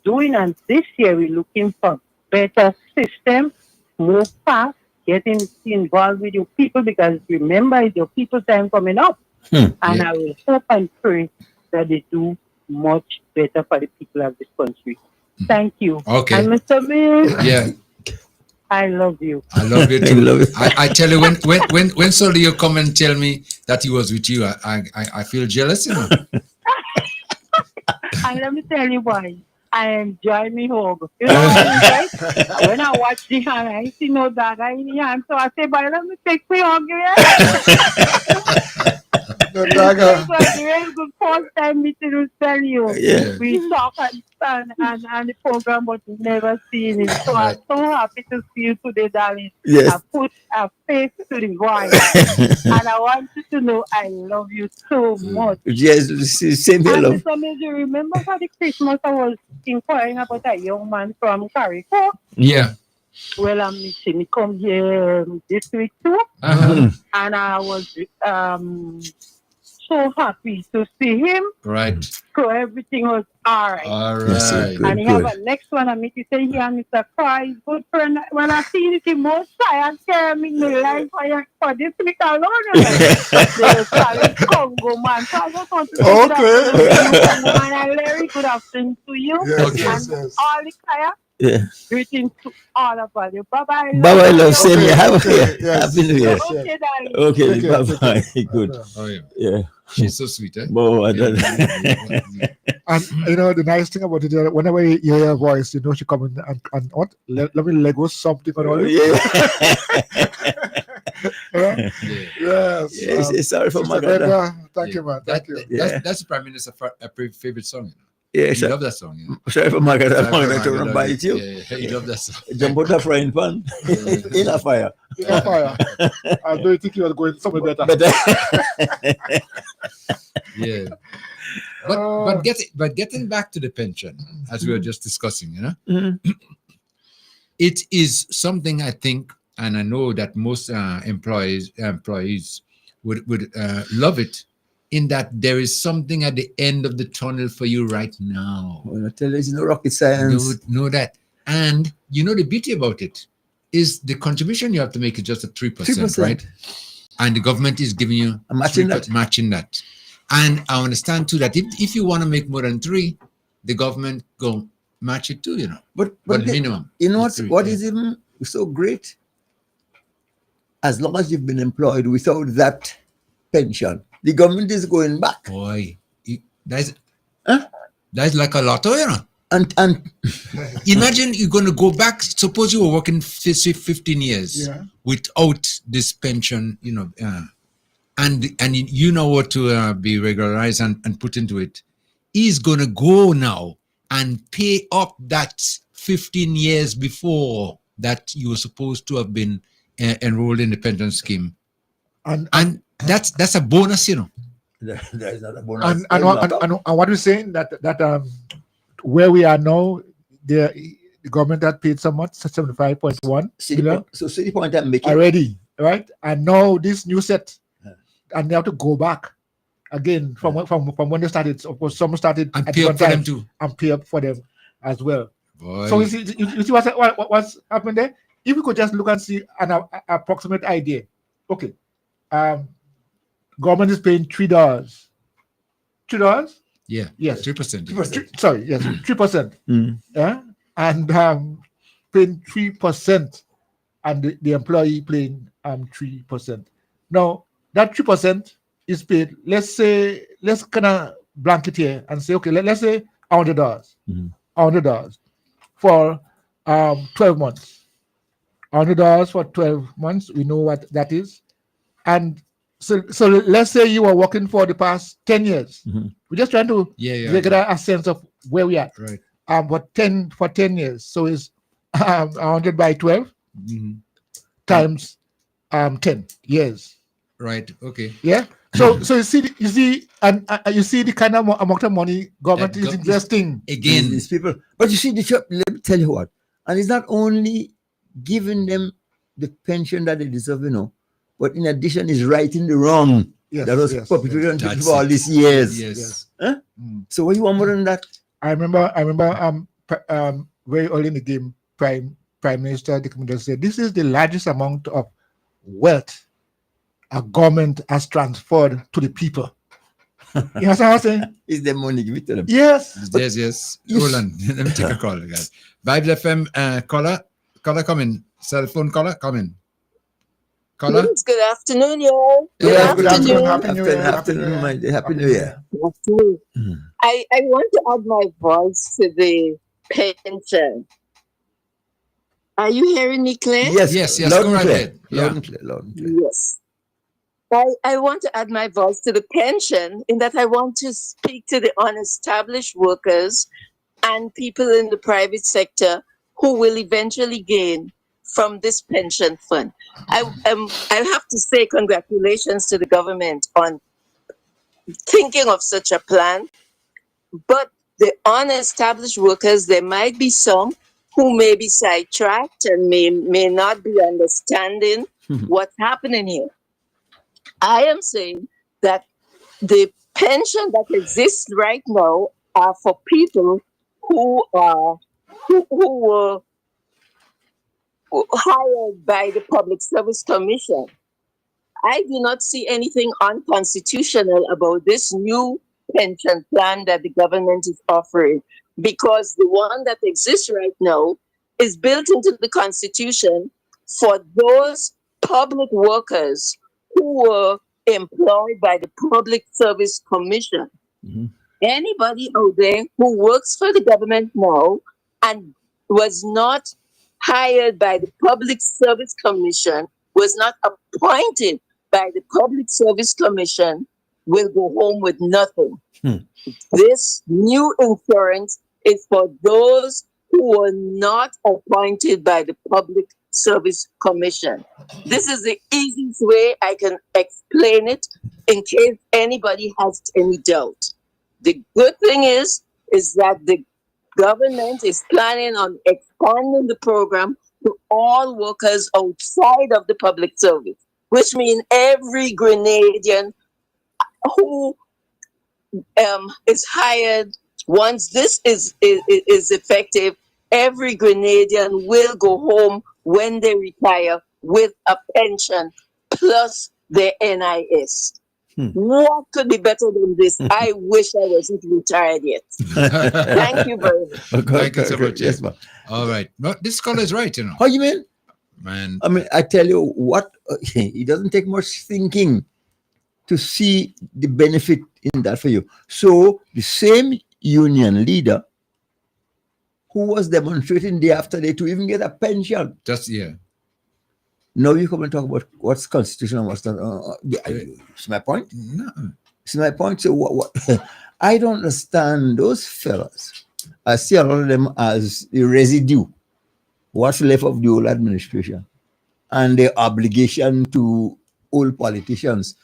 doing, and this year we're looking for better system, move fast, getting involved with your people, because remember, it's your people time coming up. And I will hope and pray that they do much better for the people of this country. Thank you. Okay. And Mr. Bill, Yeah. I love you. I love you too. I tell you, when Solio come and tell me that he was with you, I feel jealous, you know. And let me tell you why. I enjoy me hug. You know what I mean, right? When I watch the hand, I see no dog in the hand, so I say, "Boy, let me take me hug." No dog. It was a very good first time meeting with you. Yeah. We talk and the program, but never seen it. So I'm so happy to see you today, darling. Yes. I put a face to the voice, and I want you to know I love you so much. Yes, same here, And love. Mr. Major, remember for the Christmas I was inquiring about a young man from Carrico? Yeah. Well, I'm missing. He come here this week too, Uh-huh. and I was so happy to see him. Right. So everything was all right. All right. Good, And he have a next one. I meet you say he and Mr. Price, good friend. When I see it, he most science care me life for this week alone. The solid Congo man. So I just want to say good afternoon to you, Congo man, and Larry, good afternoon to you. Yes, And all the Kaya. Yeah. Greetings to all of you. Bye-bye. Bye-bye, love. Same here. Have a Yes. Happy New Year. Okay, darling. Okay, Take care, bye-bye. Good. Oh, yeah. Yeah. She's so sweet, eh? Oh, I don't And you know the nice thing about it, whenever you hear her voice, you know she come in and what? Let me Lego something on all this. Yeah. Yes. Yes, sorry for Sister my brother. Brenda, thank you, man. Thank you. That's the Prime Minister's favorite song. You know? Yes, You love that song. You know? sorry for my brother. Sorry I'm for going to my run God, by yeah, it, you. yeah, you love that song. Jump out the frying pan in a fire. In a fire. I don't think you are going somewhere better. Yeah. But getting back to the pension, as we were just discussing, you know, it is something I think, and I know that most employees would love it, in that there is something at the end of the tunnel for you right now. Well, I tell you, it's no rocket science. Know that. And you know the beauty about it is the contribution you have to make is just a 3%, right? And the government is giving you matching that. And I understand too that if you want to make more than 3, the government go match it too, you know. But the minimum. You know what yeah. is even so great? As long as you've been employed without that pension, the government is going back. Boy, that's like a lotto, you know. And imagine you're going to go back. Suppose you were working 15 years without this pension, you know, and you know what to be regularized and put into it. He's going to go now and pay up that 15 years before that you were supposed to have been enrolled in the pension scheme, and that's a bonus, you know. That is not a bonus. And what we're saying that where we are now, the government had paid so much, 75.1 billion. So see the point I'm making already, right? And now this new set, and they have to go back again from when they started. Of course, some started and at pay one up for time them too, and pay up for them as well. Boy. So you see what's happening there? If we could just look and see an approximate idea, okay. Government is paying $3. $3? Yeah. Yes. 3%. Sorry, yes, 3%. Yeah. And paying 3%, and the employee paying 3%. Now that 3% is paid. Let's kind of blanket here and say, okay, let's say $100. $100 for 12 months. $100 for 12 months. We know what that is. And so let's say you were working for the past 10 years. We're just trying to get a sense of where we are. Right. For 10 years. So it's 100 by 12 times 10 years. Right. Okay. Yeah. So you see the kind of amount of money government is investing again. These people. But you see, let me tell you what. And it's not only giving them the pension that they deserve, but in addition, is righting the wrong that was perpetrated on people for all these years. Yes. Huh? So what you want more than that? I remember very early in the game, Prime Minister Dick Miller said, "This is the largest amount of wealth a government has transferred to the people." You know what I'm saying? Is the money given to them? Yes. Yes. Hold on. Let me take a call, guys. Vibes FM caller, come in. Cell phone caller, come in. Caller. Yes, good afternoon, y'all. Good afternoon. Happy New Year. Happy New Year. I want to add my voice to the pension. Are you hearing me clear? Yes. Loud and clear. Loud and clear. Yes. I want to add my voice to the pension in that I want to speak to the unestablished workers and people in the private sector who will eventually gain from this pension fund. I have to say congratulations to the government on thinking of such a plan, but the unestablished workers, there might be some who may be sidetracked and may not be understanding what's happening here. I am saying that the pension that exists right now are for people who were hired by the Public Service Commission. I do not see anything unconstitutional about this new pension plan that the government is offering, because the one that exists right now is built into the Constitution for those public workers who were employed by the Public Service Commission. Anybody out there who works for the government now and was not hired by the Public Service Commission, was not appointed by the Public Service Commission, will go home with nothing. This new insurance is for those who were not appointed by the Public Service Commission. This is the easiest way I can explain it in case anybody has any doubt. The good thing is that the government is planning on expanding the program to all workers outside of the public service, which means every Grenadian who is hired, once this is effective, every Grenadian will go home when they retire with a pension plus their NIS. What could be better than this? I wish I wasn't retired yet. Thank you very much. Thank you so much. Yes, ma'am. All right. No, this caller is right, How you mean? Man. I mean, I tell you what, it doesn't take much thinking to see the benefit in that for you. So the same union leader who was demonstrating day after day to even get a pension. Now you come and talk about what's constitutional and what's not. See my point? No. See my point? So what I don't understand those fellas. I see a lot of them as the residue, what's left of the old administration, and their obligation to old politicians.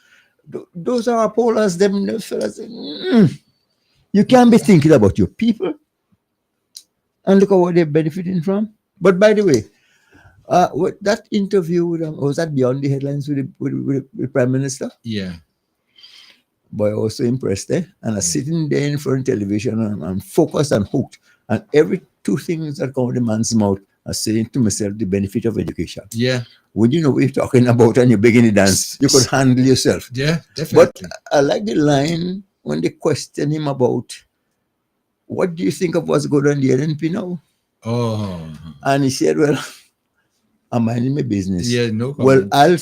Those are pollers, them fellas. You can't be thinking about your people. And look at what they're benefiting from. But by the way, that interview with was that beyond the headlines with the Prime Minister? Yeah. Boy, I was so impressed there. And I was sitting there in front of television and I'm focused and hooked. And every two things that come out of the man's mouth, I was saying to myself, the benefit of education. Yeah. When you know what you're talking about and you begin to dance, you could handle yourself. Yeah, definitely. But I like the line when they question him about, what do you think of what's going on in the NNP now? Oh. And he said, well, I'm minding my business. Yeah, no comment. Well,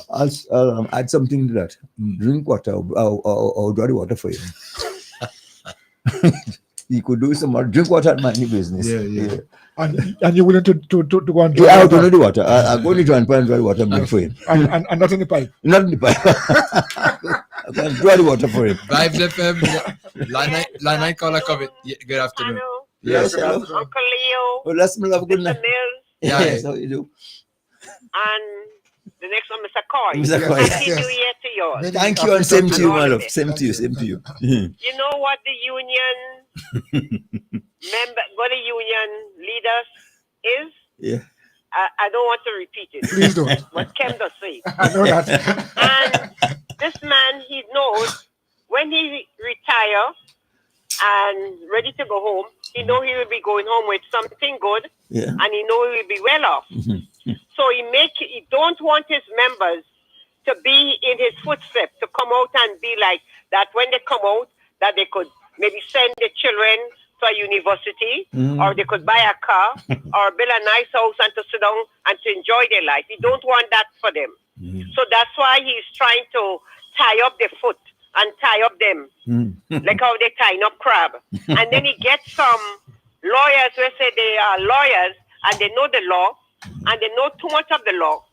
I'll add something to that. Drink water or draw the water for you. he could do some more. Drink water and mind your business. Yeah. And you're willing to go and draw Yeah, I'll water? go to the water. I'll go to the and draw the water and bring for him. And not in the pipe? Not in the pipe. I'll go and draw the water for him. Vibes FM, line 9 caller coming. Good afternoon. Yes, hello. Uncle Leo. Oh, let's love good Mr. night. Mills. Yes, how you do? And the next one, Mr. Coy. Mr. Coy. Happy New Year to yours. Thank you, and same to you, my love. Same to you, same to you. You know what the union what the union leaders is? Yeah. I don't want to repeat it. Please don't. What Kem does say. I know that. And this man, he knows when he retire and ready to go home, he know he will be going home with something good, and he know he will be well off. So he don't want his members to be in his footsteps, to come out and be like that. When they come out, that they could maybe send the children to a university, or they could buy a car, or build a nice house and to sit down and to enjoy their life. He don't want that for them. So that's why he's trying to tie up their foot and tie up them, like how they tie up crab. And then he gets some lawyers who say they are lawyers and they know the law, and they know too much of the law,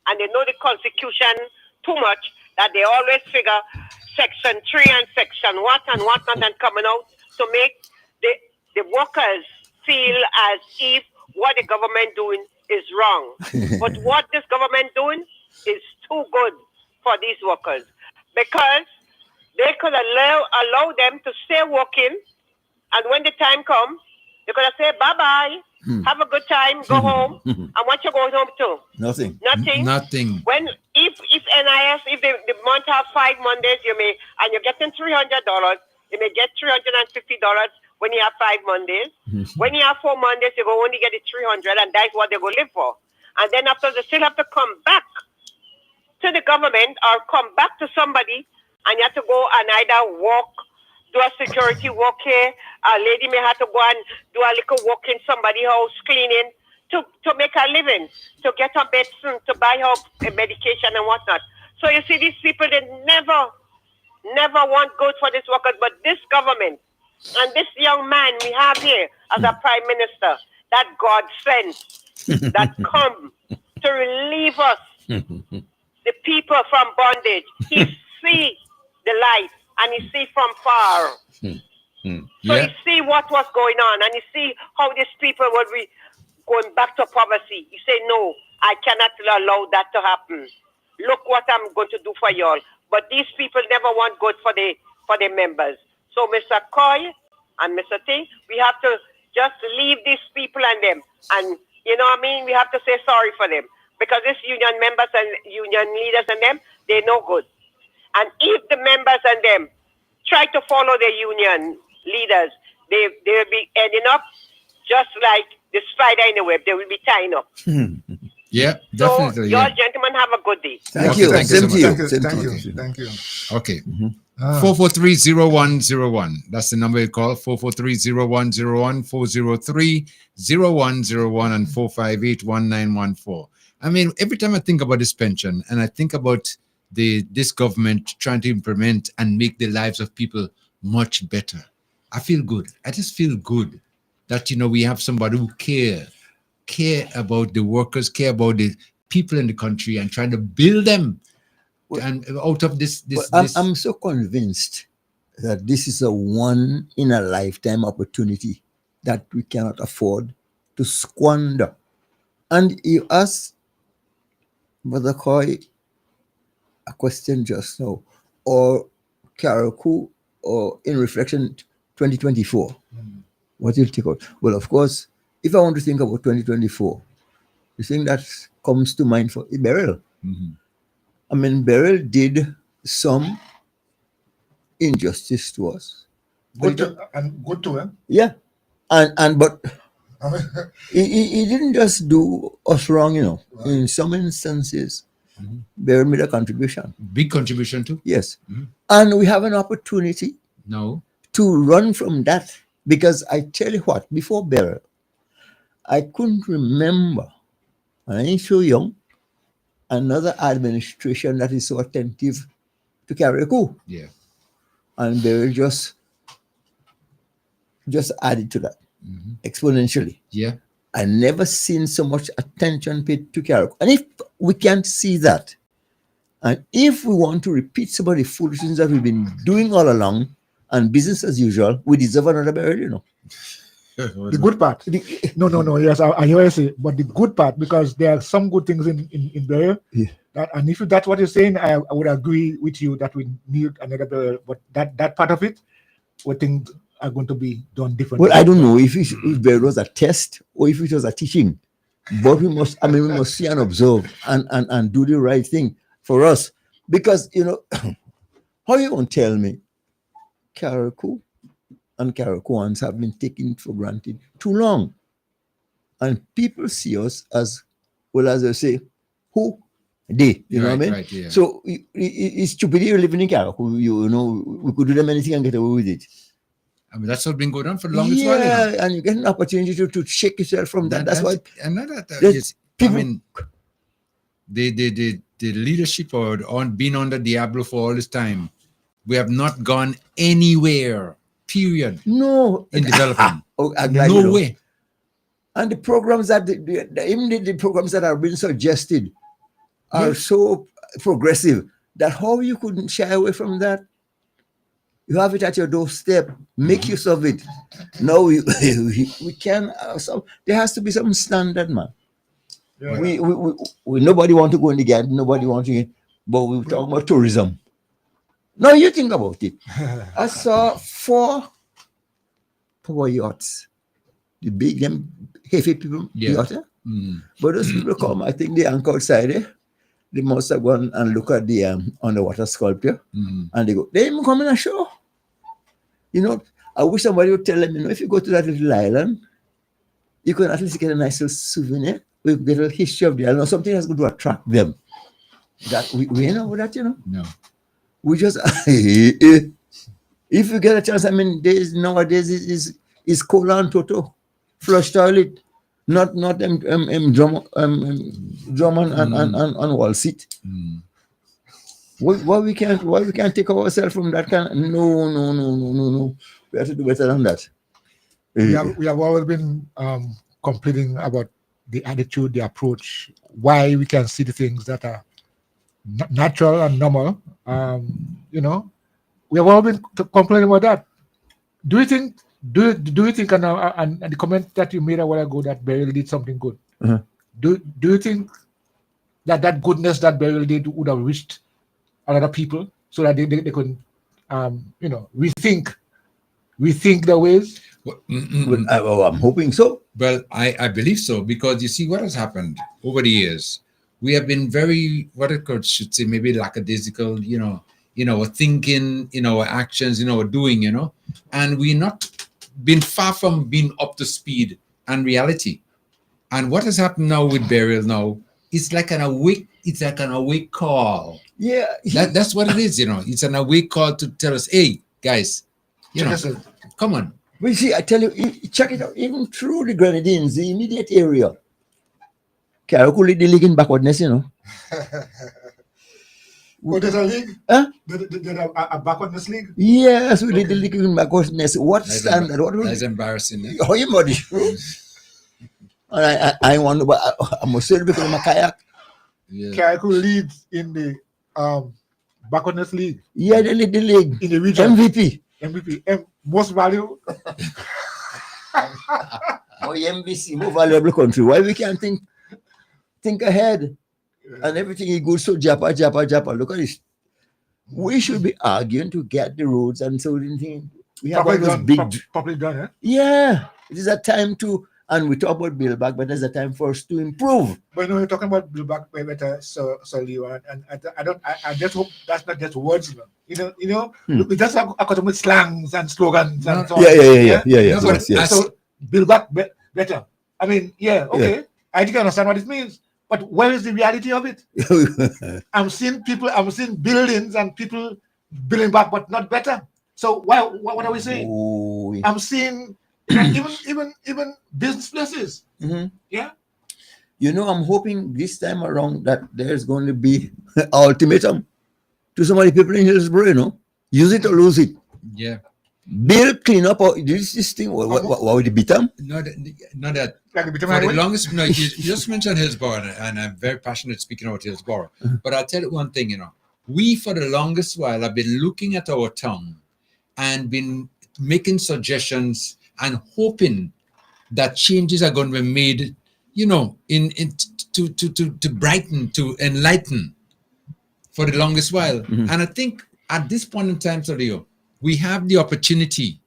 and they know the Constitution too much, that they always figure Section 3 and Section what and whatnot and coming out to make the workers feel as if what the government doing is wrong. But what this government doing is too good for these workers, because they could allow them to stay working, and when the time comes, they could say bye-bye, have a good time, go home, and what you going home to? Nothing. Nothing. When if NIS, if the month have 5 Mondays, you're getting $300, you may get $350 when you have 5 Mondays. When you have 4 Mondays, you go only get the 300, and that's what they go live for. And then after, they still have to come back to the government or come back to somebody, and you have to go and either walk, do a security work here. A lady may have to go and do a little work in somebody's house, cleaning, to make a living, to get a medicine, to buy her medication and whatnot. So you see, these people, they never want good for these workers. But this government and this young man we have here as a prime minister, that God sent, that come to relieve us, the people from bondage. He see the light, and he see from far. So you see what was going on, and you see how these people would be going back to poverty. You say, no, I cannot allow that to happen. Look what I'm going to do for y'all. But these people never want good for their members. So Mr. Coy and Mr. Ting, we have to just leave these people and them. And you know what I mean? We have to say sorry for them. Because these union members and union leaders and them, they're no good. And if the members and them try to follow their union leaders, they will be ending up just like the spider in the web. They will be tying up. Yeah, definitely. So, y'all gentlemen, have a good day. Thank you. Thank you. Thank you. Okay. 443-0101. That's the number you call. 443-0101, 403-0101, and 458-1914. I mean, every time I think about this pension, and I think about this government trying to implement and make the lives of people much better, I feel good. I just feel good that, we have somebody who care about the workers, care about the people in the country, and trying to build them. And out of this. I'm so convinced that this is a one in a lifetime opportunity that we cannot afford to squander. And you asked Brother Coy a question just now, or Karaku, or in reflection 2024. What you'll take out? Well, of course, if I want to think about 2024, the thing that comes to mind for Beryl. I mean, Beryl did some injustice to us. Good to him. Yeah. But he didn't just do us wrong, Right. In some instances, Beryl made a contribution. Big contribution too? Yes. And we have an opportunity to run from that. Because I tell you what, before Beryl, I couldn't remember, and I ain't so young, another administration that is so attentive to Karaku. Yeah. And Beryl just just added to that exponentially. Yeah. I never seen so much attention paid to Carriacou. And if we can't see that, and if we want to repeat some of the foolishness that we've been doing all along and business as usual, we deserve another burial, you know. The good part. No. Yes, I hear you say, but the good part, because there are some good things in burial. Yeah. And if that's what you're saying, I would agree with you that we need another burial. But that part of it, we think are going to be done differently. Well, I don't know if there was a test or if it was a teaching, but we must see and observe and do the right thing for us. Because, you know, how you won't tell me Carriacou and Carriacouans have been taken for granted too long. And people see us as, well, as they say, who? They, you know what I mean? Right, yeah. So it's stupidity you're living in Carriacou. You know, we could do them anything and get away with it. I mean, that's what's been going on for the longest while. Yeah, You know? and you get an opportunity to shake yourself from that. That's why. I mean, the leadership on being under Diablo for all this time, we have not gone anywhere. Period. No, in development. No way. And the programs that even the programs that are being suggested are so progressive that how you couldn't shy away from that. You have it at your doorstep. Make use of it. No, we can. There has to be some standard, man. Yeah. We nobody want to go in the garden. Nobody want to. But we talk about tourism. Now you think about it. I saw 4 power yachts. The big, them heavy people yachts. But those people come. I think they anchor outside there. They must have gone and look at the underwater sculpture, and they go. They even come in a show. You know, I wish somebody would tell them. You know, if you go to that little island, you can at least get a nice little souvenir. We get a history of the island, or something that's going to attract them. That we know about that, you know. No. We just if you get a chance. I mean, nowadays is cola and toto, flush toilet. Not drum and wall seat. Why we can't take ourselves from that kind? No. We have to do better than that. We have always been complaining about the attitude, the approach, why we can see the things that are natural and normal. You know, we have all been complaining about that. Do you think? Do you think, and the comment that you made a while ago, that Beryl did something good? Do you think that goodness that Beryl did would have reached other people so that they could, you know, rethink their ways? Well, I'm hoping so. Well, I believe so, because you see what has happened over the years. We have been very, what I should say, maybe lackadaisical, you know, thinking, our actions, doing, and we're not been far from being up to speed and reality. And what has happened now with Burial now, it's like an awake call. Yeah. That's what it is, It's an awake call to tell us, hey, guys, come on. Well, see, I tell you, check it out, even through the Grenadines, the immediate area. Carriacou lead the league in backwardness, Oh, there's a league? Huh? There's a backwardness league? Yes, we did the league in backwardness. What standard? That's embarrassing. How you body? I wonder, but I must say because I'm a kayak. Carriacou leads in the backwardness league. Yeah, they lead the league. In the region. MVP. Most value. MVC, more valuable country. Why we can't think ahead? And everything is good, so Japa. Look at this. We should be arguing to get the roads and so things. We have all those properly done, eh? Yeah. It is a time to, and we talk about build back, but there's a time for us to improve. But you're talking about build back better, so Leo, and I just hope that's not just words, we just have academic slangs and slogans and so on. Yeah. So build back better. I mean, okay. I can understand what it means. But where is the reality of it? I'm seeing buildings and people building back, but not better. So what are we saying? Oh, I'm seeing even business places. Yeah. I'm hoping this time around that there's going to be an ultimatum to some of the people in Hillsborough, use it or lose it. Yeah. Bill clean up or this thing? What would it beat them? Not that. Like the For Veterinary? the longest, no, you just mentioned Hillsborough, and I'm very passionate speaking about Hillsborough. But I'll tell you one thing, we for the longest while have been looking at our town and been making suggestions and hoping that changes are going to be made, to brighten, to enlighten for the longest while. And I think at this point in time, Sergio, we have the opportunity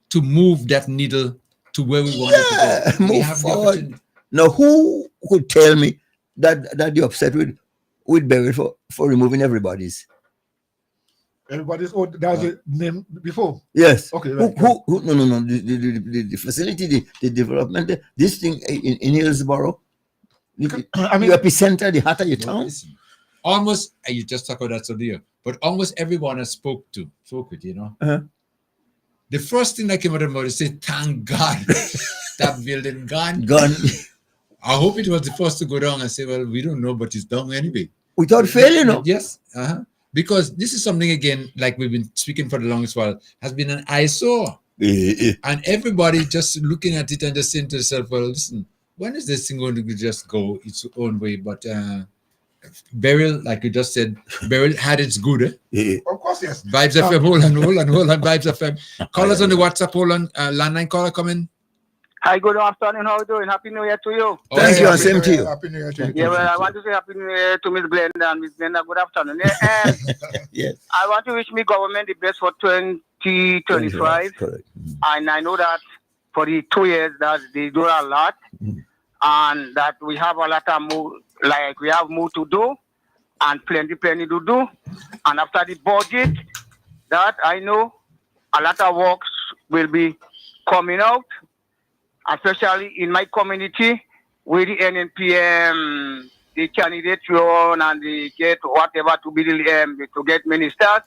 to move that needle to where we want it to go. We have the opportunity. Now, who could tell me that you're upset with Beryl for removing everybody's? Everybody's that was a name before. Yes. Okay. Right. Who no. The facility, the development, this thing in Hillsborough, the epicenter, the heart of your town. Listen, almost, you just talk about that, Sergio, but almost everyone I spoke with, the first thing that came out of my mouth is say, thank God that building gone. I hope it was the first to go down and say, well, we don't know, but it's down anyway. Without fail, Yes. Because this is something, again, like we've been speaking for the longest while, has been an eyesore. And everybody just looking at it and just saying to themselves, well, listen, when is this thing going to just go its own way? But Beryl, like you just said, Beryl had its good. Of course, yes. Vibes FM, hold on, Vibes FM. Callers on the WhatsApp, hold on. Landline caller coming. Hi, good afternoon. How are you doing? Happy New Year to you. Thank you, and same to you. Happy New Year to you. Yeah, well, I want to say Happy New Year to Miss Glenda and Miss Glenda. Good afternoon. And yes. I want to wish me government the best for 2025. Correct. And I know that for the 2 years that they do a lot, and that we have a lot of more, like we have more to do, and plenty to do. And after the budget, that I know a lot of works will be coming out, especially in my community, where the NNPM, the candidate run and they get whatever to be to get ministers.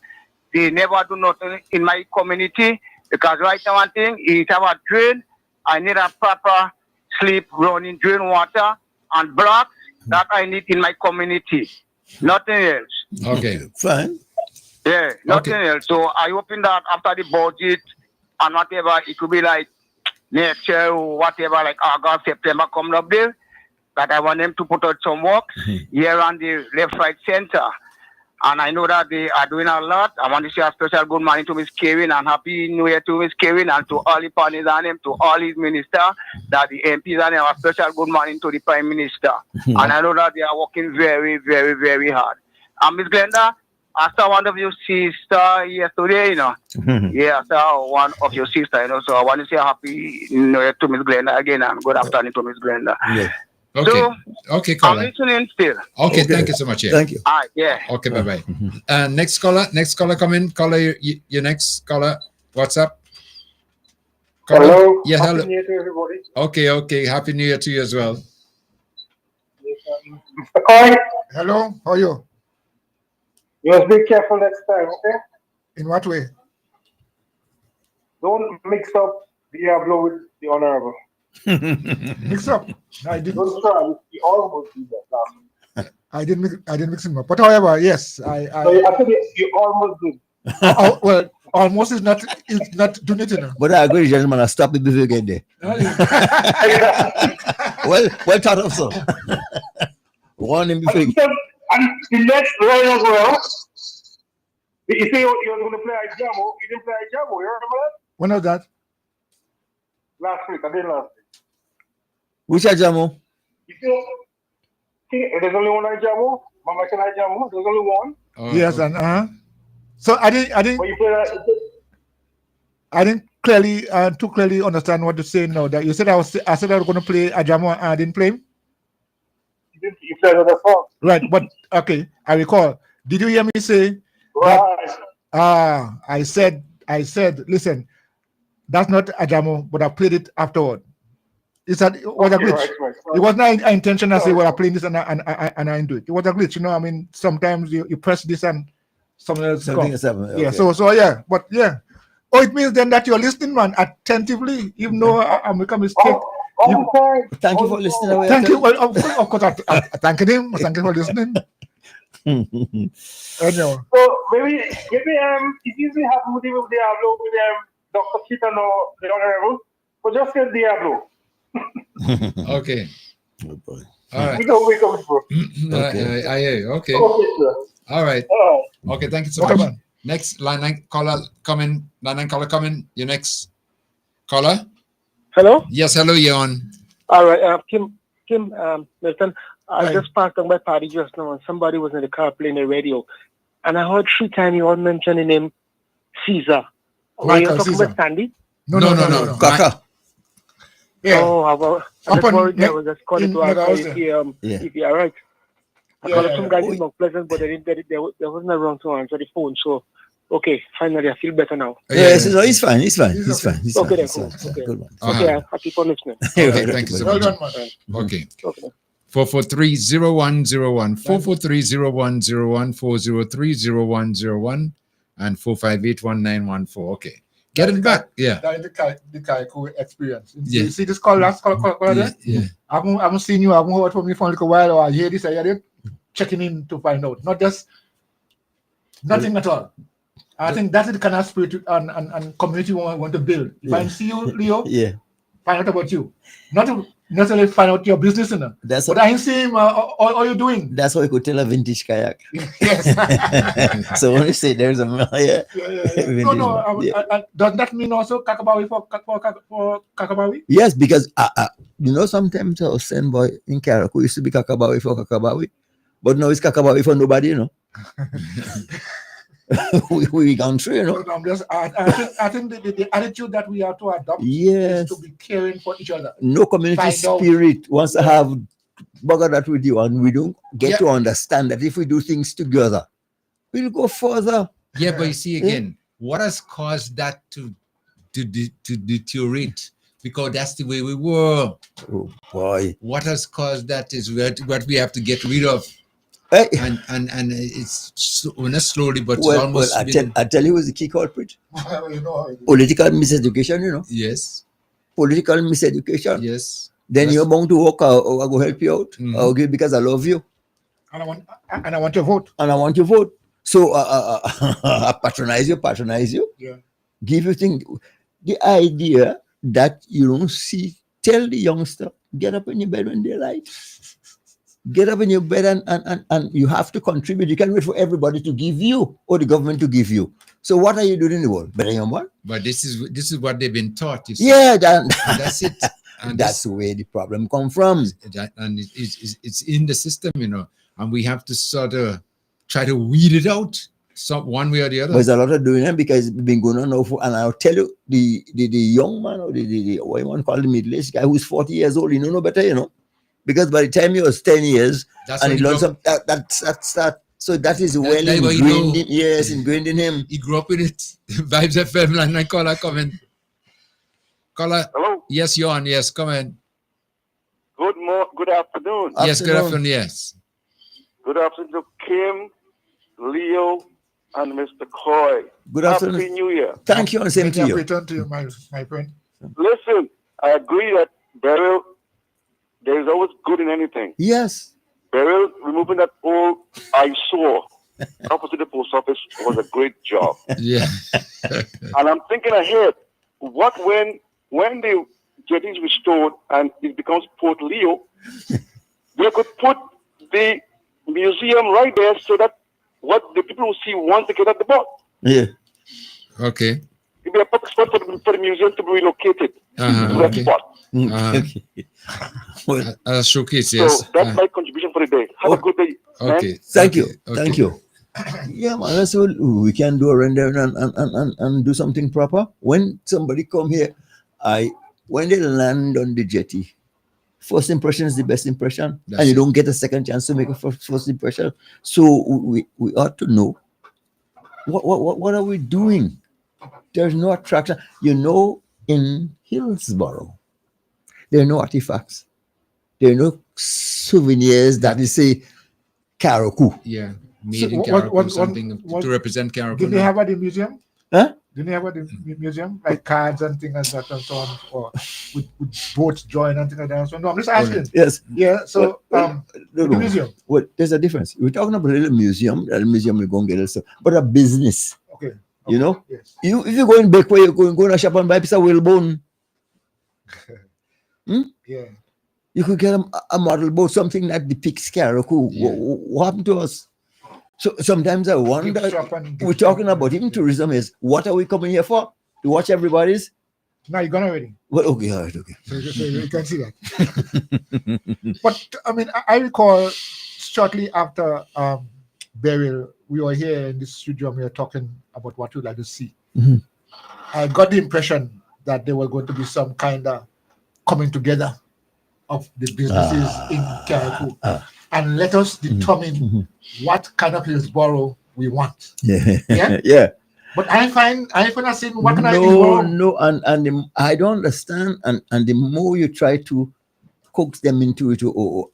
They never do nothing in my community because right now one thing is have a drain. I need a proper sleep, running drain water and blocks that I need in my community. Nothing else. Okay. Fine. Yeah, nothing else. So I hoping that after the budget and whatever, it could be like next year or whatever, like August, September coming up there, that I want them to put out some work here on the left, right, center. And I know that they are doing a lot. I want to say a special good morning to Miss Kevin and Happy New Year to Miss Kevin and to all the partners and them, to all his ministers, that the MPs and them, a special good morning to the Prime Minister. And I know that they are working very, very, very hard. And Miss Glenda, after one of your sister yesterday, yeah, after one of your sister, so I want to say Happy New Year to Miss Glenda again and good afternoon to Miss Glenda. Yes. Okay. So, okay, caller. I'm listening still. Okay, thank you so much. Yeah. Thank you. All right, yeah. Okay, bye-bye. Next caller come in. Caller, your next caller. What's up? Caller? Hello. Yeah, hello. Happy New Year to everybody. Okay. Happy New Year to you as well. Mr. Coy, Hello, how are you? you must be careful next time, okay? In what way? Don't mix up Diablo with the Honorable. Mix up. No, I didn't. Don't try. You almost did that last week. I didn't mix him up. But however, yes, So I think you almost did. well, almost is not doing it, But I agree, gentlemen. I'll stop it before you get there. well thought of, so. Warn him before you get. And the next round as well, you say you were going to play a Jamo. You didn't play a Jamo. You remember that? When was that? Last week. I did last week. Which Ajamo? You see, there's only one Jamo. Mama can Jamo. There's only one. Yes, and so I didn't. But you play that. I didn't clearly, too clearly understand what you're saying now. That you said I said I was going to play Ajamo and I didn't play him. You played other song. Right, but okay, I recall. Did you hear me say? Right. I said, listen, that's not Ajamo, but I played it afterward. It was a glitch. Right. It was not an intention to say, well, I'm playing this and I didn't do it. It was a glitch, I mean, sometimes you press this and something else comes. Okay. Yeah, so yeah, but yeah. Oh, it means then that you're listening, man, attentively, even though I make a mistake. Thank you for listening. Thank you. Well, of course, I thank him. Thank you for listening. So maybe if you have with Diablo with Dr. Keaton or the Honorable, but just say Diablo. Okay. Oh boy. All right. We know where we coming from. Okay. I hear you. Okay. Okay, sir. All right. All Okay. Thank you so Okay, much. man. Next line 9 caller coming. Line 9 caller coming. Your next caller. Hello? Yes. Hello, you're on. All right. Kim, Milton, I Hi. just parked on my party just now and somebody was in the car playing the radio. And I heard 3 times you all mention the name Caesar. Were you Michael talking Caesar. about Sandy? No. Kaka. Yeah. Oh, I was Up on worried there. I was just calling in to ask Megahausen. if you're all right. I called up some guys yeah. in Mount Pleasant, but they wasn't around to answer the phone. So, okay, finally, I feel better now. Yes, no, he's fine. He's fine. He's He's okay. fine. He's Okay, fine. then, He's cool. fine. Okay. Good one. Okay, I'm happy for listening. Okay, thank you so Well much. done, man. Okay. Okay. 443-0101, 443-0101, 403-0101, and 458-1914. Okay. Getting back. Yeah. That is the Kaiko experience. Yeah. You see this call last call there? Yeah. I haven't seen you. I haven't heard from you for a little while, or I hear this, I hear it. Checking in to find out. Not just nothing at all. I think that is the kind of spirit and community we want to build. If I see you, Leo, Yeah. find out about you. Not to necessarily find out your business, That's but what, I see him. All you doing? that's how you could tell a vintage kayak. Yes. So when you say there's a Yeah. vintage No. one. Yeah. Does that mean also Kakabawi for Kakabawi? Yes, because sometimes our send boy in Karaku used to be Kakabawi for Kakabawi, but now it's Kakabawi for nobody, we gone through, No, I'm just, I think the attitude that we have to adopt Yes. is to be caring for each other. No community Find out. spirit wants to have bugger that with you, and we don't get to understand that if we do things together, we'll go further. Yeah, but you see again, what has caused that to deteriorate? Because that's the way we were. Oh boy. What has caused that is what we have to get rid of. Hey. And it's not slowly, but it's Well, almost I tell you who's the key culprit. You know, Political miseducation, Yes. Political miseducation. Yes. Then you're bound to work, or I go help you out. I'll give because I love you. and I want to vote. And I want to vote. So I patronize you. Yeah. Give you things. The idea that you don't see, tell the youngster, get up in your bed when daylight. Get up in your bed and you have to contribute. You can't wait for everybody to give you or the government to give you. So what are you doing in the world? Better young one? But this is what they've been taught. You see. Yeah, That's it. And that's where the problem comes from. And it's in the system, and we have to sort of try to weed it out, one way or the other. There's a lot of doing it because it's been going on now and I'll tell you, the young man or the what you want to call the middle-aged guy who's 40 years old, no better, because by the time he was 10 years, That's and when he he learns grew up. that. So that is well That's why ingrained in, ingrained in him. He grew up with it. Vibes FM line 9 caller coming. Caller. Hello. Yes, you're on. Yes, come in. Good afternoon. Yes, good afternoon. Yes. Good afternoon to Kim, Leo, and Mr. Coy. Good afternoon. Happy New Year. Thank you, and same to you. Return to you, my friend. Listen, I agree that burial, there is always good in anything. Yes. Burial, removing that old eyesore opposite the post office was a great job. Yeah. And I'm thinking ahead, what when the jetty is restored and it becomes Port Leo, they could put the museum right there so that what the people will see once they get at the boat. Yeah. Okay. It'll be a public spot for the museum to be relocated to that Okay. spot. Showcase, yes. So that's my contribution for the day. Have a good day. Okay. Man. Thank you. Okay. Thank you. Yeah, man. That's all. We can do a rendering and do something proper. When somebody come here, when they land on the jetty, first impression is the best impression, That's and you it. don't get a second chance to make a first impression. So we ought to know what are we doing. There's no attraction. In Hillsborough, there are no artifacts. There are no souvenirs that is say Karaku. Yeah. Made in what- Karaku, something to represent Karaku. Did they have at the museum? Huh? Did they have at the museum? Like cards and things like that and so on, or with boats joined and things like that. So no, I'm just asking. Yes. Yeah. So No, the no. museum. Well, there's a difference. We're talking about a little museum. A museum will go and get it. But a business. Okay. You know, Yes. if you go in Bakeway, you go in a shop and buy a piece of whalebone. Yeah. You could get a model boat, something that depicts Karakou. What happened to us? So sometimes I wonder, we're talking about even tourism is, what are we coming here for? To watch everybody's? No, you're gone already. Well, okay, all right, okay. So you can see that. But I mean, I recall shortly after burial, we were here in this studio and we were talking about what we'd like to see. Mhm. I got the impression that there were going to be some kind of coming together of the businesses in Karakou. And let us determine what kind of Hillsborough we want. Yeah. Yeah? But I find not saying what kind of Hillsborough. No, and I don't understand. And the more you try to coax them into it or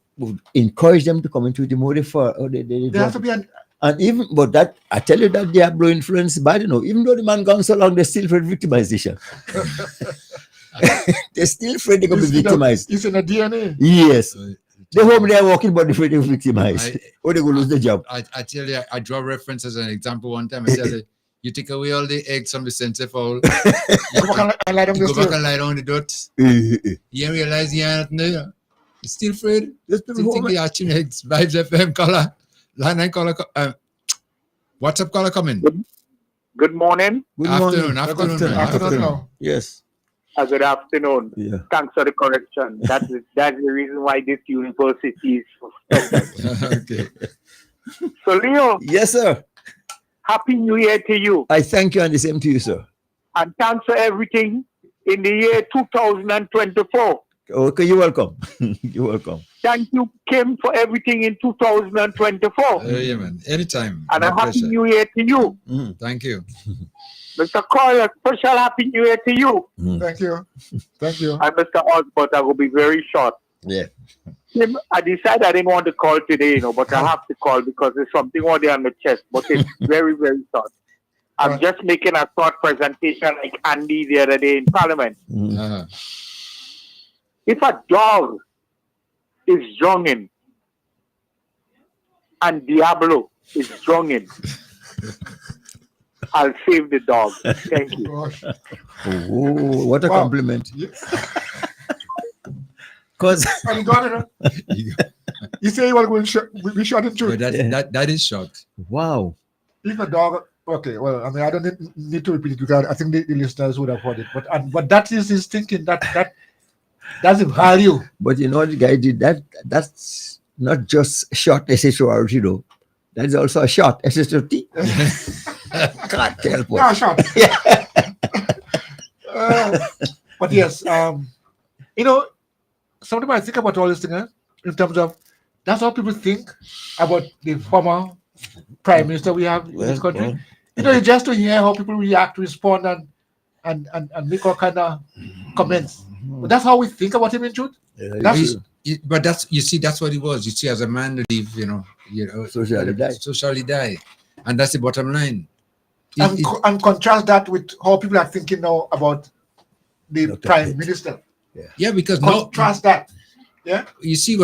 encourage them to come into it, the more they There has to be an and even, but that, I tell you that Diablo influence bad, you know, even though the man gone so long, they're still afraid of victimization. They're still afraid they're going to be victimized. It's in the DNA. Yes. They home there walking, but they're afraid they're victimized. Or they go lose the job. I tell you, I draw reference as an example one time. I said, you take away all the eggs from the centerfold. You go back and lie down the dirt. You realize you ain't there. You're still afraid. You think you're hatching eggs. Vibes FM caller. Line 9 caller. WhatsApp caller coming. Good morning. Afternoon. Yes. Good afternoon. Yeah. Thanks for the correction. That's the reason why this university is. Okay. So, Leo. Yes, sir. Happy New Year to you. I thank you and the same to you, sir. And thanks for everything in the year 2024. Okay, you're welcome. You're welcome. Thank you, Kim, for everything in 2024. Yeah, man. Anytime. And a happy New Year to you. Thank you. Mr. Coyle, a special happy New Year to you. Thank you. Thank you. And Mr. Osborne, I will be very short. Yeah. Kim, I decided I didn't want to call today, but I have to call because there's something on there on the chest, but it's very, very short. I'm just making a short presentation like Andy the other day in Parliament. If a dog is jogging and Diablo is jogging, I'll save the dog. Thank you. Oh, what a compliment. Because you say you want to go we shot it through. That is short. Wow. If a dog, okay, well, I mean, I don't need to repeat it because I think the listeners would have heard it. But that is his thinking. That's a value. But you know what the guy did? That's not just short SHORT, though. That's also a short SHOT. Can't help No, short. But yes, sometimes I think about all this thing in terms of that's how people think about the former prime minister we have in this country. It's just to hear how people react, respond, and make all kind of comments. But that's how we think about him in truth. But that's what it was. You see, as a man live, so shall he die. And that's the bottom line. And contrast that with how people are thinking now about the prime minister. Yeah, because contrast that. Yeah. You see,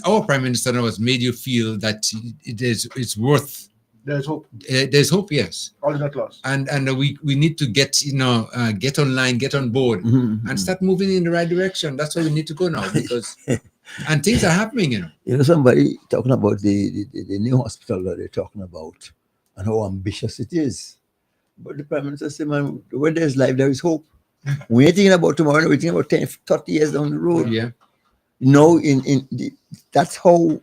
our prime minister now has made you feel that it's worth. There's hope. There's hope, yes. All is not lost. And we need to get get online, get on board, and start moving in the right direction. That's where we need to go now because and things are happening. Somebody talking about the new hospital that they're talking about and how ambitious it is. But the prime minister said, man, when there's life, there is hope. We're thinking about tomorrow, we're thinking about 10, 30 years down the road. Yeah. No, that's how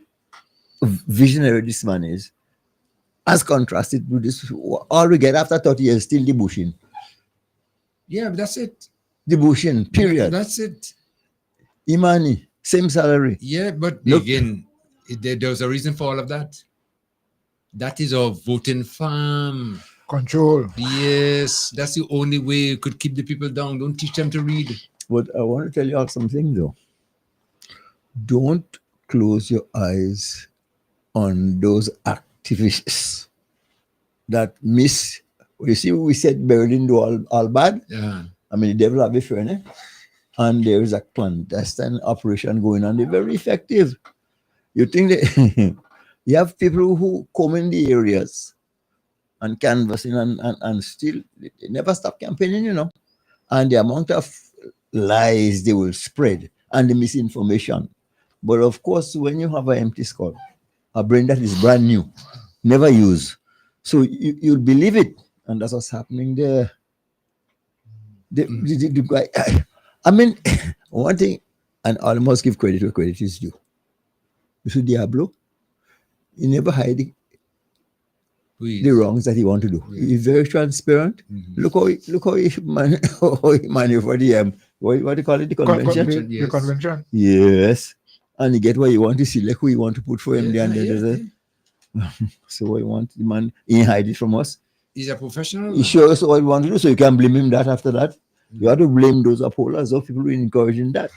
visionary this man is. As contrasted with this, all we get after 30 years still the bushing. Yeah, but that's it. The bushing, period. That's it. Imani, same salary. Yeah, but again, there's a reason for all of that. That is our voting farm. Control. Yes, that's the only way you could keep the people down. Don't teach them to read. But I want to tell you all something though. Don't close your eyes on those activists that miss. You see, we said Berlin do all bad. Yeah. I mean, the devil have a friend, eh? And there is a clandestine operation going on. They're very effective. You think that you have people who come in the areas and canvassing and still they never stop campaigning, and the amount of lies they will spread and the misinformation. But of course, when you have an empty skull, a brain that is brand new, never used, so you'll believe it, and that's what's happening there. The guy, I mean, one thing, and I must give credit where credit is due. Mr. Diablo, he never hide the wrongs that he want to do. He's very transparent. Look how he maneuver the what do you call it, the convention? The convention. Yes, and he get what he want to select who he want to put for him there. So what he want, the man, he hide it from us. He's a professional. He shows us what he want to do, so you can blame him that after that. You have to blame those upholders of people who are encouraging that.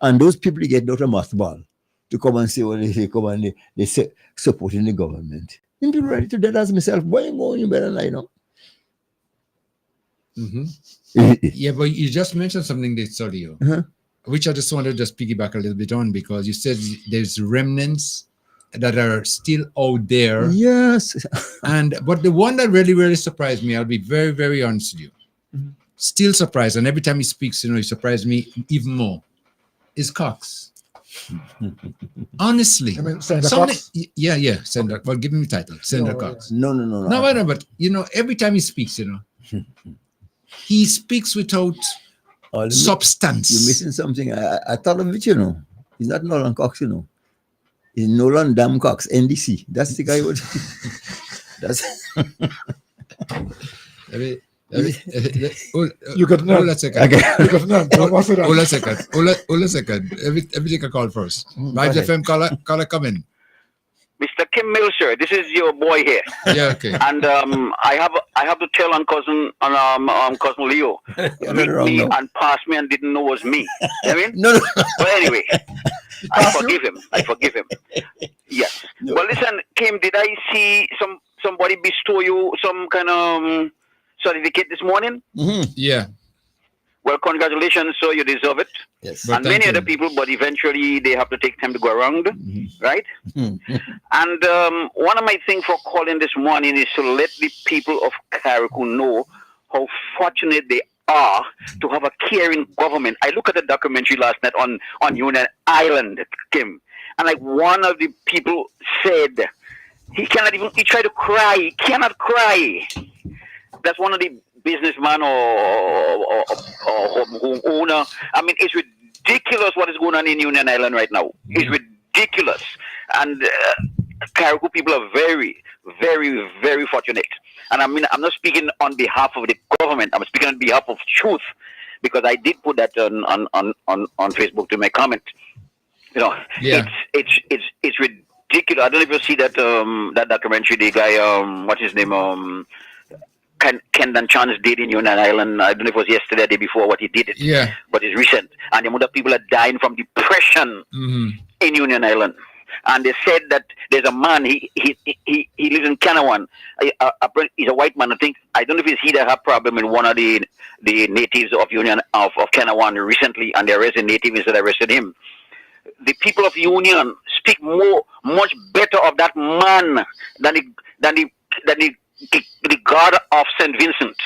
And those people get out of mothball to come and say, well, they come and they say, supporting the government. And people ready to dead as myself. Why you going, you better lie now? Yeah, but you just mentioned something there, Solio, which I just wanted to just piggyback a little bit on, because you said there's remnants that are still out there. Yes. But the one that really, really surprised me, I'll be very, very honest with you. Still surprised, and every time he speaks, he surprised me even more, is Cox. Honestly. I mean, Senator Cox? Yeah, Senator. Well, give me the title, Senator Cox. No. No, but every time he speaks, he speaks without substance. You're missing something. I thought of it, He's not Nolan Cox, He's Nolan Dam Cox, NDC. That's the guy who that's you got none. Hold a second. You got none. Hold a second. Everything I call first. Vibes FM caller come in. Mr. Kim Mills, sir, this is your boy here. Yeah, okay. And I have to tell on cousin Leo, meet me and pass me and didn't know it was me. I mean, no. But anyway, I forgive him. Yes. No. Well, listen, Kim, did I see somebody bestow you some kind of certificate this morning? Yeah. Well, congratulations, sir. You deserve it. Yes. And many other people, but eventually they have to take time to go around, right? And one of my things for calling this morning is to let the people of Carriacou know how fortunate they are to have a caring government. I look at the documentary last night on Union Island, Kim, and like one of the people said, he tried to cry, he cannot cry. That's one of the businessman or owner. I mean, it's ridiculous what is going on in Union Island right now. It's ridiculous. And Carriacou people are very, very, very fortunate. And I mean, I'm not speaking on behalf of the government. I'm speaking on behalf of truth, because I did put that on Facebook to my comment. It's ridiculous. I don't know if you see that that documentary. The guy, what's his name? Kendon Chance did in Union Island. I don't know if it was yesterday or the day before what he did it. Yeah. But it's recent. And the amount of people are dying from depression in Union Island. And they said that there's a man, he lives in Kanawhan. He's a white man. I don't know if it's he that had problem with one of the natives of Union of Kanawhan recently, and the arrested native instead arrested him. The people of Union speak much better of that man than the God of St. Vincent.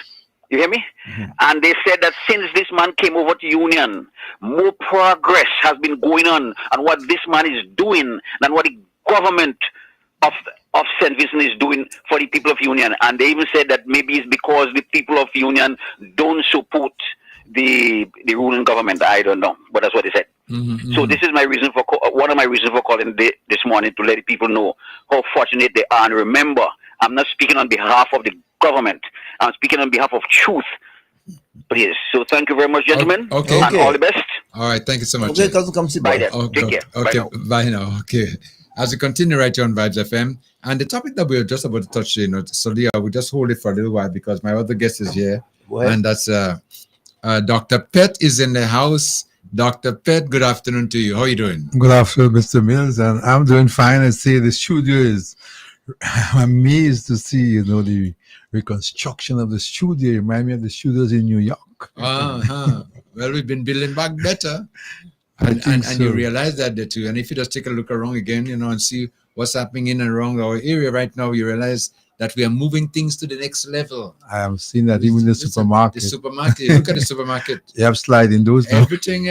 You hear me? And they said that since this man came over to Union, more progress has been going on what this man is doing than what the government of St. Vincent is doing for the people of Union. And they even said that maybe it's because the people of Union don't support the ruling government. I don't know, but that's what they said. So this is my reason for one of my reasons for calling this morning, to let people know how fortunate they are. And remember, I'm not speaking on behalf of the government. I'm speaking on behalf of truth. Please. So thank you very much, gentlemen. Okay. And all the best. All right. Thank you so much. Okay, come sit bye. Okay. Take care. Okay. Bye now. Okay. As we continue right here on Vibes FM, and the topic that we're just about to touch, so Leah, we'll just hold it for a little while because my other guest is here. And that's Dr. Pet is in the house. Dr. Pet, good afternoon to you. How are you doing? Good afternoon, Mr. Mills, and I'm doing fine. I say the studio is, I'm amazed to see, the reconstruction of the studio. Remind me of the studios in New York. Well, we've been building back better. And you realize that too. And if you just take a look around again, and see what's happening in and around our area right now, you realize that we are moving things to the next level. I have seen that even in the supermarket. The supermarket, look at the supermarket. You have sliding doors now. Everything,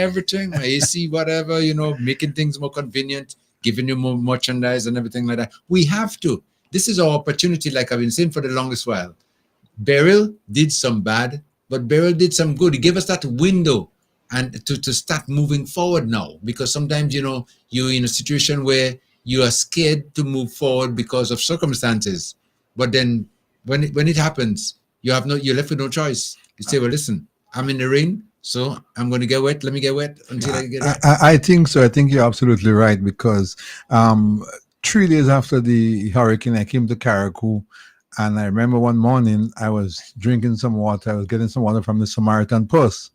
AC, whatever, making things more convenient, giving you more merchandise and everything like that. We have to. This is our opportunity, like I've been saying for the longest while. Beryl did some bad, but Beryl did some good. He gave us that window and to start moving forward now, because sometimes, you're in a situation where you are scared to move forward because of circumstances. But then when it happens, you're left with no choice. You say, well, listen, I'm in the rain, so I'm going to get wet. Let me get wet until I get wet. I think so. I think you're absolutely right, because 3 days after the hurricane, I came to Carriacou, and I remember one morning I was drinking some water. I was getting some water from the Samaritan Purse.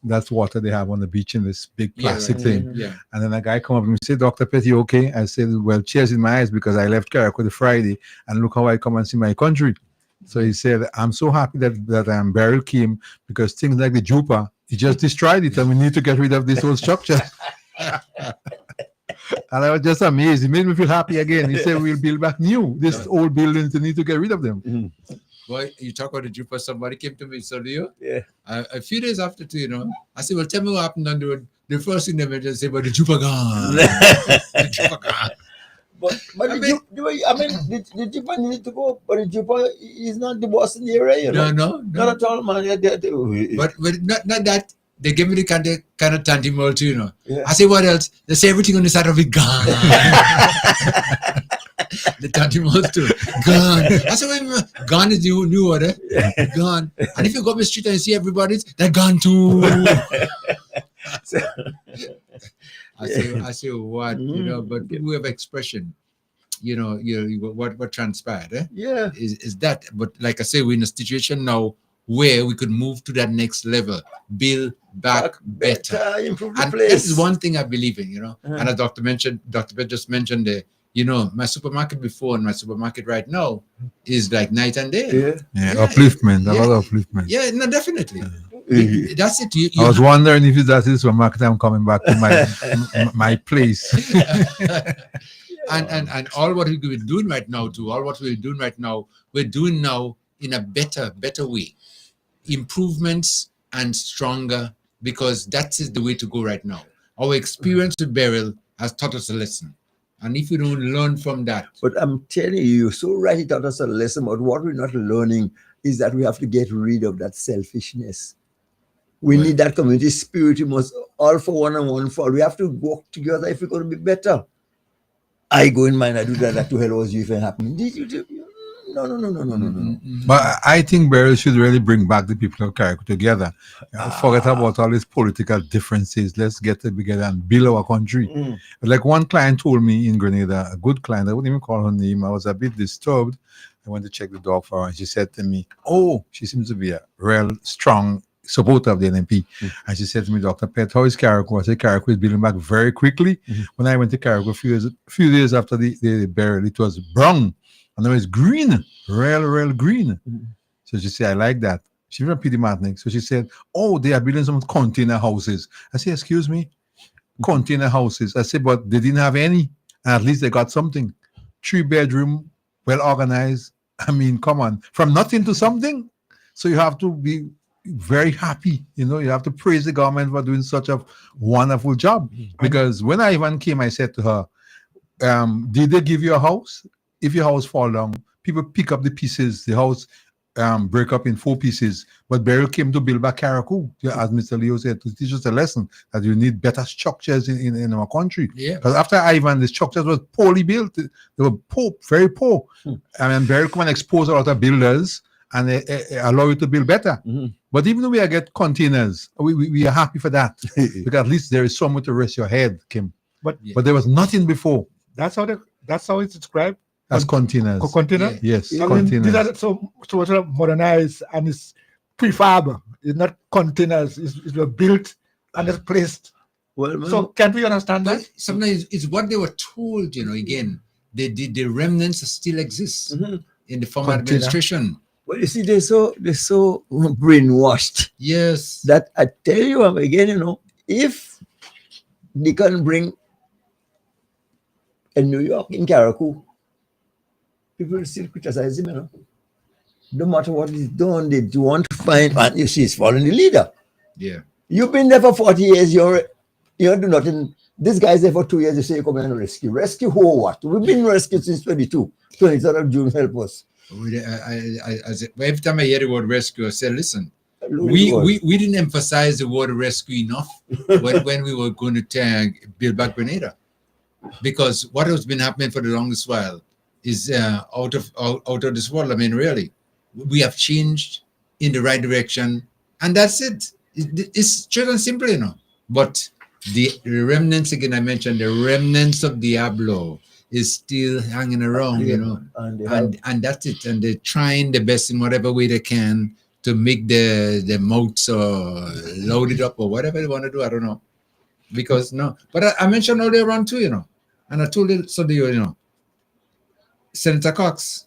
That's water they have on the beach in this big plastic thing. Yeah. And then a guy come up and said, Dr. Petty, you okay? I said, well, tears in my eyes because I left Carriacou the Friday and look how I come and see my country. So he said, I'm so happy that Beryl came, because things like the Jupa, he just destroyed it and we need to get rid of this whole structure. And I was just amazed. It made me feel happy again. He said, we'll build back new. This old buildings, they need to get rid of them. Boy, you talk about the Jupiter, somebody came to me, so Leo. Yeah. A few days after, I said, well, tell me what happened on the road. The first thing they mentioned, say, but the Jupiter gone. The Jupiter gone. But the Jupiter needed to go, but the Jupiter is not the boss in the area, No. Not at all, man. But not that. They give me the kind of tangible too, Yeah. I say, what else? They say everything on the side of it gone. The tangible too, gone. I say, wait a minute. Gone is new order. Gone. And if you go up the street and you see everybody's, they're gone too. I say what, but we have expression. What transpired, Yeah. Is that. But like I say, we're in a situation now where we could move to that next level, build back better. Improve the And place. that is one thing I believe in, And as Dr. Bet just mentioned there, my supermarket before and my supermarket right now is like night and day. Yeah, upliftment, a lot of upliftment. Yeah, no, definitely. That's it. I was wondering if that is supermarket, I'm coming back to my place. And all what we're doing right now, we're doing now in a better way. Improvements and stronger, because that is the way to go right now. Our experience with Beryl has taught us a lesson. And if we don't learn from that. But I'm telling you, you're so right, it taught us a lesson. But what we're not learning is that we have to get rid of that selfishness. We need that community spirit. We must all for one and one for all. We have to work together if we're going to be better. I go in mine, I do that to hell was you if it happened. No. But I think Beryl should really bring back the people of Carriacou together. Forget about all these political differences. Let's get together and build our country. Like one client told me in Grenada, a good client, I wouldn't even call her name. I was a bit disturbed. I went to check the dog for her, and she said to me, she seems to be a real strong supporter of the NMP. And she said to me, Dr. Pet, how is Carriacou? I said, Carriacou is building back very quickly. When I went to Carriacou a few days after the burial, it was brown. And now it's green, real green. So she said, I like that. She's from PD Martinique. So she said, they are building some container houses. I said, excuse me? Container houses. I said, but they didn't have any. And at least they got something. 3-bedroom, well organized. I mean, come on. From nothing to something. So you have to be very happy. You have to praise the government for doing such a wonderful job. Because when I even came, I said to her, did they give you a house? If your house fall down, people pick up the pieces. The house break up in 4 pieces. But Beryl came to build back Carriacou, as Mr. Leo said, to teach us a lesson that you need better structures in our country. Because after Ivan, the structures were poorly built. They were poor, very poor. And Beryl come and expose a lot of builders and allow you to build better. But even though we get containers, we are happy for that. Because at least there is somewhere to rest your head, Kim. But there was nothing before. That's how it's described. As containers. Container? Yes, containers. These are so modernized and it's prefab. It's not containers. It's built and it's placed. Well, so can't we understand that? Sometimes it's what they were told, again. The remnants still exist in the former administration. Well, you see, they're so brainwashed. Yes. That I tell you again, if they can bring in New York, in Carriacou, people still criticize him, you know. No matter what he's done, they want to find, and you see, he's following the leader. Yeah. You've been there for 40 years, you do nothing. This guy's there for 2 years, you say you come and rescue. Rescue who or what? We've been rescued since 23rd of June, help us. Every time I hear the word rescue, I say, listen, we didn't emphasize the word rescue enough when we were going to build back Grenada. Because what has been happening for the longest while is out of this world. I mean, really, we have changed in the right direction, and that's it. It's straight and simple, you know. But the remnants, again, I mentioned the remnants of Diablo is still hanging around, you know, and that's it. And they're trying the best in whatever way they can to make the mouths loaded up or whatever they want to do. I don't know, because but I mentioned earlier on too, you know, and I told you so, you know, Senator Cox,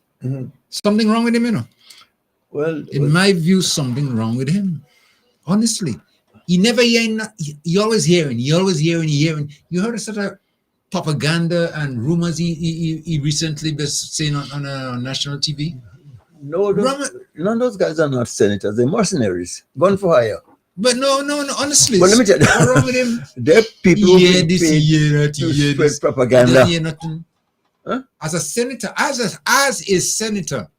something wrong with him, you know. Well, in my view, something wrong with him. Honestly, you never hear. You always hearing. You heard a sort of propaganda and rumors he recently was saying on national TV. No, none of those guys are not senators. They're mercenaries, gone for hire. But no, honestly. But let me tell you, what's wrong with him? There are people who hear this, propaganda. I don't hear nothing. Huh? As a senator, as a senator,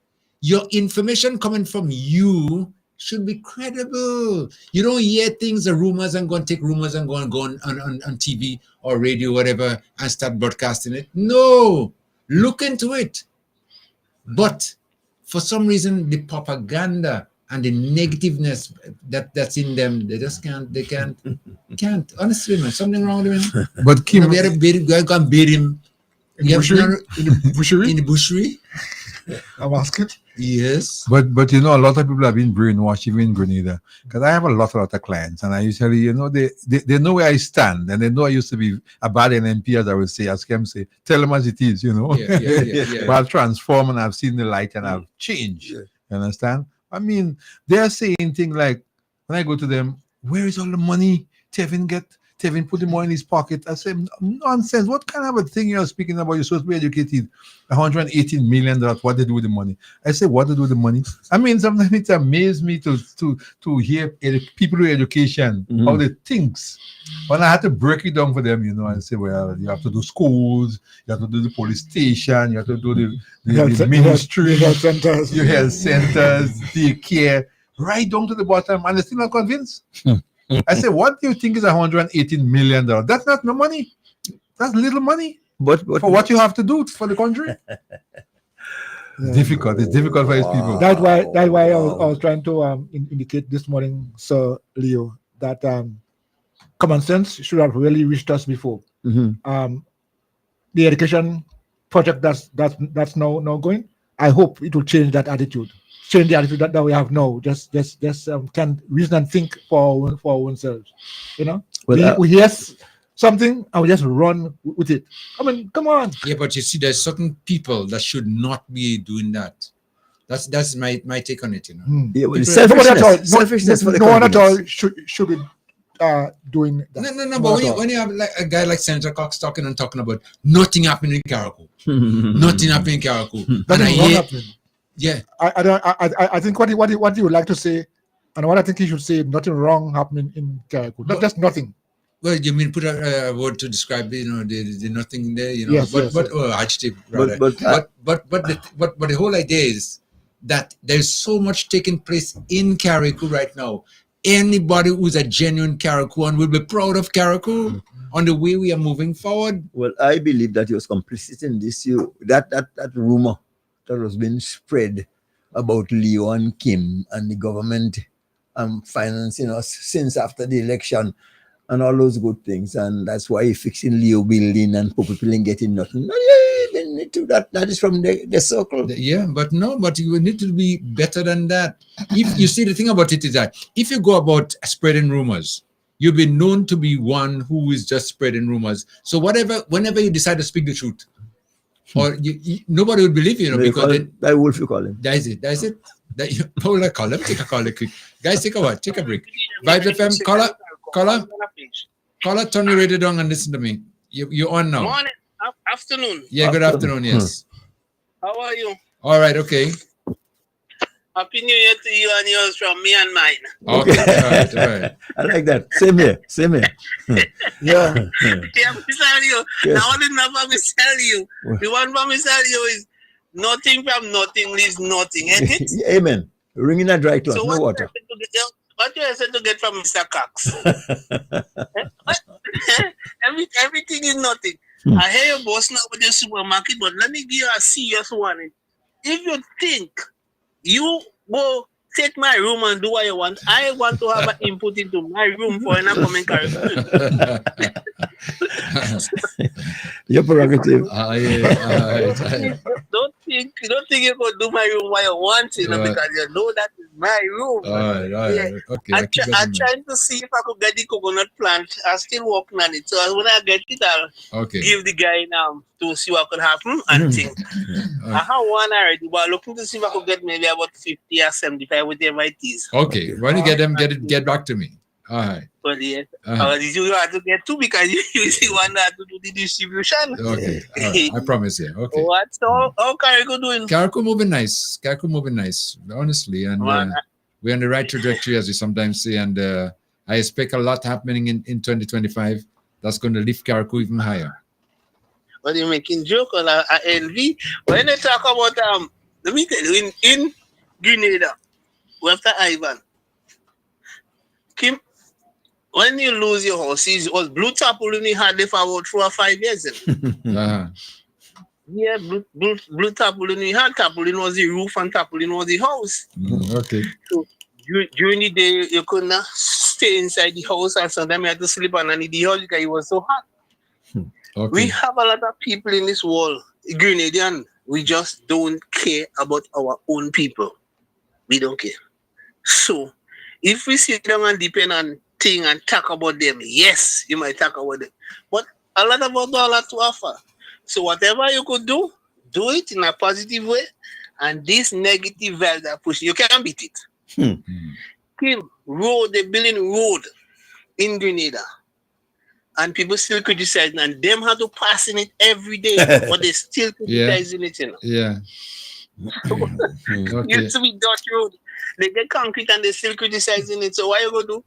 your information coming from you should be credible. You don't hear things, the rumors, and go and take rumors and go on TV or radio, whatever, and start broadcasting it. No, look into it. But for some reason, the propaganda and the negativeness that's in them, they just can't. Honestly, man, something wrong with him. But Kim, we had a bait, go and bait him in the bushery. I'm asking. Yes. But you know, a lot of people have been brainwashed even in Grenada. Because I have a lot of clients, and I usually, you know, they know where I stand, and they know I used to be a bad NMP, as I would say, as Kim say, tell them as it is, you know. Yeah. But I've transformed and I've seen the light and I've changed. Yeah. You understand? I mean, they're saying things like, when I go to them, where is all the money Tevin put more in his pocket? I said, nonsense. What kind of a thing you're speaking about? You're supposed to be educated. $118 million. What they do with the money? I said, what they do with the money? I mean, sometimes it amazes me to hear people with education, how they think. When I had to break it down for them, you know, and say, well, you have to do schools, you have to do the police station, you have to do the ministry, health centers, your health centers, daycare, right down to the bottom, and they're still not convinced. I said, what do you think is $118 million? That's not no money. That's little money. But for what you have to do for the country. Difficult. It's difficult for these people. That's why I was trying to indicate this morning, Sir Leo, that common sense should have really reached us before. The education project that's now going, I hope it will change that attitude. Change the attitude that we have now. Just can reason and think for our own selves. You know, we hear something and we just run with it. I mean, come on. Yeah, but you see, there's certain people that should not be doing that. That's my take on it. You know. Yeah, well, selfishness. No one at all should be doing that. No. But when you have like a guy like Senator Cox talking about nothing happening in Carriacou, nothing happening in Carriacou, and I hear. Yeah, I think what he would like to say, and what I think he should say, nothing wrong happening in Carriacou. Just nothing. Well, you mean put a word to describe, you know, the nothing there, you know. Yes, adjective rather. But the whole idea is that there's so much taking place in Carriacou right now. Anybody who's a genuine Carriacouan will be proud of Carriacou on the way we are moving forward. Well, I believe that he was complicit in this. That rumor that was being spread about Leo and Kim and the government financing us since after the election and all those good things. And that's why he's fixing Leo building and poor people ain't getting nothing. That is from the circle. Yeah, but you need to be better than that. If you see, the thing about it is that if you go about spreading rumors, you'll be known to be one who is just spreading rumors. So whenever you decide to speak the truth, or nobody will believe you, because that wolf you call him. That's it. Let me call. Let me take a call quick. Guys, take a break. Vibes FM, caller, turn your radio down and listen to me. You're on now. Morning, afternoon. Yeah, good afternoon, yes. How are you? All right, okay. Happy New Year to you and yours from me and mine. Okay, all right. I like that. Same here. Yeah, Mr. Leo. Yes. Now, what did my me tell you? The one from Mr. Leo is nothing from nothing leaves nothing, ain't it? Amen. Wringing a dry cloth, So no water. what you expect to get from Mr. Cox? Everything is nothing. I hear your boss now with the supermarket, but let me give you a serious warning. If you think you go take my room and do what you want, I want to have an input into my room for an upcoming career. Your prerogative. Don't think you could do my room what you want, you know, because you know that is my room. All right. Yeah. Okay. I'm trying to see if I could get the coconut plant. I'm still working on it. So when I get it, I'll give the guy now to see what could happen and think. I have one already, but looking to see if I could get maybe about 50 or 75 with the MITs. Okay. When you get them, get back to me. All right. Well, yes. You have to get two because you see one that to do the distribution. Okay. All right. I promise you. Okay. What's how Carrico doing? Carrico moving nice. Honestly. And we're on the right trajectory, as we sometimes say. And I expect a lot happening in 2025 that's going to lift Carrico even higher. But you're making joke on LV. When they talk about let me tell you, in Grenada, after Ivan, Kim, when you lose your house, it was blue tarpaulin you had there for about 4 or 5 years. Yeah, blue tarpaulin you had. Tarpaulin was the roof and tarpaulin was the house. Okay. So during the day, you could not stay inside the house, and sometimes you had to sleep underneath the house because it was so hot. Okay. We have a lot of people in this world, Grenadian. We just don't care about our own people. We don't care. So, if we sit down and depend on things and talk about them, yes, you might talk about them. But a lot of us got a lot to offer. So, whatever you could do it in a positive way. And this negative value that push, you can't beat it. Kim, road, they're building road in Grenada. And people still criticizing, and them have to pass in it every day, but they still criticizing it, you know. Yeah. Okay. Used to be Dutch road. They get concrete and they still criticizing it. So what you gonna do?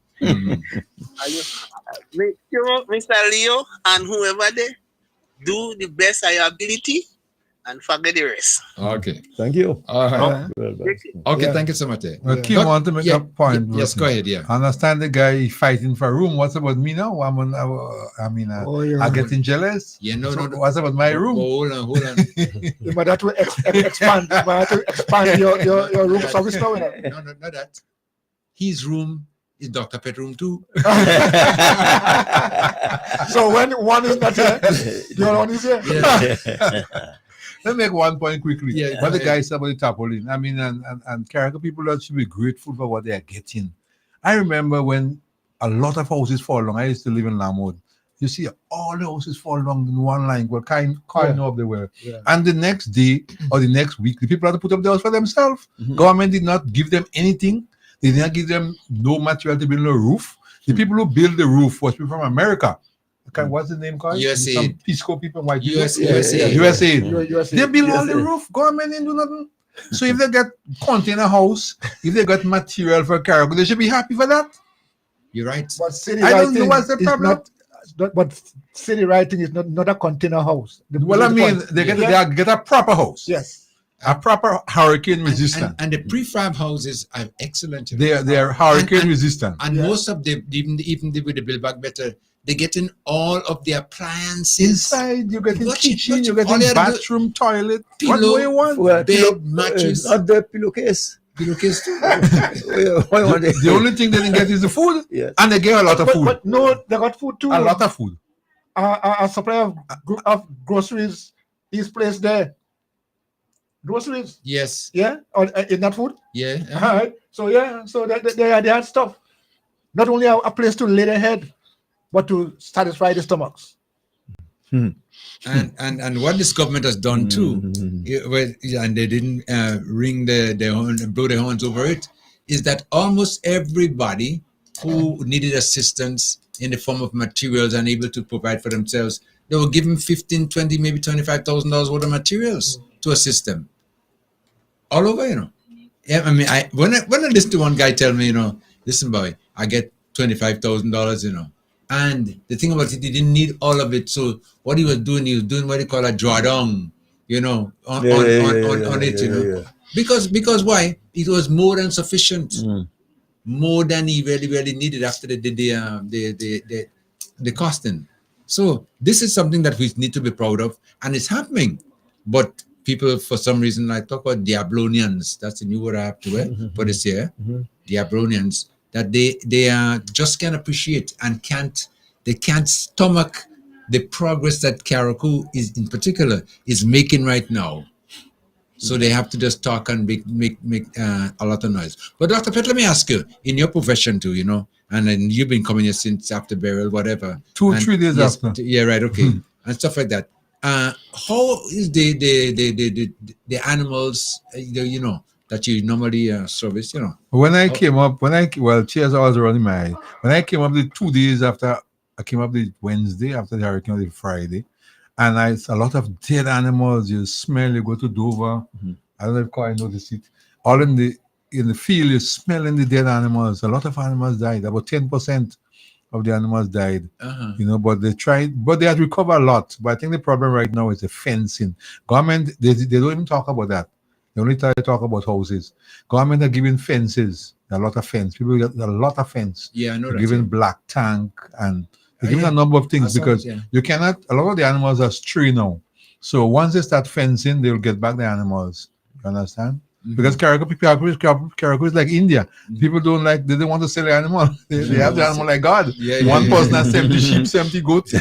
Make sure Mr. Leo and whoever they do the best of your ability and forget the rest. Okay. Thank you. All right. Okay, thank you so much. Well, Kim want to make a point. Yes, go ahead. Yeah. I understand the guy fighting for a room. What's about me now? I'm getting jealous. Yeah, no. What's about my room? Hold on. You might have to expand. You might have to expand your room service now. No, not that. His room is Dr. Pet room too. So when one is not here, the other one is here. Yeah. Let me make one point quickly. Yeah, what the guy said about the tarpaulin. I mean, and Carrico people should be grateful for what they are getting. I remember when a lot of houses fall down. I used to live in Lamwood. You see all the houses fall down in one line. Well, kind of they were. Yeah. And the next day or the next week, the people had to put up the house for themselves. Government did not give them anything. They did not give them no material to build a roof. The people who built the roof was people from America. Okay, what's the name called? USA. Some Peace Corps people, white people. USA. They build all the roof. Government didn't do nothing. So if they get container house, if they got material for cargo, they should be happy for that. You're right. But I don't know what's the problem. But city writing is not a container house. Well, I mean, they get a proper house. Yes. A proper hurricane resistant. And the prefab houses are excellent. They are hurricane resistant. And most of them, even with the Build Back Better, they're getting all of the appliances. Inside, you're getting kitchen, you're getting bathroom, toilet. Pillow, what do you want? Well, bed, mattress. Not the pillowcase. Pillowcase too. The only thing they didn't get is the food. Yes. And they get a lot of food. But no, they got food too. A lot of food. A supply of groceries is placed there. Groceries. Yes. Yeah. Or in that food. Yeah. All right. So yeah. So they had stuff. Not only a place to lay their head, but to satisfy the stomachs. And what this government has done too, and they didn't ring their horn and blow their horns over it, is that almost everybody who needed assistance in the form of materials and able to provide for themselves, they were given $15,000, $20,000, maybe $25,000 worth of materials to assist them. all over, you know. Yeah, I mean, when I listen to one guy tell me, you know, listen, boy, I get $25,000, you know, and the thing about it, he didn't need all of it. So what he was doing what they call a drawdown, you know, on it, you know, because why? It was more than sufficient, more than he really needed after they did the costing. So this is something that we need to be proud of, and it's happening. But people, for some reason, I talk about Diablonians. That's the new word I have to wear for this year. Diablonians, that they just can't appreciate and they can't stomach the progress that Karaku is in particular is making right now. So they have to just talk and make a lot of noise. But Dr. Pett, let me ask you, in your profession too, you know, and then you've been coming here since after burial, whatever. 2-3 days after. Yeah, right, okay. And stuff like that. How is the animals, you know, that you normally service, you know? When I came up, cheers, I was running my eye. When I came up the 2 days after, I came up the Wednesday after the hurricane, the Friday, and a lot of dead animals. You smell, you go to Dover. I don't know if I noticed it. All in the field, you're smelling the dead animals. A lot of animals died. About 10% of the animals died. You know, but they had recovered a lot. But I think the problem right now is the fencing. Government, they don't even talk about that. They only talk about houses. Government are giving fences, a lot of fence. People get a lot of fence. Yeah, I know that. Giving black tank and they're giving a number of things because you cannot. A lot of the animals are stray now. So once they start fencing, they'll get back the animals. You understand? Because Karaku is like India. People don't want to sell the animal. They have the animal like God. One person has 70 sheep, 70 goats.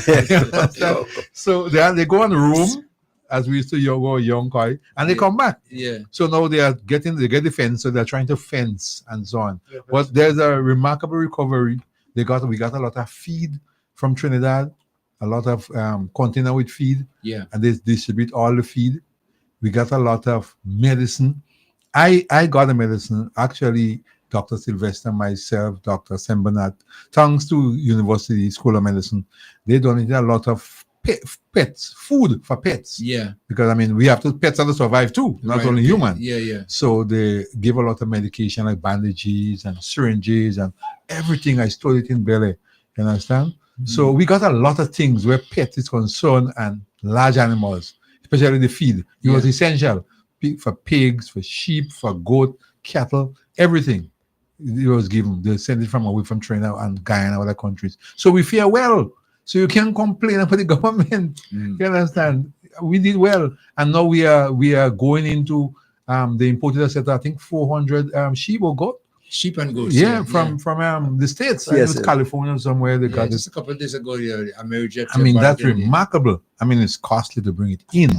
So they go on roam, as we used to go young koi, and they come back. Yeah. So now they get the fence, so they're trying to fence and so on. But there's a remarkable recovery. We got a lot of feed from Trinidad, a lot of container with feed. Yeah. And they distribute all the feed. We got a lot of medicine. I got the medicine, actually, Dr. Sylvester, myself, Dr. Sembanat, thanks to University School of Medicine, they donated a lot of pets, food for pets. Yeah. Because, I mean, pets have to survive too, not only human. Yeah. So they give a lot of medication like bandages and syringes and everything. I stored it in belly. You understand? So we got a lot of things where pets is concerned and large animals, especially the feed. It was essential for pigs, for sheep, for goat, cattle, everything. It was given. They sent it from away from Trinidad and Guyana, other countries. So we fare well. So you can't complain about the government. You understand? We did well, and now we are going into the imported sector. I think 400 sheep or goat. Sheep and goats. Yeah, from the States. It was California somewhere. They got just it. a couple of days ago, Amerijet. I mean, that's remarkable. I mean, it's costly to bring it in,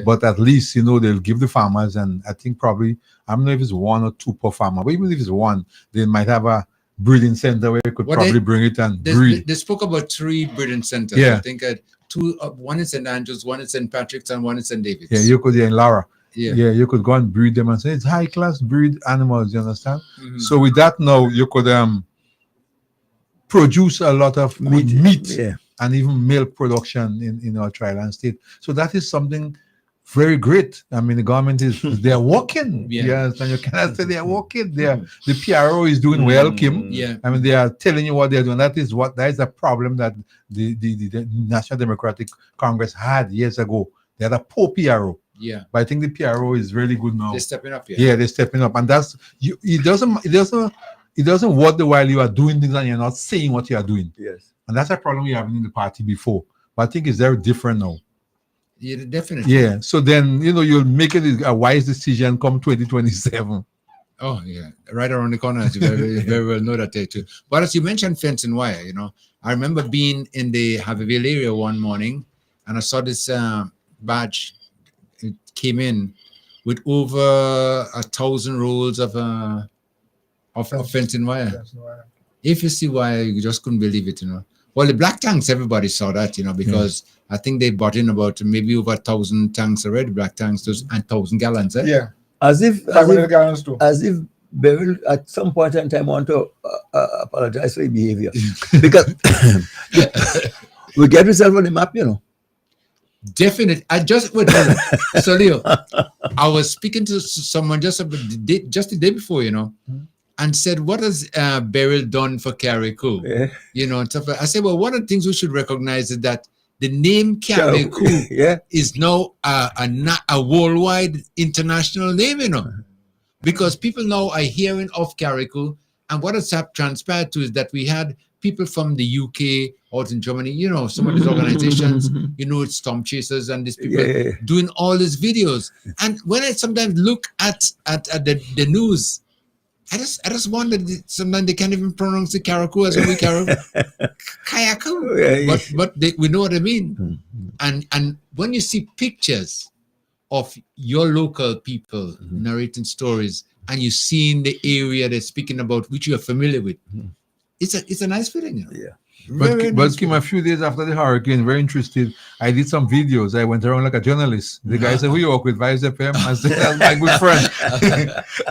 but at least, you know, they'll give the farmers, and I think probably, I don't know if it's 1 or 2 per farmer, but even if it's 1, they might have a breeding center where you could probably bring it and breed. They spoke about 3 breeding centers. Yeah. I think 2, one in St. Andrews, one in St. Patrick's, and one in St. David's. Yeah, you could, in Lara. Yeah. You could go and breed them and say it's high class breed animals, you understand? So with that now you could produce a lot of meat and even milk production in our tri-land state. So that is something very great. I mean, the government they're working. Yes, and you cannot say they're working. The PRO is doing well, Kim. Yeah. I mean, they are telling you what they're doing. That is a problem that the National Democratic Congress had years ago. They had a poor PRO. Yeah, but I think the PRO is really good now. They're stepping up. Yeah, they're stepping up, and that's it doesn't work the while you are doing things and you're not saying what you are doing. Yes, and that's a problem we have in the party before. But I think it's very different now. Yeah, definitely. Yeah, so then you'll make it a wise decision come 2027. Oh yeah, right around the corner. As you very well know that there too. But as you mentioned fence and wire, I remember being in the Haverville area one morning, and I saw this badge. It came in with over 1,000 rolls of fencing wire. If you see wire, you just couldn't believe it, Well, the black tanks, everybody saw that, because I think they bought in about maybe over 1,000 tanks already, black tanks, and 1,000 gallons. Yeah. As if gallons too. As if Beryl at some point in time want to apologize for his behavior because we get ourselves on the map, Definitely. I just wait. So Leo, I was speaking to someone just the day before, and said, "What has Beryl done for Carriacou?" Yeah. And stuff. I said, "Well, one of the things we should recognize is that the name Carriacou is now a worldwide international name, because people now are hearing of Carriacou, and what has transpired to is that we had people from the UK out in Germany, some of these organizations, it's Storm Chasers and these people doing all these videos. And when I sometimes look at the news, I just wonder that sometimes they can't even pronounce the Carriacou as we Kayaku. But we know what I mean. And when you see pictures of your local people narrating stories, and you see in the area they're speaking about, which you're familiar with, it's a nice feeling. Yeah. But Kim, a few days after the hurricane, very interested. I did some videos. I went around like a journalist. The guy said, "Who you work with?" Vibes FM. I said, "That's my good friend."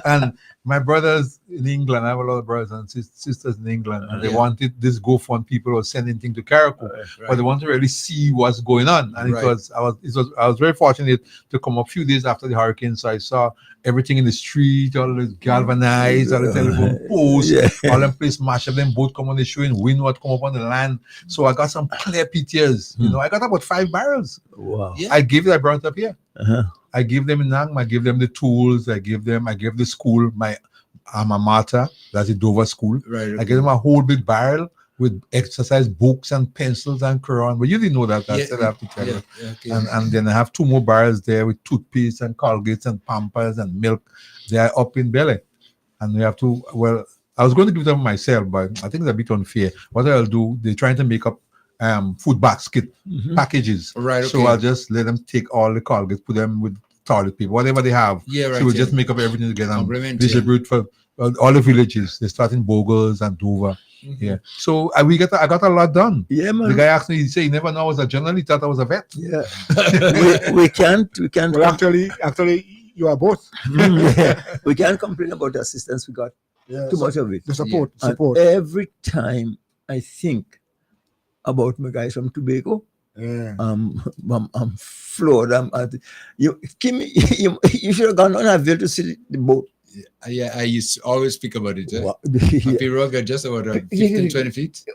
And my brothers in England, I have a lot of brothers and sisters in England, and they wanted this GoFund people were sending things to Carriacou, but they want to really see what's going on. And I was very fortunate to come up a few days after the hurricane, so I saw everything in the street, all the galvanized, all the telephone posts, all them place mashed up, them boat come on the show and wind what come up on the land. So I got some clear pictures. I got about 5 barrels. Wow. I brought it up here. I give them I give them the tools, I give the school my alma mater, that's the Dover school. I give them a whole big barrel with exercise books and pencils and crayon. But you didn't know that. I still have to tell you. Okay. And then I have 2 more barrels there with toothpaste and Colgates and Pampers and milk. They are up in belly. And we have to, I was going to give them myself, but I think it's a bit unfair. What I'll do, they're trying to make up food basket packages. Right. Okay. So I'll just let them take all the Colgates, put them with toilet paper, whatever they have. Yeah, right. So we'll just make up everything together and distribute for all the villages. They start in Bogles and Dover. Yeah. So I got a lot done. Yeah, man. The guy asked me, he said he never knew I was a journalist, he thought I was a vet. Yeah. we can't. Well, actually, you are both. We can't complain about the assistance we got. Too much of it. The support. And every time I think about my guys from Tobago, I'm floored. You should have gone on a bill to see the boat. Yeah, I used to always speak about it. Happy Rock just about 15, 20 feet.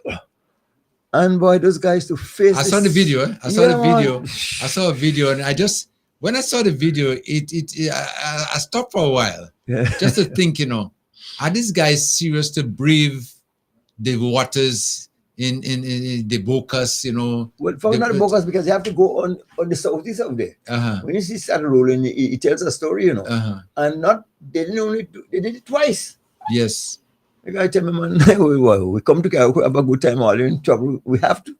And boy, those guys to face. I saw the video. I saw a video, and when I saw the video, I stopped for a while just to think, are these guys serious to brave the waters in the Bocas, Well, for not Bocas, because you have to go on the southeast of there. When you see start rolling, it tells a story, and they did it twice. Yes. The guy tell me, man, we come to Carriacou, have a good time, all in trouble. We have to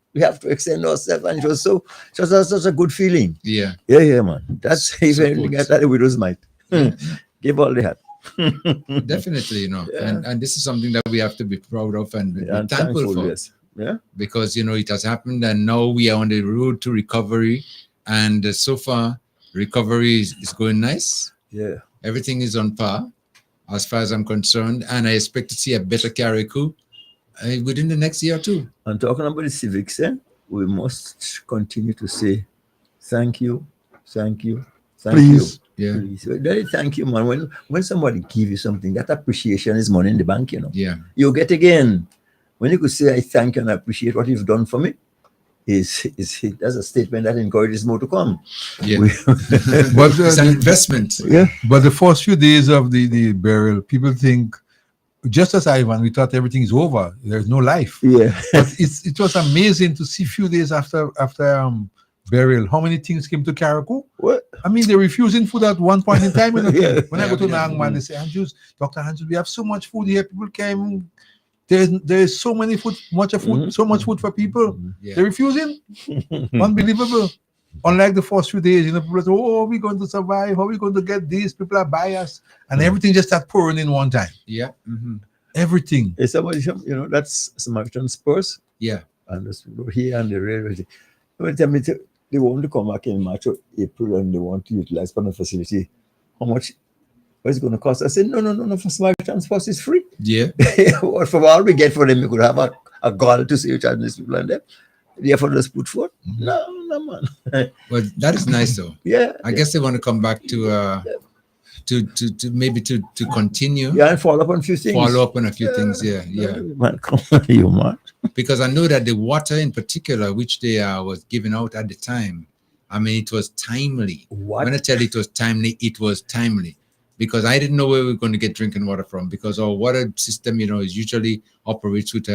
extend ourselves, and it was such a good feeling. Yeah, man. That's even get that the widows might give all they had. Definitely, and this is something that we have to be proud of and be thankful for. Yes. Yeah, because it has happened, and now we are on the road to recovery, and so far recovery is going nice. Yeah, everything is on par as far as I'm concerned, and I expect to see a better Carriacou within the next year or two. And talking about the civics, we must continue to say thank you. Please. Yeah. Please. Thank you, man. When somebody gives you something, that appreciation is money in the bank, Yeah. You get again. When you could say, I thank you and I appreciate what you've done for me, that's a statement that encourages more to come. Yeah. But it's an investment. Yeah. But the first few days of the burial, people think, just as Ivan, we thought everything is over. There's no life. Yeah. But it was amazing to see a few days after burial, how many things came to Carriacou. What? I mean, they're refusing food at one point in time. When I go to Nangman, they say, Dr. Andrews, we have so much food here. People came. There's so many food, so much food for people. Yeah. They're refusing. Unbelievable. Unlike the first few days, people say, "Oh, we're going to survive. How are we going to get this?" People are biased, and everything just starts pouring in one time. Yeah. Everything. It's somebody, that's Samaritan Spurs. Yeah. And here and the railway. They want to come back in March or April, and they want to utilize the facility. How much? What is it going to cost? I said, no, for smart transport is free. Yeah. For all we get for them, we could have a goal to see which are these people and them. The effortless put forth. No, man. Well, that is nice though. Yeah. I guess they want to come back to maybe to continue. Yeah, and follow up on a few things. Follow up on a few things. Yeah. Man, come on, you man. Because I know that the water in particular, which they was giving out at the time, I mean, it was timely. What? When I tell you it was timely. Because I didn't know where we were going to get drinking water from. Because our water system, is usually operates with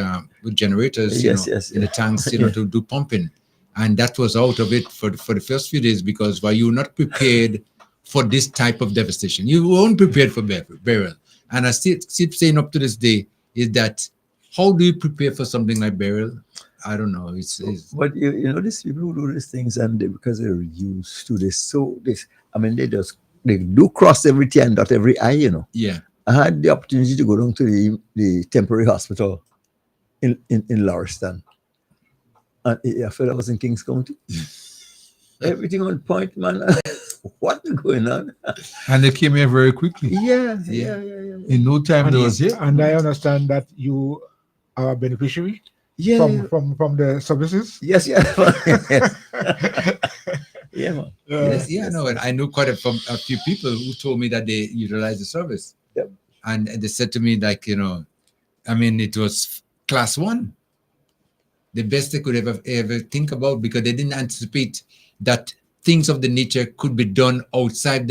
generators, in the tanks, to do pumping. And that was out of it for the first few days because you were not prepared for this type of devastation. You weren't prepared for burial. And I still keep saying up to this day is that how do you prepare for something like burial? I don't know. But these people who do these things and because they're used to this, they do cross every T and dot every I, Yeah. I had the opportunity to go down to the temporary hospital in Lauriston. And I felt I was in Kings County. Everything on point, man. What is going on? And they came here very quickly. Yeah. In no time they was here. And I understand that you are a beneficiary from the services. Yes. Yeah, man. No, and I know quite a few people who told me that they utilized the service. Yep. And they said to me, like, it was class 1. The best they could ever think about because they didn't anticipate that things of the nature could be done out of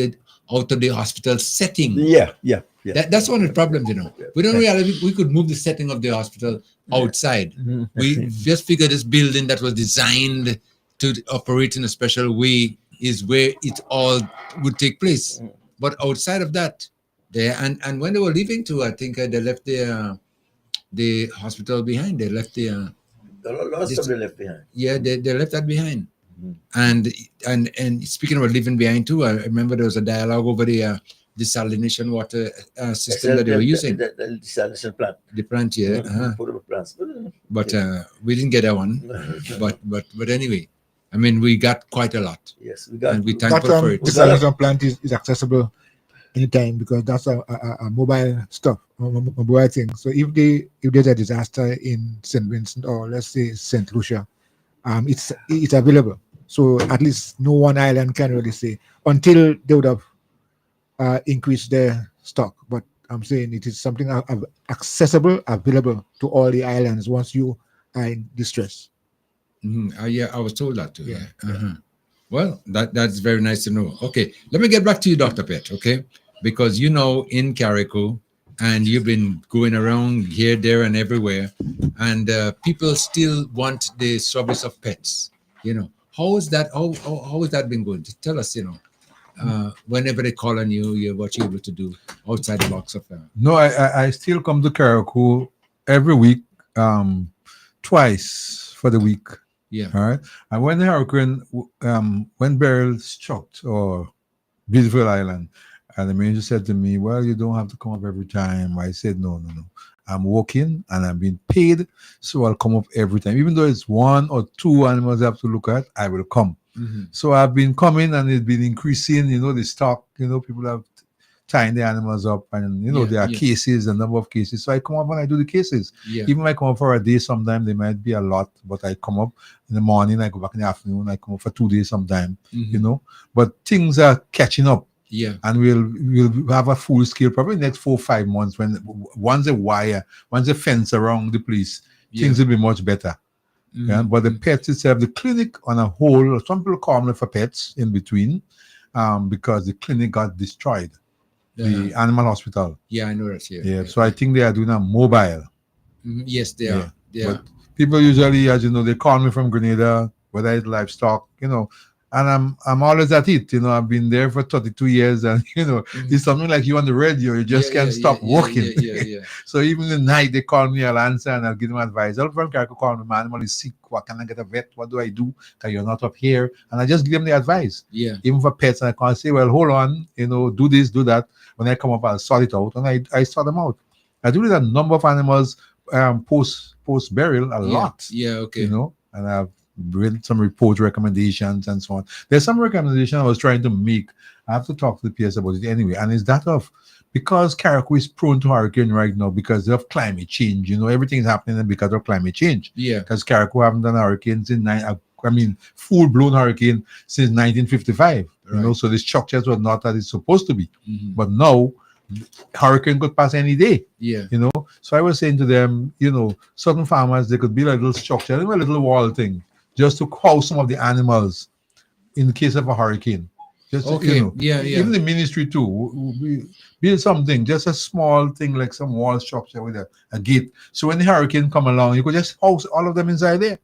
the hospital setting. Yeah. That's one of the problems, We don't realize we could move the setting of the hospital outside. Mm-hmm. We just figured this building that was designed to operate in a special way is where it all would take place. But outside of that, and when they were leaving too, I think they left the hospital behind. They left they left behind. Yeah, they left that behind. And speaking about leaving behind too, I remember there was a dialogue over the desalination water system that they were using. The desalination plant. The plant, yeah. Plants. But we didn't get that one. But anyway, I mean, we got quite a lot. Yes, we got. And we thankful for it. The desalination plant is accessible anytime because that's a mobile stuff, a mobile thing. So if there's a disaster in St. Vincent or let's say St. Lucia, it's available. So at least no one island can really say until they would have increased their stock. But I'm saying it is something accessible, available to all the islands once you are in distress. Yeah, I was told that too. Yeah. Well, that's very nice to know. Okay, let me get back to you, Dr. Pet, okay? Because in Carrico, and you've been going around here, there, and everywhere, and people still want the service of pets. How is that? How has that been going? Tell us, whenever they call on you, what you're able to do outside the box of No, I still come to Carrico every week, twice for the week. Yeah. All right. And when the hurricane, when Beryl struck or Beautiful Island, and the manager said to me, "Well, you don't have to come up every time." I said, "No. I'm working and I'm being paid, so I'll come up every time. Even though it's 1 or 2 animals I have to look at, I will come." So I've been coming and it's been increasing, the stock, people have tying the animals up and, there are cases, a number of cases. So I come up and I do the cases. Yeah. Even when I come up for a day, sometimes they might be a lot, but I come up in the morning, I go back in the afternoon, I come up for 2 days sometime, But things are catching up. Yeah. And we'll have a full scale probably next 4 or 5 months when once a fence around the place, things will be much better. Yeah, but the pets itself, the clinic on a whole, some people call me for pets in between, because the clinic got destroyed. The animal hospital. Yeah, I know that. Yeah. So I think they are doing a mobile. Yes, they are. But people usually, as you know, they call me from Grenada, whether it's livestock, and I'm always at it. I've been there for 32 years, and it's something like you on the radio. You just can't stop working. Yeah. So even the night they call me, I'll answer and I'll give them advice. All from Carrico call me, my animal is sick. What can I get a vet? What do I do? Because you're not up here, and I just give them the advice. Yeah. Even for pets, and I can't say, well, hold on, do this, do that. When I come up, I'll sort it out, and I sort them out. I do a number of animals post burial a lot. Yeah. Okay. And I've read some report recommendations and so on. There's some recommendation I was trying to make. I have to talk to the PS about it anyway. And it's that of because Carriacou is prone to hurricane right now because of climate change. You know, everything is happening because of climate change. Yeah. Because Carriacou haven't done hurricanes full blown hurricane since 1955. You know, so the structures were not as it's supposed to be. But now, hurricane could pass any day. Yeah. You know, so I was saying to them, you know, certain farmers, they could build a little structure, a little wall thing, just to house some of the animals in case of a hurricane. Just Okay. you know, Yeah. even the ministry too, we build something, just a small thing like some wall structure with a gate. So when the hurricane come along, you could just house all of them inside there.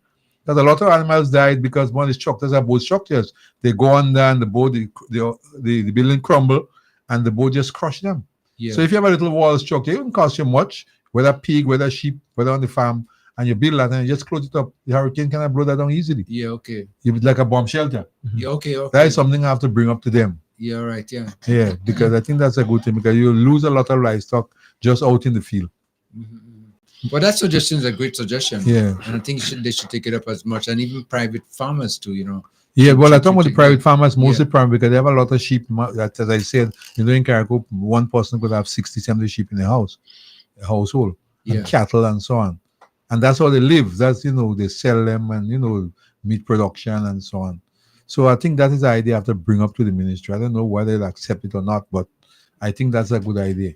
Because a lot of animals died because one of the structures are boat structures. They go under and the boat, the building crumble, and the boat just crush them. Yeah. So if you have a little wall structure, it wouldn't cost you much, whether pig, whether sheep, whether on the farm, and you build that and you just close it up. The hurricane cannot blow that down easily. Yeah. Okay. You like a bomb shelter. Yeah. Okay. Okay. That is something I have to bring up to them. Yeah. Right. Yeah. Yeah, because I think that's a good thing because you lose a lot of livestock just out in the field. Well, that suggestion is a great suggestion. Yeah. And I think they should take it up as much, and even private farmers too, you know. Yeah, well, I talk about the private farmers, mostly private, because they have a lot of sheep. That, as I said, you know, in Carriacou, one person could have 60, 70 sheep in the household, and cattle and so on. And that's how they live. That's, you know, they sell them and, you know, meat production and so on. So I think that is the idea I have to bring up to the ministry. I don't know whether they'll accept it or not, but I think that's a good idea.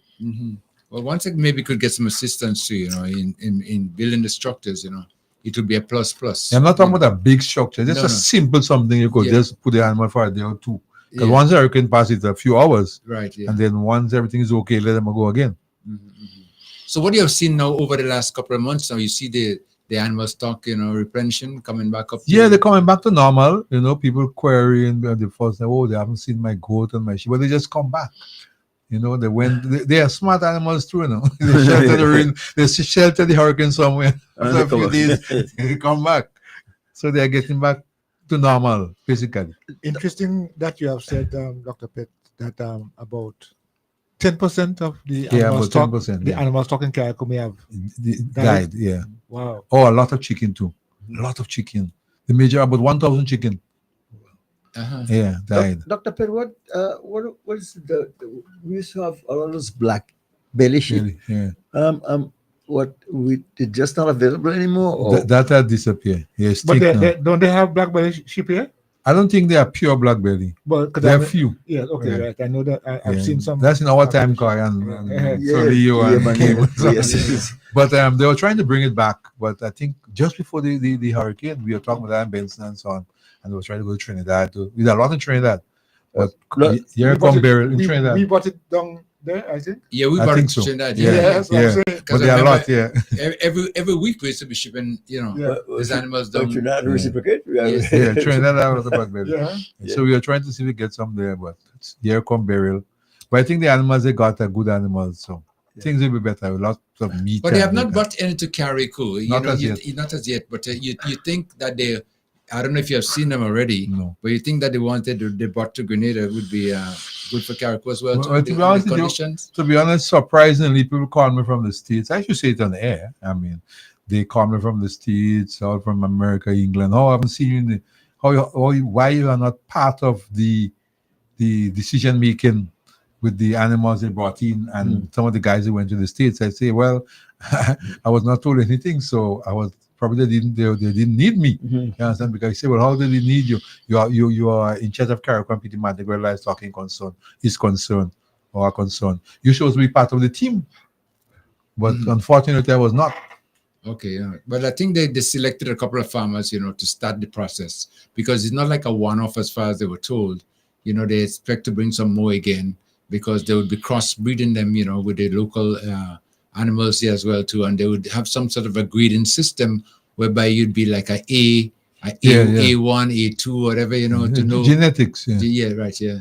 Well, once it maybe could get some assistance too, you know, in building the structures, you know, it would be a plus. I'm not talking about a big structure, just simple something you could just put the animal for a day or two. Because once the hurricane passes, a few hours, right? Yeah. And then once everything is okay, let them go again. So what you have seen now over the last couple of months, now you see the animal stock, you know, replenishing coming back up. Yeah, they're coming back to normal. You know, people querying the first time, oh, they haven't seen my goat and my sheep, but they just come back. You know, they are smart animals too, you know. They shelter the rain, they shelter the hurricane somewhere. After a few days, they come back. So they are getting back to normal, basically. Interesting that you have said, Dr. Pitt, that about 10% of the animal stock in Carriacou may have died. Yeah. Wow. Oh, a lot of chicken too. A lot of chicken. The major, about 1,000 chicken. Yeah, died. Dr. Pitt, what is we used to have a lot of those black belly sheep. Yeah. It's just not available anymore? Or? That has disappeared. Yes. But don't they have black belly sheep here? I don't think they are pure black belly. But there are few. Yeah, okay, right. I know that I've seen some. That's in our time, Koi and Leo and Kim. Yes. But they were trying to bring it back. But I think just before the hurricane, we were talking with Adam Benson and so on, and they were trying to go to Trinidad. We did a lot in Trinidad. But here come Beryl in Trinidad. We bought it down there, I think. Yeah, we bought it to Trinidad. Yeah. But there are a lot, Every week we used to be shipping, you know, these animals down. Trinidad reciprocate? Yeah, Trinidad out of the black belly. So we were trying to see if we get some there, but here come Beryl. But I think the animals they got are good animals, so things will be better. A lot of meat. But they have not brought any to Carriacou. Not as yet. Not as yet. But you think that they, I don't know if you have seen them already. No. But you think that they brought to Grenada would be good for Carriacou as well. Well, to be honest, surprisingly, people call me from the States. I should say it on the air. I mean, they call me from the States, all from America, England. Oh, I haven't seen you. Why you are not part of the decision making with the animals they brought in and some of the guys who went to the States? I say, well, I was not told anything, so I was probably they didn't need me. You understand? Because I say, well, how do they need you? You are in charge of Carriacou and Petit Martinique where livestock is concerned or are concerned. You're supposed to be part of the team, but unfortunately, I was not. Okay, yeah. But I think they selected a couple of farmers, you know, to start the process because it's not like a one-off as far as they were told. You know, they expect to bring some more again because they would be cross-breeding them, you know, with the local animals here as well too, and they would have some sort of a grading system whereby you'd be like A1, A2, whatever, you know, to know genetics. Yeah, right, yeah.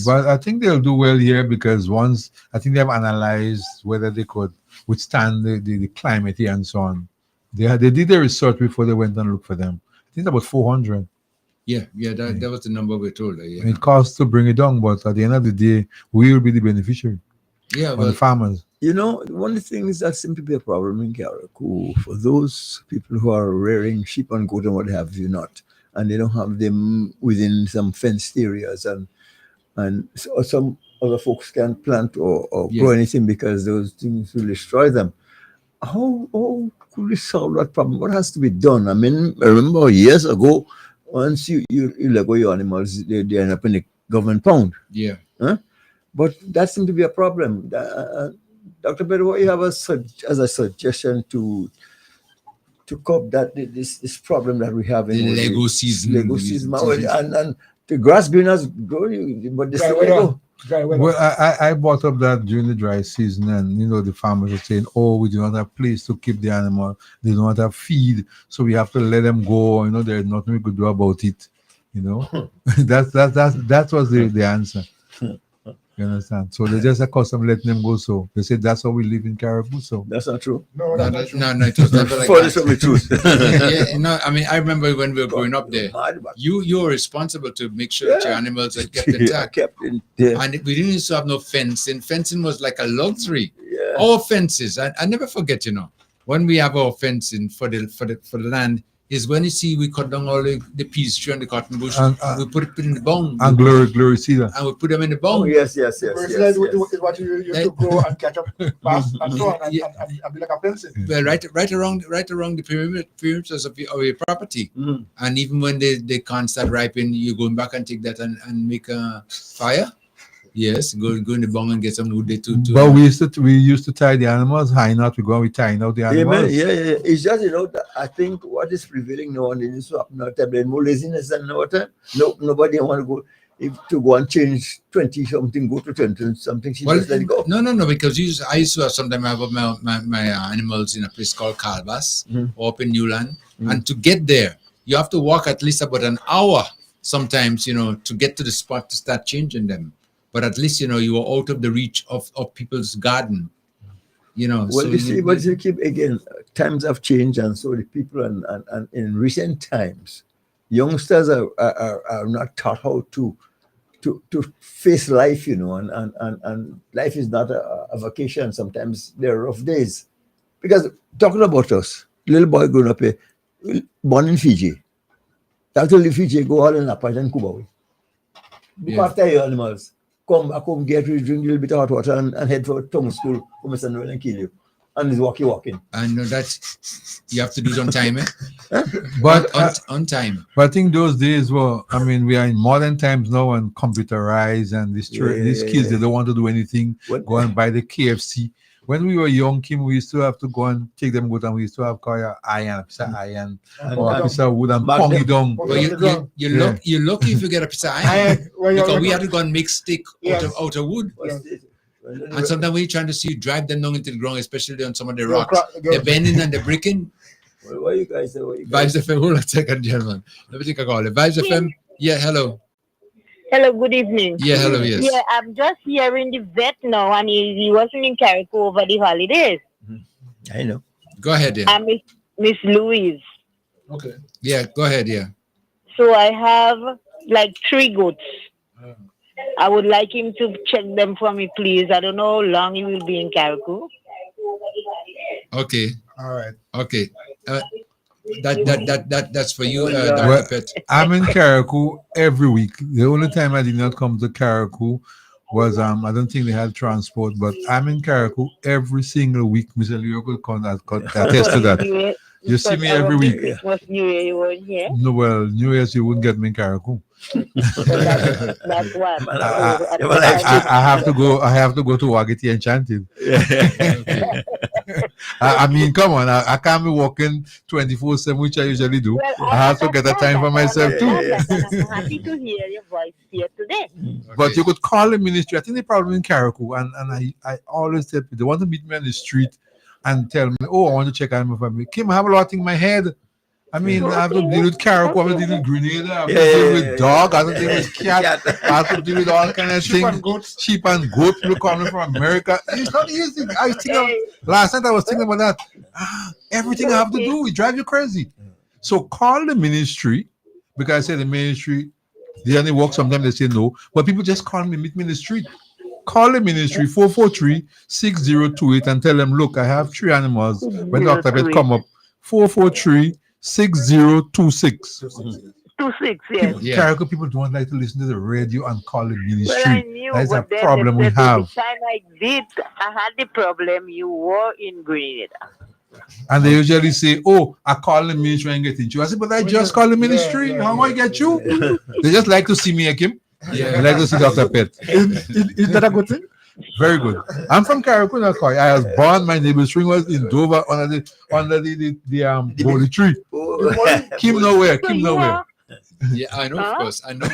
But I think they'll do well here because once I think they have analyzed whether they could withstand the climate here and so on. They did their research before they went and looked for them. I think about 400. That was the number we told her. It costs to bring it down, but at the end of the day, we will be the beneficiary. The farmers. You know, one of the things that seems to be a problem in Carriacou for those people who are rearing sheep and goat and what have you not, and they don't have them within some fenced areas and so some other folks can't plant or grow anything because those things will destroy them. How could we solve that problem? What has to be done? I mean, I remember years ago, once you let go your animals, they end up in the government pound. Yeah. Huh? But that seems to be a problem. Dr. Beddo, what you have as a suggestion to cope that this problem that we have in the Lego season. Lego season. And the grass greeners grow, but they still Lego. Well, I brought up that during the dry season, and the farmers are saying, "Oh, we do not have place to keep the animal. They do not have feed, so we have to let them go. There's nothing we could do about it. That was the answer. You understand? So they just accustomed letting them go. So they said that's how we live in Caribou. So that's not true. No, it was never like that. From the truth. I mean, I remember when we were growing up there, you were responsible to make sure that your animals are kept intact. And we didn't used to have no fencing. Fencing was like a luxury. Yeah. Our fences, I never forget, when we have our fencing for the land, is when you see we cut down all the peas tree and the cotton bush, and we put it in the bone. And glory seeder. And we put them in the bone. Oh, yes. Is what you used to go and catch up fast and so on and be like a fencing. Well, right around the perimeters of your property. Mm. And even when they can't start ripening, you're going back and take that and make a fire. Yes, go in the bung and get some wood there too. But we used to tie the animals high enough. We tying out the animals. Yeah. It's just that I think what is prevailing now and in this swap now, there's more laziness than no time. Nobody want to go and change 20 something, go to 20 something. She just let it go. No, because I used to sometimes have my animals in a place called Calvas or up in Newland, and to get there, you have to walk at least about an hour sometimes, to get to the spot to start changing them. But at least, you are out of the reach of people's garden, Well, so you keep, again, times have changed. And so the people, and in recent times, youngsters are not taught how to face life, and life is not a vacation. Sometimes there are rough days. Because talking about us, little boy growing up here, born in Fiji. After Fiji, go all in Apache and Kubawi. Look after your animals. Come back home, get you, drink a little bit of hot water and head for tongue school, come and kill you. And he's walking. I know that you have to do it on time, eh? But on time. But I think those days were, we are in modern times now and computerized, and these kids, they don't want to do anything, go and buy the KFC. When we were young, Kim, we used to have to go and take them good, and we used to have a piece of iron, or a piece of wood and pong it down. But you're lucky if you get a piece of iron, because we had to go and make stick out of wood. And sometimes when you're trying to see you drive them down into the ground, especially on some of the rocks, they're bending and they're breaking. What you guys say? Vibes FM, hold on a second, gentlemen. Let me take a call. Vibes FM, yeah, hello. Hello, good evening. Yeah, hello, yes. Yeah, I'm just hearing the vet now, and he wasn't in Carrico over the holidays. I know. Go ahead, yeah. I'm Miss Louise. Okay. Yeah, go ahead, yeah. So I have like 3 goats. I would like him to check them for me, please. I don't know how long he will be in Carrico. Okay. All right. Okay. That's for you, Dr. Pet. I'm in Carrico every week. The only time I did not come to Carrico was I don't think they had transport, but I'm in Carrico every single week. Mr. Leo could attest to that. You see me every week. Christmas, New Year, you weren't here. No, well, New Year's you wouldn't get me in Carrico. That's what. I have to go. I have to go to Wagiti Enchanted. Come on. I can't be walking 24/7, which I usually do. Well, I have to get a time for myself too. I'm happy to hear your voice here today. But you could call the ministry. I think they probably in Carrico, and I always tell people they want to meet me on the street and tell me, "Oh, I want to check on my family." Kim, I have a lot of things in my head. I have to deal with Carrico, I have to deal with Grenada, I have to deal with dog, I have to deal with cat, I have to deal with all kinds of things. Sheep and goat, people coming from America. It's not easy. Last night I was thinking about that. Everything I have to do, it drives you crazy. So call the ministry, because I say the ministry, they only work, sometimes they say no, but people just call me, meet me in the street. Call the ministry 443-6028 and tell them, look, I have 3 animals. When Dr. Pet come up, 443-6026. 626, yes. Carriacou people don't like to listen to the radio and call the ministry. Well, I knew, That is a but then problem we they said that have. the time I had the problem, you were in Grenada. And they usually say, "Oh, I call the ministry and get you." I said, "But I just call the ministry. How am I get you?" They just like to see me, Akim. Yeah. They like to see Dr. Pitt. Is that a good thing? Very good. I'm from Carriacou, Illinois. I was born. My neighbor's ring was in Dover under the Holy Tree. Kim nowhere. Kim nowhere. Yeah, I know, of course. I know.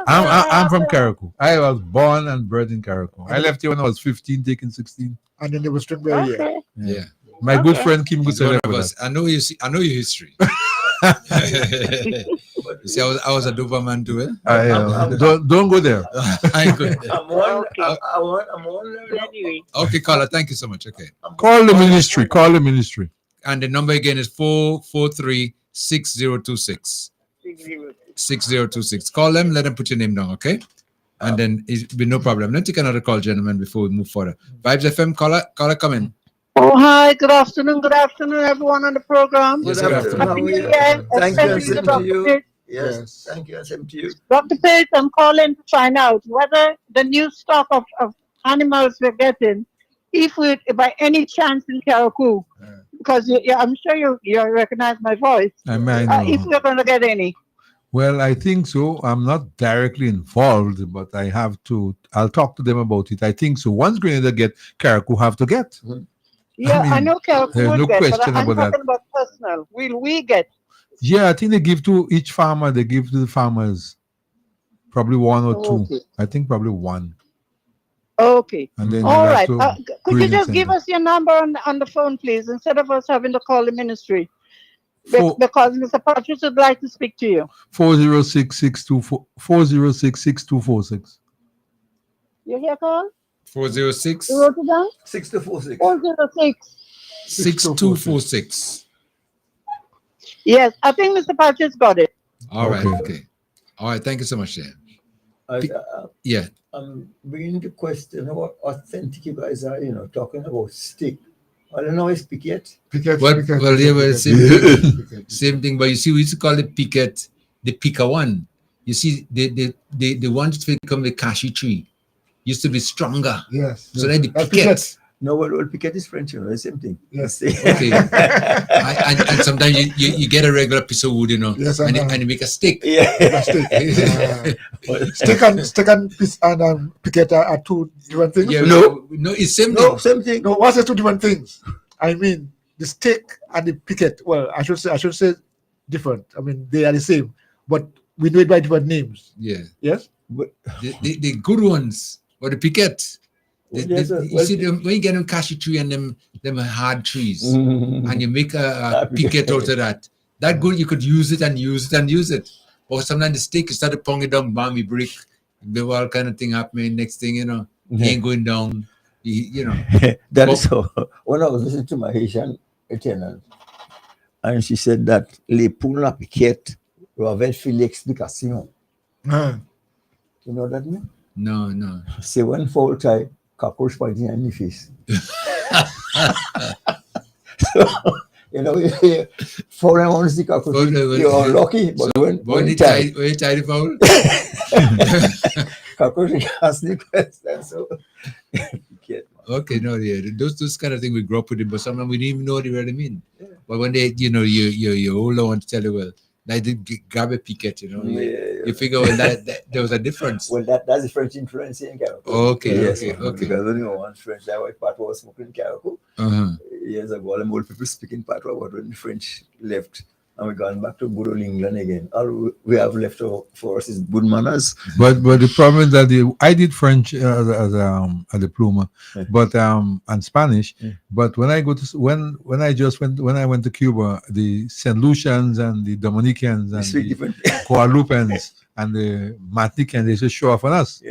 I'm from Carriacou. I was born and bred in Carriacou. I left here when I was 15, taking 16. And then they were Stringberry here. Yeah. My good friend Kim He's Gutierrez. one of us. I know your history. You see, I was a Doberman too, eh? Don't go there. I ain't good. I'm on Anyway. Okay, caller, thank you so much. Okay. Call the ministry. Call the ministry. And the number again is 443-6026. 6026. Call them, let them put your name down, okay? And then it'll be no problem. Let's take another call, gentlemen, before we move further. Vibes FM, caller, come in. Oh, hi, good afternoon, everyone on the program. Yes, good afternoon. Happy New Year, Thank you, especially and to same to you. Dr. Pitt. Yes, thank you, and same to you. Dr. Pitt, I'm calling to find out whether the new stock of animals we're getting, if we, by any chance in Carriacou, because I'm sure you recognize my voice, I know. if we're going to get any. Well, I think so. I'm not directly involved, but I'll talk to them about it. I think so. Once Grenada get, Carriacou have to get. Yeah, I know Carriacou there's will no get, but question I'm about that. talking about personal. Will we get? Yeah, I think they give to each farmer. They give to the farmers probably one or two. Okay. I think probably one. Okay. And then All you'll right. have to Could you breed just and give send us your number on the phone, please, instead of us having to call the ministry? For- Because Mr. Patrick would like to speak to you. 406-6246. You hear, Carl? 406 You wrote it down? 6246. 406. 6246. Yes, I think Mr. Patrick's got it. All right, okay. All right, thank you so much, Dan. Yeah. I'm bringing the question about authentic you guys are, talking about stick. I don't know if picket. Well, yeah, well, same thing. But you see, we used to call it picket, the picker one. You see, the ones that become the cashew tree used to be stronger. Yes. So then the picket. No, well, picket is French, the same thing. Yes. Okay. and sometimes you get a regular piece of wood, Yes, and you make a stick. Yeah. Stick and picket are two different things. Yeah, no, it's same thing. Same thing. No, what's the two different things? I mean, the stick and the picket. Well, I should say different. I mean, they are the same, but we do it by different names. Yeah. Yes. But the good ones, or the picket. You see them when you get them cashew tree and them hard trees, and you make a picket out of that. That good, you could use it and use it and use it. Or sometimes the stick, you start to pong it down, bam, you break. The all kind of thing happening. Next thing you know, he ain't going down. That is so. When I was listening to my Haitian tenant, and she said that les poules la piquette doivent faire l'explication. You know what that means? No. C'est one full time cockroach biting in the face. So, you four rounds the cockroach, you're lucky, but when you tie the foul, cockroach ask the question. So, okay, no, yeah, those kind of things we grew up with them, but sometimes we didn't even know what they really mean. Yeah. But when they, your older ones tell you, well, I did grab a picket, you figure that there was a difference. Well, that's the French influence in Carriacou. Okay. Because only one French, that white part was spoken in Carriacou. Years ago, all the old people speaking part about when the French left, and we gone back to good old England again. All we have left for us is good manners. But the problem is that I did French as a diploma, but and Spanish. But when I when I went to Cuba, the Saint Lucians and the Dominicans and the Guadalupans and the Martinicans, they should show off on us.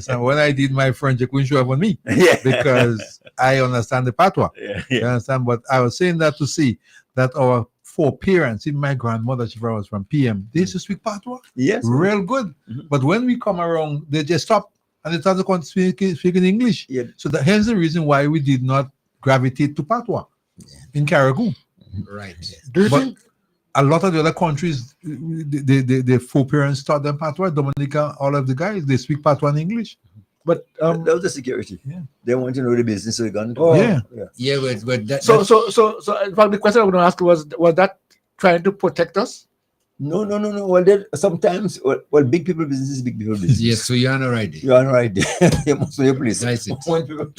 So when I did my French, they couldn't show off on me because I understand the patois. You understand? But I was saying that to see that our foreparents, in my grandmother, she was from PM, they used to speak patois. Yes. Real good. But when we come around, they just stop and they start to speak in English. Yeah. So hence the reason why we did not gravitate to patois in Carriacou. Right. Do you think a lot of the other countries, the four parents taught them patois. Dominica, all of the guys, they speak patois in English. But that was the security. Yeah. They want to know the business, so they got into Yeah, but that. So in fact, the question I was going to ask was that trying to protect us? No. Well, sometimes, well, big people business is big people business. Yes, so you're on the right day. You're on the right day. You must know your place. That's it. When people-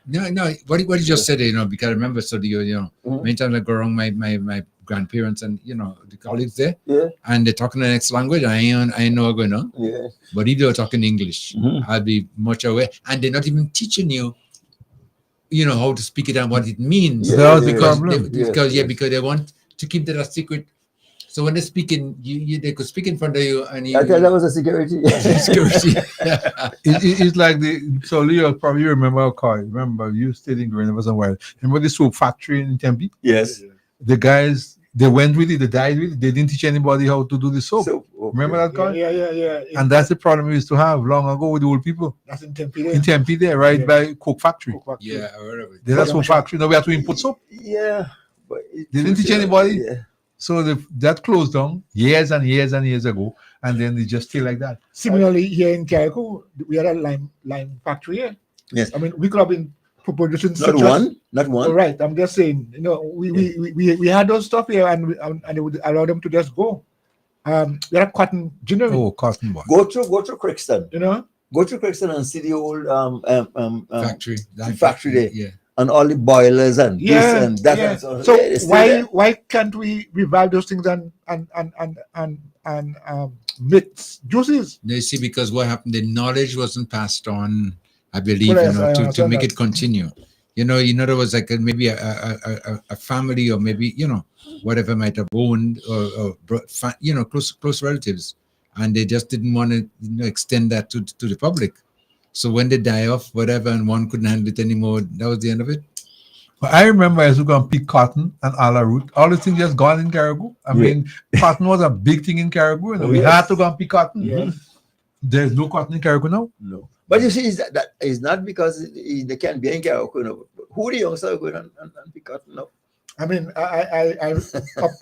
No. What you just said, because I remember, so many times I go around my grandparents and the colleagues there, and they're talking the next language. I ain't know going on. Yeah. But if they're talking English, I'll be much aware, and they're not even teaching you. How to speak it and what it means. That was the problem. Because they want to keep that a secret. So when they're speaking, they could speak in front of you, and I thought that was a security. security. It's like so Leo probably remember Remember you stayed in Green for a while. Remember the soap factory in Tempe? Yes. The guys, they went with it, they died with it. They didn't teach anybody how to do the soap. Remember that guy? Yeah. And that's the problem we used to have long ago with the old people. That's in Tempe. In Tempe there, right by Coke Factory. Yeah, I heard of it. There's a soap factory. Now we have to import soap. Yeah. But They didn't teach anybody. Yeah. So that closed down years and years and years ago, and then they just stay like that. Similarly, here in Carriacou, we had a lime factory here. Yes. I mean, we could have been producing not one. Right. I'm just saying, we had those stuff here, and they would allow them to just go. We had cotton ginnery. Oh, cotton boy. Go through Crixton. Go through Crixton and see the old factory. Factory there. Yeah. And all the boilers and this and that. Yeah. And so So why can't we revive those things and mix juices? You see, because what happened, the knowledge wasn't passed on, I believe, to make it continue. In other words, like maybe a family or maybe, whatever might have owned or close relatives. And they just didn't want to extend that to the public. So when they die off, whatever, and one couldn't handle it anymore, that was the end of it. But I remember as we go and pick cotton and ala root, all the things just gone in Carriacou. I mean, cotton was a big thing in Carriacou. We had to go and pick cotton. Yeah. There's no cotton in Carriacou now. No. But you see, that is not because they can't be in Carriacou. Who the youngsters are going and pick cotton now? I mean, I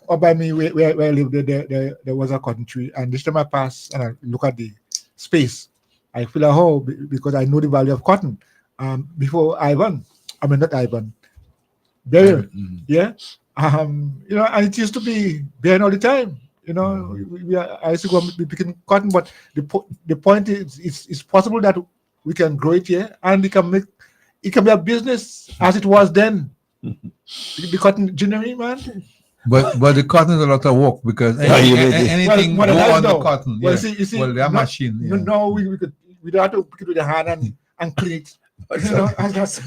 up by me where I live, there was a cotton tree, and this time I pass and I look at the space. I feel a hole because I know the value of cotton. Before not Ivan, Beryl, and it used to be bearing all the time. I used to go and be picking cotton, but the point is, it's possible that we can grow it here, and it can be a business as it was then. The cotton ginnery, man. But the cotton is a lot of work because anything go on the cotton. Well, you see, that machine. No, we don't have to pick it with the hand and clean it. A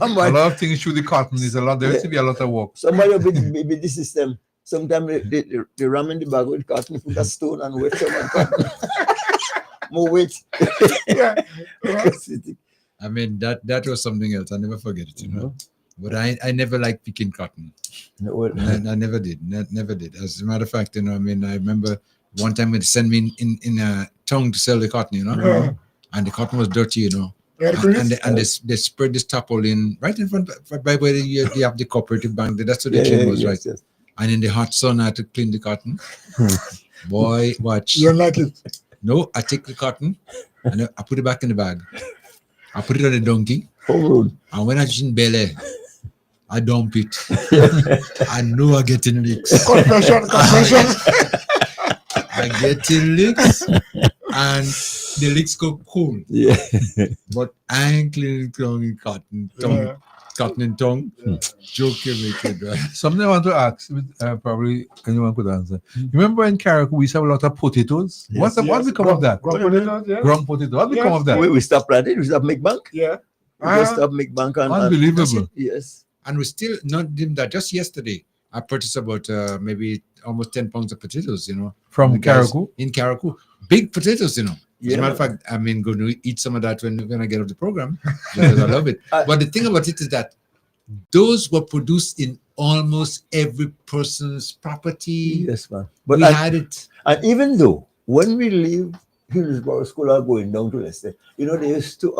lot of things through the cotton is a lot. There used to be a lot of work. Somebody will be the system. Sometimes they ram in the bag with cotton, put a stone and wet some and cotton. More weight. I mean, that was something else. I never forget it, But I never liked picking cotton. I never did. Never did. As a matter of fact, I remember one time they sent me in a tongue to sell the cotton, and the cotton was dirty, and they spread this tarpaulin right in front by where you have the cooperative bank. That's what the chain was, right? Yes. And in the hot sun, I had to clean the cotton. Boy, watch. You don't like it? No, I take the cotton and I put it back in the bag. I put it on the donkey. And when I just in Bel-Air, I dump it. I know I get in licks. Confession. I get in licks and the licks go cool. Yeah. But I ain't cleaning cotton and tongue. Joking with it, right? Something I want to ask, probably anyone could answer. Remember in Carriacou, we used to have a lot of potatoes. Yes. What become of that? Ground potatoes, yeah. Ground potato. What become of that? We stopped planting. We stopped make bank. Yeah. We just stopped make bank. Unbelievable. Yes. And we still not doing that. Just yesterday, I purchased about maybe almost 10 pounds of potatoes, From Carriacou? In Carriacou. Big potatoes, As Yeah. a matter of fact, going to eat some of that when I get off the program because I love it. But the thing about it is that those were produced in almost every person's property. Yes, man. But we had it. And even though when we leave Hillsborough School are going down to Leicester, they used to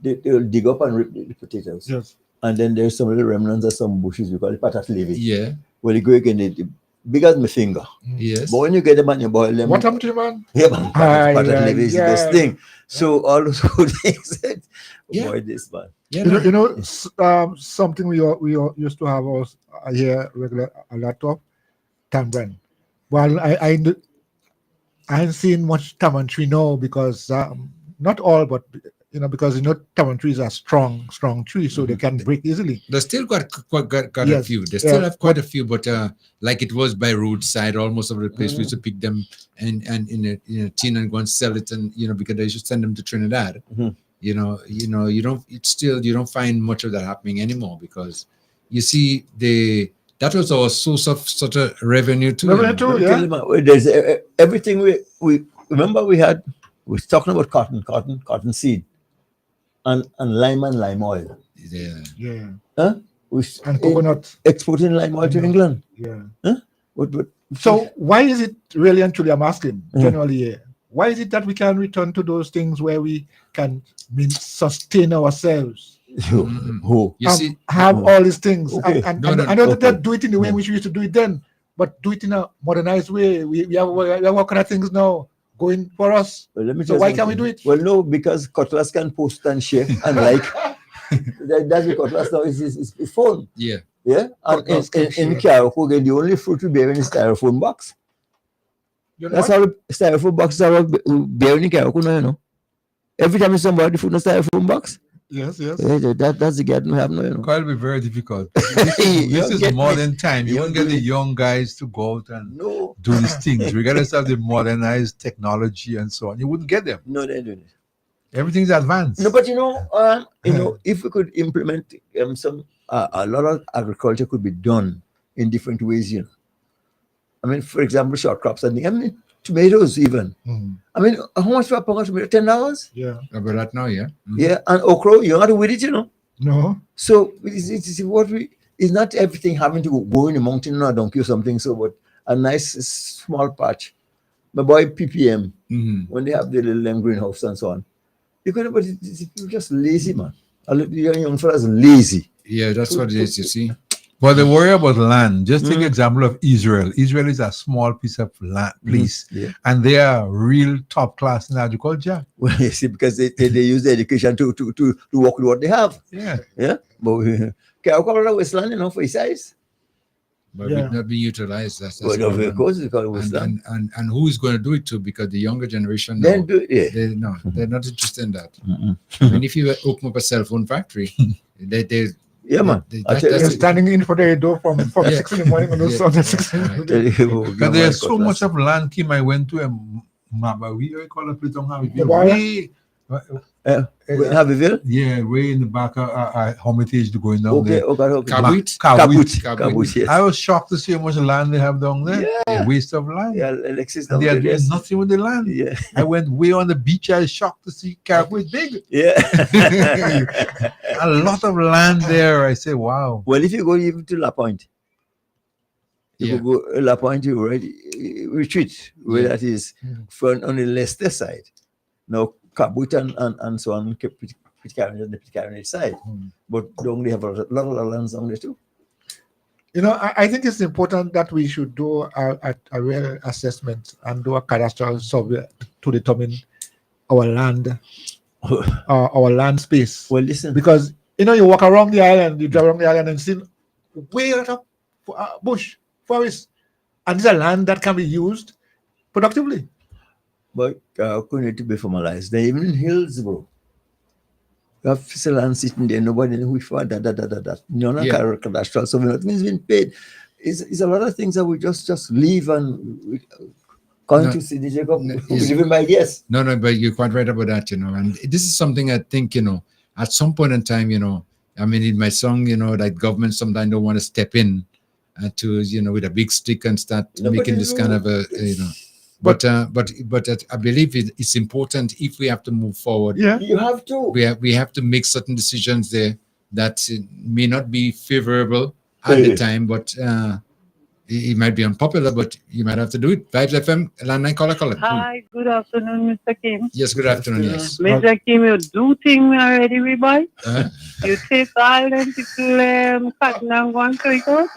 they'll dig up and rip the potatoes. Yes. And then there's some little remnants of some bushes we call it patat levy. Yeah. Well, they go again, they big as my finger. Yes. But when you get them and you boil them, What happened to you, man? yeah, man, patat liver is the best thing. Yeah. So all those good things, boy, this man. Yeah, something we all used to have us here regular a lot of tamarind. Well, I ain't seen much tamarind tree now because not all, but because tamarind trees are strong trees, so they can break easily. They still got a Yes, few. They still yeah, have quite a few, but like it was by roadside, almost over the place. We used to pick them and in a tin and go and sell it, and because they should send them to Trinidad. You don't find much of that happening anymore because you see that was our source of sort of revenue too. There's everything we remember we was talking about cotton seed and lime and lime oil. Yeah. Huh? And coconut. Exporting lime oil to England. Yeah. Huh? So why is it really and truly, I'm asking generally, why is it that we can return to those things where we can sustain ourselves? You see, have all these things. Okay. And I know that do it in the way in which we used to do it then, but do it in a modernized way. We have what kind of things now going for us. Well, so why can't we do it? Well, no, because Cutlass can post and share and like. That's what Cutlass now is phone. Yeah. Yeah. And in Caracol, the only fruit we bear in is styrofoam box. That's how the styrofoam boxes are bearing in Caracol now, Every time somebody food in a styrofoam box. Yes. That's the garden we have now, It'll be very difficult. This is modern time. You won't get the young guys to go out and do these things, regardless of the modernized technology and so on. You wouldn't get them. No, they don't. Everything's advanced. No, but if we could implement a lot of agriculture could be done in different ways. I mean, for example, short crops and tomatoes even. I mean, how much for a pound of tomato? $10? Yeah. About that now, yeah. Yeah, and okra, you don't have to with it, No. So it's not everything having to go in the mountain or a donkey or something. So, but a nice small patch. My boy PPM, when they have the little greenhouse and so on, but you're just lazy, man. Young fellas lazy. Yeah, that's what it is. You see. But they worry about land. Just take example of Israel. Israel is a small piece of land, and they are real top class in agriculture. Well, you see, because they use the education to work with what they have. Yeah. But Colorado Westland, for his size. But it's not being utilized. That's well, of course, it's called Westland. And who is going to do it too? Because the younger generation, they're not interested in that. I mean, if you open up a cell phone factory, yeah, man. They're standing in for the door from 6 in the morning and those on 6 in the morning. Because there's so much of land, Kim. I went to a Mabawi, I call it Platon Habitville? Yeah, way in the back of Hermitage going down there. Kabut, yes. I was shocked to see how much land they have down there. Yeah. Waste of land. Yeah, Alexis. And they are doing nothing with the land. Yeah. I went way on the beach. I was shocked to see Kabut big. Yeah. A lot of land there. I say, wow. Well, if you go even to La Pointe, you go La Pointe, you already retreat, where that is on the Leicester side. Now, Kabut and so on, the Pitcairn side. But don't they have a lot of lands down there too? I think it's important that we should do a real assessment and do a cadastral survey to determine our land, our land space. Well, listen. Because, you walk around the island, you drive around the island and see way out of bush, forest. And it's a land that can be used productively. But could need to be formalized. They even in Hillsborough. You have land sitting there, nobody knows which one, that. None of cadastral, so nothing's been paid. It's a lot of things that we just leave and come to see the Jacob. Even my guess. No, but you're quite right about that, And this is something I think, at some point in time, I mean, in my song, that government sometimes don't want to step in to, with a big stick and start making this kind of a, But I believe it's important if we have to move forward. Yeah, you have to. We have to make certain decisions there that may not be favorable at the time, but it might be unpopular. But you might have to do it. Vibes FM, landline caller. Hi, good afternoon, Mr. Kim. Yes, good afternoon. Yes, Mr. Kim, you do thing already, we buy. You take all them people cotton and go and throw it out.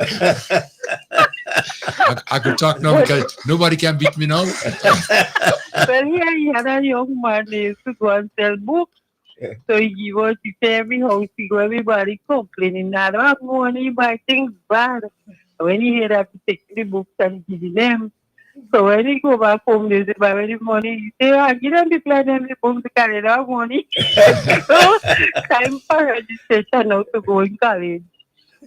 I could talk now because nobody can beat me now. Well, here he had a young man they used to go and sell books. Yeah. So he was to every house, he go everybody complaining that I don't have money, buy things bad. When he hear that, he take the books and give them. So when he go back home, they say, buy the money. He say, give them the plan and the books to carry that money. So time for registration now to go in college.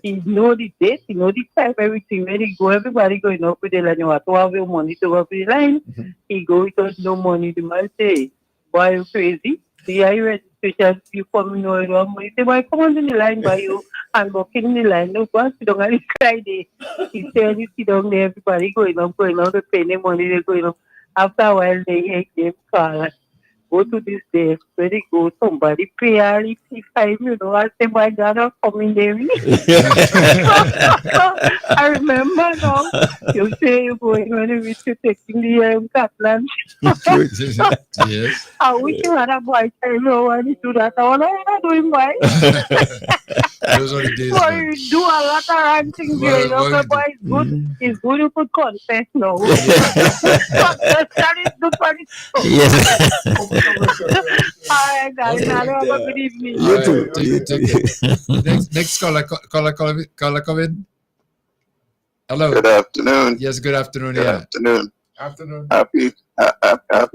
He know the date, he know the time, everything. When he go, everybody going up with the line. You have to have your money to go up with the line. He go without no money. The man say, boy, you crazy. See, I registration, you come in all your money. Say, boy, come on in the line by you and walk in the line. No, go and sit down on the Friday. He said, you sit down there, everybody going up, they pay the money, they're going up. After a while, they hear them call. Go to this day, where they go, somebody pay early, pay 5, I say, my God, I'm coming there. I remember now, you say you're going when you reach you taking the Catalan. Yes. I wish you had a boy, I know when you do that. I want to do him, boy. Those are the days. Boy, man. you do a lot of wrong things here, What boy, it's good. It's good you could confess now. That is good for the Yes. All right, guys. Have a good evening. You too. Take it. Next caller come in. Hello. Good afternoon. Yes, good afternoon. Good Yeah. afternoon. Afternoon. Happy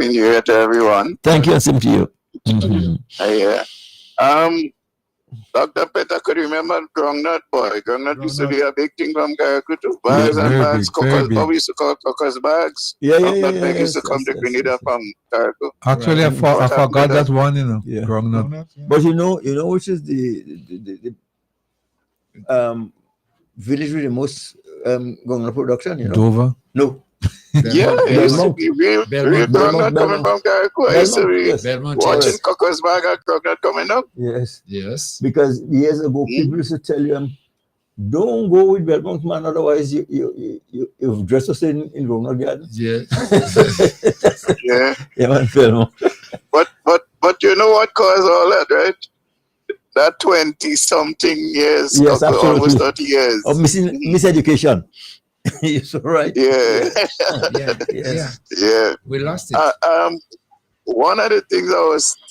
New Year to everyone. Thank you, and same to you. Mhm. Yeah. Dr. Peter could remember Groundnut boy. Groundnut used to be a big thing from Karakutu. Bags and very bags. big, very Cocos, big. we used to call Cocos bags. Yeah, Groundnut used to come yes, to Grenada from Karakutu. Actually, I forgot that one, Yeah. Groundnut. But you know which is the village with the most groundnut production, Dover. No. Yeah, it used to be real Groundnut coming from Karakutu. I used to be watching Cocos bag and Groundnut coming up. Yes. Yes. Because years ago, people used to tell you, don't go with Belmont man, otherwise you've dressed us in groundnut garden. Yeah. Yeah. Yeah, man, Belmont. But you know what caused all that, right? That 20-something years, Yes, absolutely. almost 30 years. Of miseducation. You're so right. Yeah. Yeah. We lost it. One of the things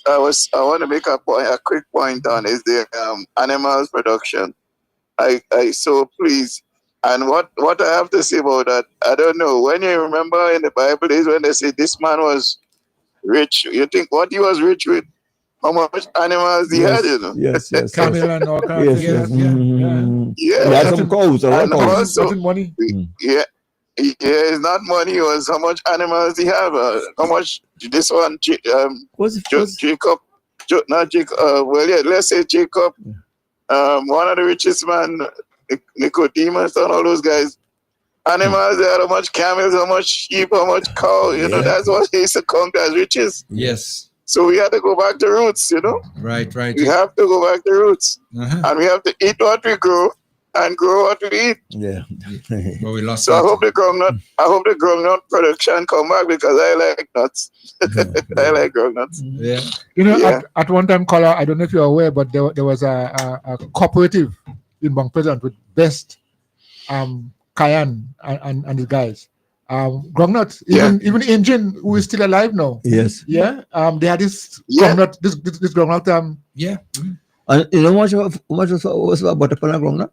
I want to make a quick point on is the animals production. I so please, and what I have to say about that, I don't know. When you remember in the Bible days when they say this man was rich, you think what he was rich with? How much animals he had, you know? Yes. Camel and all kinds of Yes. things. Yeah. He had some cows, a lot of And cows. also, money. yeah, it's not money. It was how much animals he have. How much this one? Jacob, not Jacob. Well, yeah, let's say Jacob. One of the richest man, Nicodemus, and all those guys. Animals, they had how much camels, how much sheep, how much cow. You know, that's what they used to count as riches. Yes. So we had to go back to roots. You know. Right. We have to go back to roots, and we have to eat what we grow and grow what we eat. Yeah. But we lost So I that. hope the groundnut production come back because I like nuts. I like groundnuts. Yeah. You know, at one time, caller, I don't know if you're aware, but there was a cooperative in Mount Pleasant with Best, Kayan, and the guys. Groundnut, even Engine, who is still alive now. Yes. Yeah. They had this groundnut, this groundnut. Yeah. And you know how much was a butterfly groundnut?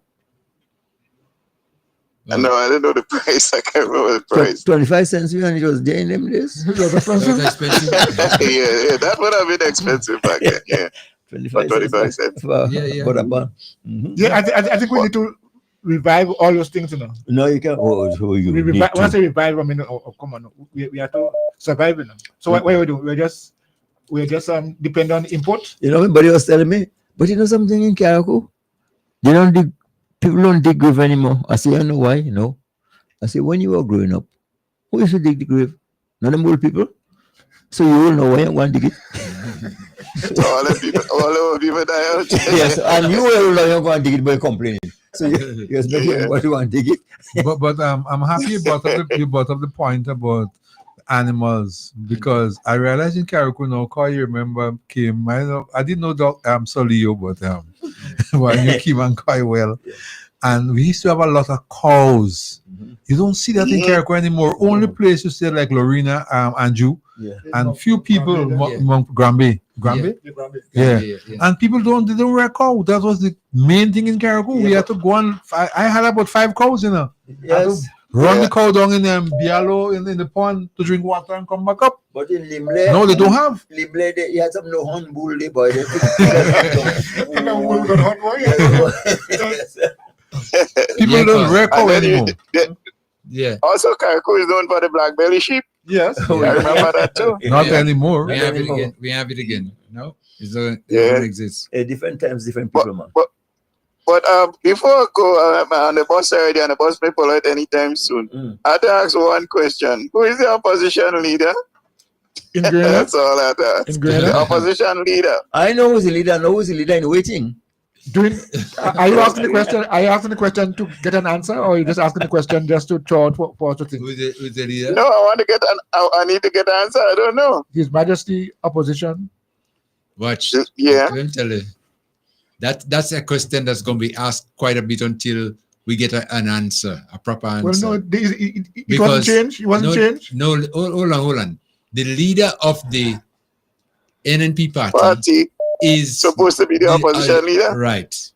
No, I didn't know the price. I can't remember the price. 25 cents, and it was there in them days. Expensive. yeah, that would have been expensive back then. Yeah. 25 cents. Yeah. Yeah, I think we need to revive all those things, you know. No, you can't. When I say revive, I mean, come on, we have to survive, you know. So what we do? We're just depend on import. You know, everybody was telling me, but you know something in Karaku, people don't dig grave anymore. I say, I know why, you know. I say, when you were growing up, who used to dig the grave? Not the old people. So you will know why you want to dig it. all the people die out. Yes, and you will know you're going to dig it by complaining. So you expect everybody to want to dig it. But I'm happy you brought up the point about animals, because I realized in Karaku now, Koi, you remember Kim, I didn't know Solio, but I knew Kim and Koi well. And we used to have a lot of cows You don't see that in Carriacou anymore. Only place you see like Lorena, Anju, and few people, Granby. Yeah. And people they don't wreck cow. That was the main thing in Carriacou. We had to go and I had about 5 cows, you know. Yes. Run the cow down in Bialo in the pond to drink water and come back up. But in Limble, no, they don't have. Limble, you had some no horn bull, boy. People don't wreck cow anymore. Yeah. Also, Carriacou is known for the black belly sheep. Yes. I remember that too. Not anymore. We have it again. We have it again. No, it doesn't exist. Different times, different people, man. But before I go on the bus already, and the bus may pull out anytime soon, I have to ask one question. Who is the opposition leader? In Grenada? That's all I have to ask. In Grenada? The opposition leader. I know who's the leader. I know who's the leader in waiting. Are you asking the question? Are you asking the question to get an answer, or are you just asking the question just to throw out for us to think? Who's the leader? No, I want to get I need to get an answer. I don't know. His Majesty opposition. Watch. Yeah. Let me tell you. That's a question that's going to be asked quite a bit until we get a proper answer. Well, no, it wasn't changed. It wasn't changed. No, hold on. The leader of the NNP party is supposed to be the opposition leader, right?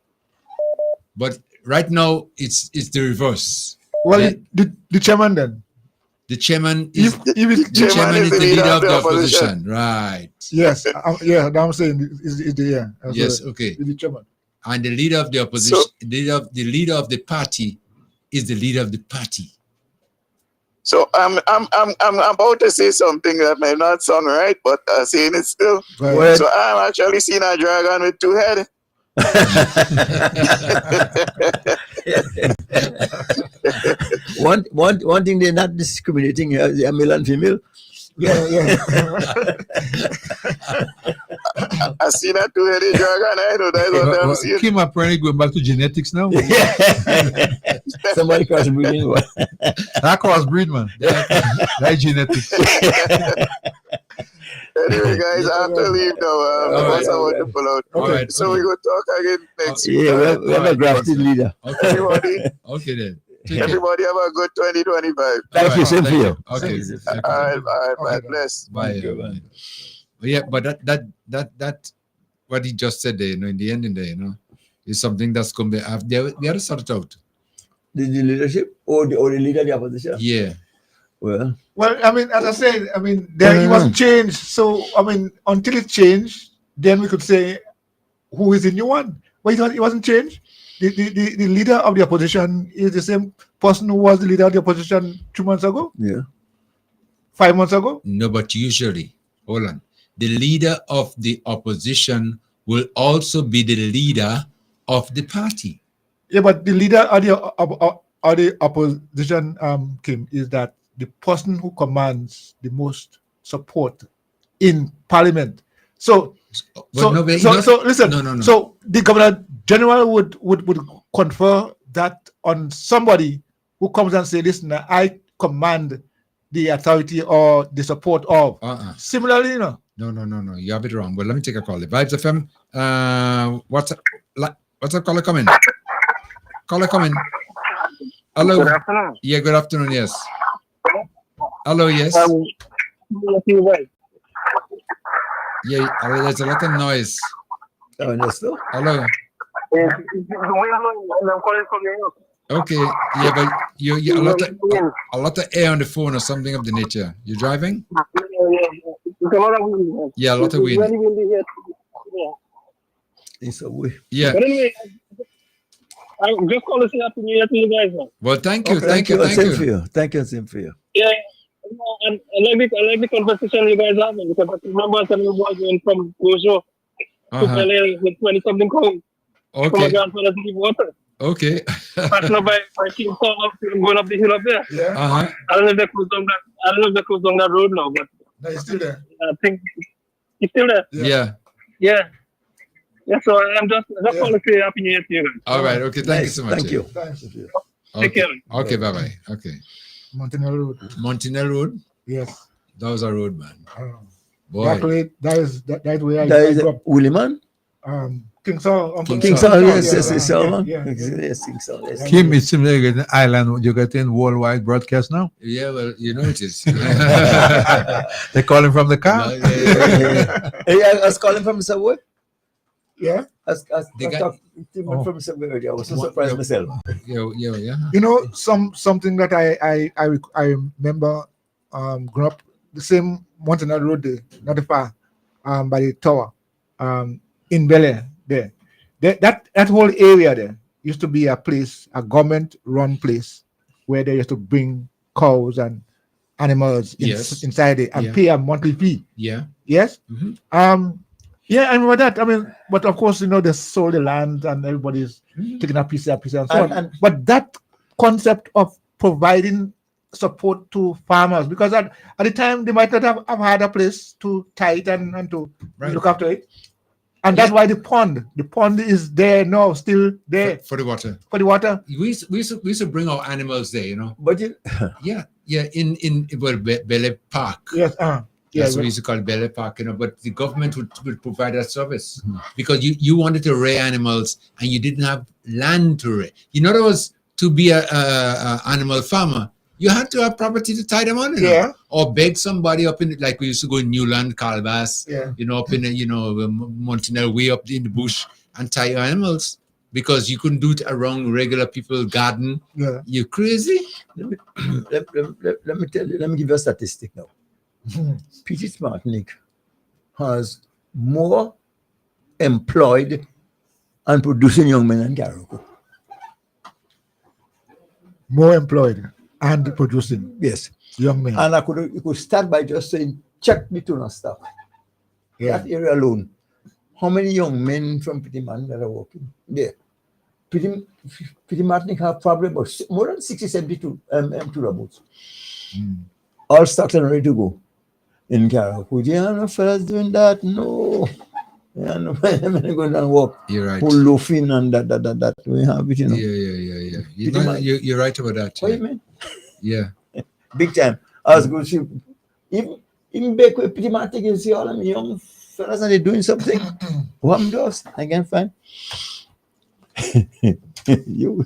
But right now it's the reverse. Well, the chairman then. The chairman is the leader of the opposition, right? Yes, yeah. Now I'm saying is the yes, okay. The chairman. And the leader of the opposition, the leader of the party, is the leader of the party. So I'm about to say something that may not sound right, but I'm saying it still. Right. So I'm actually seeing a dragon with 2 heads. one thing, they're not discriminating a male and female. Yeah. I seen that 2-headed dragon. I know that's what I'm seeing. Kim apparently going back to genetics now. Somebody crossbreeding. That crossbreed, man. That genetics. Anyway, guys, I have to leave now. Because I want to pull out. Okay. So we go talk again next week. Yeah, we have a grafted leader. Okay. Everybody, okay then. Everybody have a good 2025. Thank you, same for you. Okay. All right, bless. Bye. Yeah, but that what he just said there, in the end, is something that's going to be. We have to sort it out. The leadership or the leader of the opposition? Yeah. Well, I mean, as I said, I mean, it wasn't changed. So, I mean, until it changed, then we could say, who is the new one? But it wasn't changed. The leader of the opposition is the same person who was the leader of the opposition 2 months ago? Yeah. 5 months ago? No, but usually, hold on. The leader of the opposition will also be the leader of the party. Yeah, but the leader of the opposition, Kim, is that the person who commands the most support in parliament. So listen. No. So the governor general would confer that on somebody who comes and say, "Listen, I command the authority or the support of." Similarly, No. You have it wrong. Well, let me take a call. The Vibes FM. What's up? Caller coming. Hello. Good afternoon. Yeah. Good afternoon. Yes. Hello. Yes. Yeah. There's a lot of noise. Hello. Okay. Yeah, but you a lot of air on the phone or something of the nature. You driving? Yeah, a lot of wind. It's a way. Yeah. But anyway, I'm just calling to say happy New Year to you guys, man. Well, thank you. Thank you. Same for you. Yeah, and I like the conversation you guys have, because I remember some of the boys going from Gojo to Pele with 20-something cold. Okay. From my grandfather's deep water. Okay. Passing up by King Tower, going up the hill up there. Yeah. I don't know if they closed down that. I don't know if they closed down that road now, but no, it's still there. I think it's still there. Yeah. Yeah, so I'm just calling to say happy New Year to you guys. All right. Okay. Thank you so much. Thank you. Okay. Take care. Okay. Bye. Okay. Montinel Road. Yes. That was a road, man. That way, that is where I That is grew up. Williman? King Saul. King Saul, yes, Solomon. Yes, King Saul. Yes. Kim, it seems like you get an island. You get in worldwide broadcast now. Yeah, well, you know it is. They call him from the car. I was calling from the subway. Yeah. I was talking from the subway earlier. I was so surprised myself. Yeah. You know, something that I remember growing up the same mountain road there, not far, by the tower, in Bel Air there. That whole area there used to be a place, a government-run place, where they used to bring cows and animals inside it and pay a monthly fee. Yeah. Yes. Yeah, I remember that. I mean, but of course, you know, they sold the land and everybody's taking a piece and so on. But that concept of providing support to farmers, because at the time they might not have had a place to tie it and to look after it. And that's why the pond is there now, still there. For the water. For the water. We used to bring our animals there, you know. But in Belle Park. Yes, That's what we used to call it, Belle Park, you know. But the government would provide that service because you wanted to rear animals and you didn't have land to rear. In other words, to be a animal farmer, you had to have property to tie them on, you know? Or beg somebody up in, like we used to go in Newland, Calvas, you know, up in, Montanel, way up in the bush and tie your animals because you couldn't do it around regular people's garden. Yeah. You crazy? Let me tell you, let me give you a statistic now. Petite Martinique has more employed and producing young men than Carriacou. More employed and producing. Yes. Young men. And you could start by just saying, check the tuna stock. That area alone. How many young men from Petite Martinique that are working there? Petite Martinique have probably about more than 60, 72 tuna boats. All stocked and ready to go. In Carriacou, no fellas doing that. No. No, I'm going to walk. You're right. Whole loafing and that. We have it, you know. Yeah. You're right about that. What do you mean? Yeah. Big time. I was going to see, even back with Petite Martinique, you see all them young fellas and they're doing something. What does? I can't find. You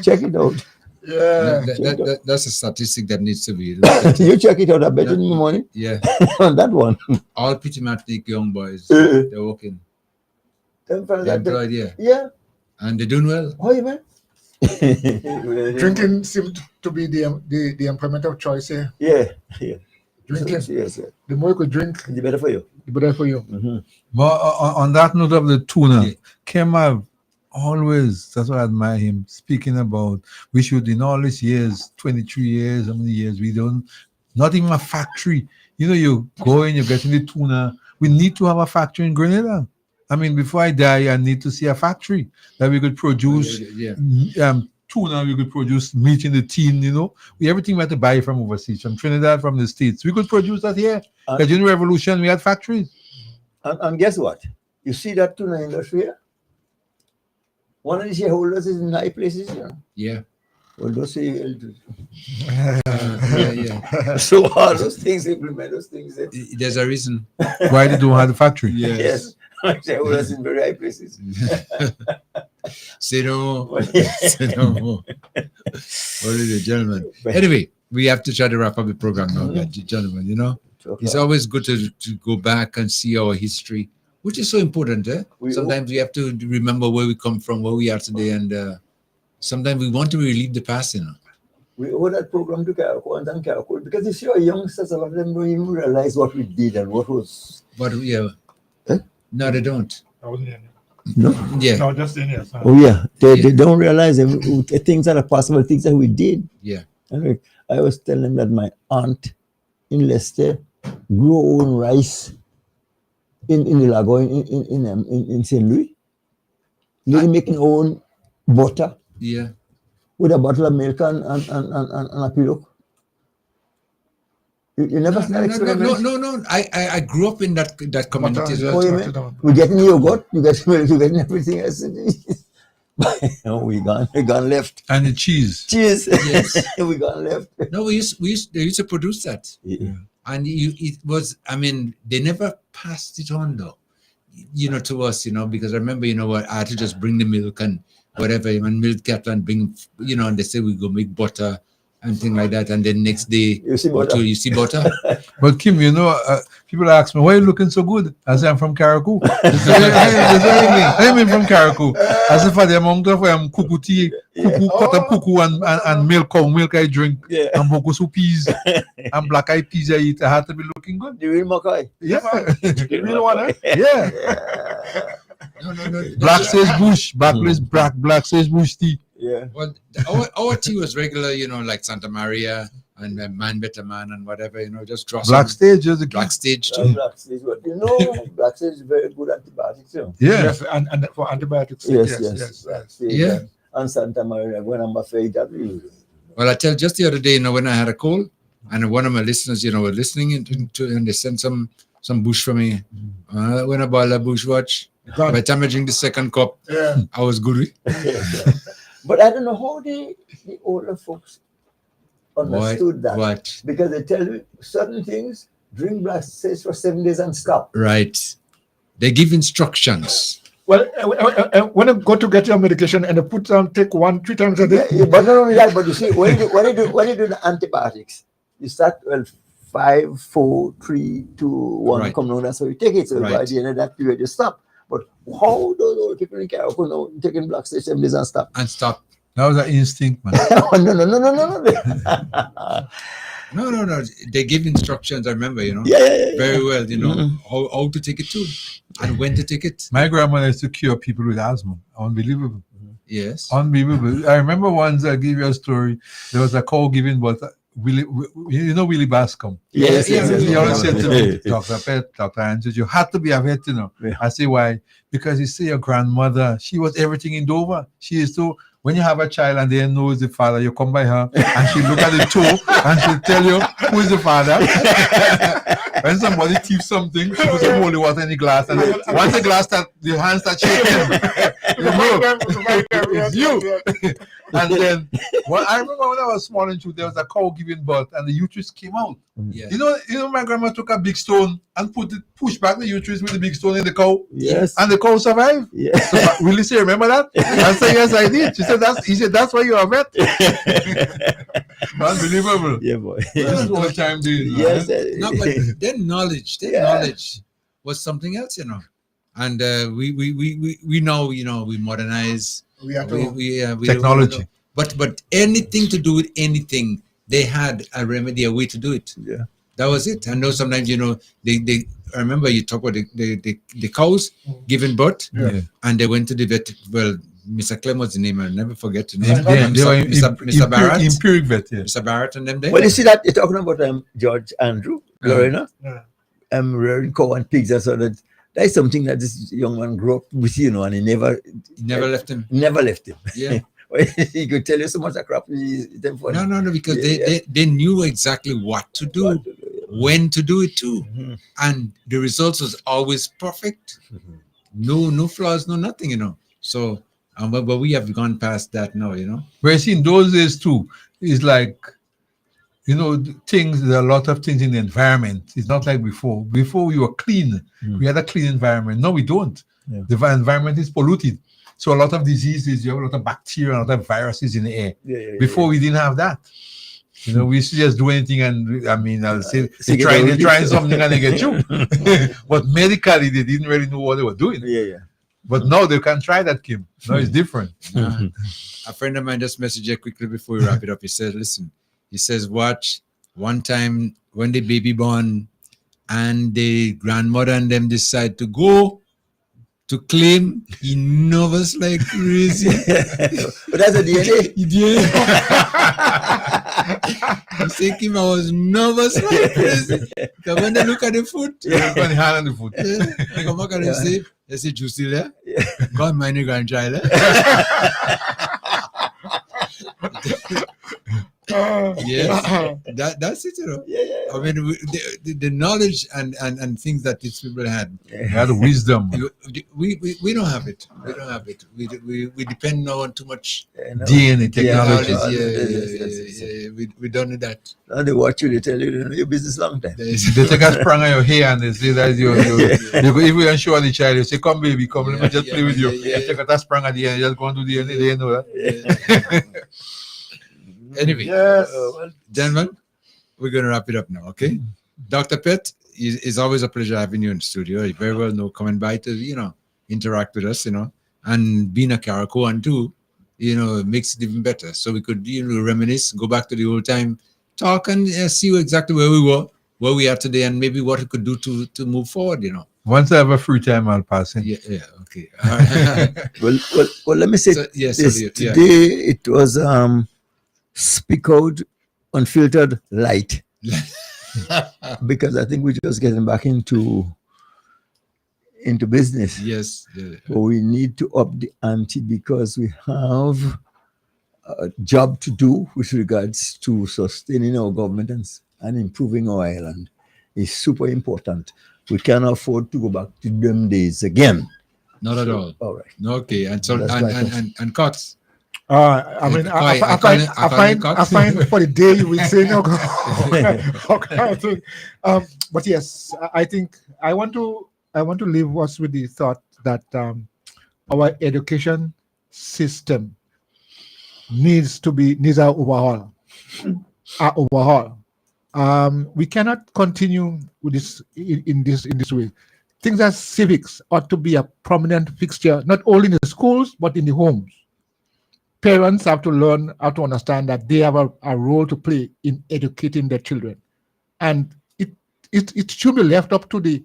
check it out. Yeah, that's a statistic that needs to be. You check it out. I bet you in the morning. Yeah, on that one. All Petite Martinique young boys, they're working. They're employed, yeah, and they're doing well. Oh, you man. Drinking seems to be the employment of choice here. Yeah. Drinking. Yes. The more you could drink, the better for you. The better for you. Mm-hmm. But on that note of the tuna, Kemal always, that's why I admire him, speaking about we should, in all these years, 23 years, how many years, we don't, not even a factory. You know, you go in, you're getting the tuna. We need to have a factory in Grenada. I mean, before I die, I need to see a factory that we could produce tuna, we could produce meat in the tin, you know. Everything we had to buy from overseas, from Trinidad, from the States. We could produce that here. Because during the revolution, we had factories. And guess what? You see that tuna industry here? One of the shareholders is in high places, you know. Yeah. Well, those say, So all those things, implement those things. There's a reason why they don't have the factory. Yes. Shareholders in very high places. Say no more. Say no more. Only the gentlemen. Anyway, we have to try to wrap up the program now, gentlemen, you know. It's always good to go back and see our history, which is so important. Sometimes we have to remember where we come from, where we are today, and sometimes we want to relive the past, you know. We owe that program to Carriacou and Carriacou because you see our youngsters, a lot of them don't even realize what we did and what was. But no, they don't. No? Yeah. No, just in here. Oh, yeah. They don't realize the things that are possible, things that we did. Yeah. Anyway, I was telling them that my aunt in Leicester grew own rice in the lago in St. Louis. Lady making own butter. Yeah. With a bottle of milk and a pillow. You never seen that experiment? No. I grew up in that community as well. We're getting yogurt, you get milk, you getting everything else. Oh, we gone left. And the cheese. Cheese. Yes. We gone left. No, they used to produce that. Yeah. And it was, I mean, they never passed it on though. to us, because I remember, what, I had to just bring the milk and whatever, and milk cattle and bring, and they say we go make butter and things like that. And then next day, you see butter. But Kim, people ask me, why are you looking so good? I say, I'm from Karakou. I mean from Karakou. I say, for the amount of cuckoo tea, cuckoo and milk, cow milk I drink, and bokusu peas, and black eyed peas I eat, I had to be looking good. The real Makai. Yeah. The real one, eh? Yeah. No. Black sagebush, black sagebush tea. Yeah. Well, our tea was regular, like Santa Maria and Man Better Man and whatever, just draw Black stage is black stage too. Black stage, but black stage is very good antibiotics too. Yeah. Yes, and for antibiotics. Yes. Yes. Yeah. And Santa Maria, when I'm afraid that really. Well, I tell just the other day, when I had a cold, and one of my listeners, were listening and they sent some bush for me. When I bought a bush watch, by the time I drink the second cup, I was good. But I don't know how the older folks understood that. What? Because they tell you certain things, drink black sage for 7 days and stop. Right. They give instructions. Well, when you go to get your medication and they put on, take 1-3 times a day. Yeah, but not only that, but you see, when you do the antibiotics, you start 5, 4, 3, 2, 1 Right. come down. That's how you take it. So by the end of that period, you stop. But how those old people in Karakou now taking black sage 7 days and stop? And stop. That was an instinct, man. No. They give instructions. I remember, very well, how to take it too, and when to take it. My grandmother used to cure people with asthma. Unbelievable. Yes. Unbelievable. I remember once I gave you a story. There was a cow giving birth. Willie Bascom. Yes. He always said to me, Dr. Andrews, you had to be a vet, I say, why? Because you see your grandmother, she was everything in Dover. She is so, when you have a child and they know is the father, you come by her and she look at the toe and she'll tell you who is the father. When somebody keeps something, she puts some holy water in the glass, and once the glass start, the hands start shaking. It's you. And then, I remember when I was small and there was a cow giving birth, and the uterus came out. Yeah. My grandma took a big stone and pushed back the uterus with the big stone in the cow. Yes. And the cow survived. Yes. So, will you say, remember that? I said, yes, I did. He said, that's why you are a vet. Unbelievable. Yeah, boy. That's all time doing. Yes. No, but their knowledge was something else, And we know, we modernize. We have technology. But anything to do with anything, they had a remedy, a way to do it. Yeah. That was it. I know sometimes, they I remember you talk about the cows giving birth, and they went to the vet. Well, Mr. Clem was the name. I'll never forget the name. Mr. Barrett. Empiric vet, yeah. Mr. Barrett and them there. Well, you see that you're talking about George Andrew, Lorena, rearing cow and pigs and so that. That's something that this young man grew up with, and he never left him. Never left him. Yeah. He could tell you so much crap. No, because they knew exactly what to do, when to do it too. Mm-hmm. And the results was always perfect. Mm-hmm. No flaws, no nothing, So, but we have gone past that now, Whereas in those days too, it's like, there are a lot of things in the environment. It's not like before. Before we were clean. We had a clean environment. No, we don't. Yeah. The environment is polluted. So a lot of diseases, you have a lot of bacteria, a lot of viruses in the air. Before we didn't have that. We used to just do anything, and I'll say they're trying something and they get you. But medically, they didn't really know what they were doing. Yeah. But now they can try that, Kim. Now it's different. A friend of mine just messaged you quickly before we wrap it up. He said, listen, he says, watch, one time when the baby born and the grandmother and them decide to go to claim, he nervous like crazy. But that's a DNA. I'm thinking I was nervous like crazy. Because when they look at the foot, the hand on the foot. They come back and they say, juicy there. God mind your grandchild. Yes, that's it, Yeah. I mean, the knowledge and things that these people had. They had wisdom. We don't have it. We don't have it. We depend now on too much DNA technology. We don't need that. Now they watch you, they tell you, your business long time. They take a sprang on your hair and they say that you go, if you unsure the child, you say, come baby, come, let me just play with you. You take a sprang at the end, just go and do the DNA, they know that. Anyway, yes. Gentlemen, we're going to wrap it up now, okay? Dr. Pitt, it's always a pleasure having you in the studio. You very well know coming by to, interact with us, and being a Caracoan too, makes it even better. So we could, reminisce, go back to the old time, talk and see exactly where we were, where we are today, and maybe what we could do to move forward, Once I have a free time, I'll pass in. Yeah, okay. All right. well, let me say today it was Speak Out Unfiltered Light. Because I think we're just getting back into business. Yes. But we need to up the ante because we have a job to do with regards to sustaining our government and improving our island. It's super important. We cannot afford to go back to them days again. Not at all. All right. Okay. And so and Cox. I mean, I find for the day you will say no. But yes, I think I want to leave us with the thought that our education system needs an overhaul. We cannot continue with this in this way. Things as civics ought to be a prominent fixture, not only in the schools but in the homes. Parents have to learn how to understand that they have a role to play in educating their children. And it should be left up to the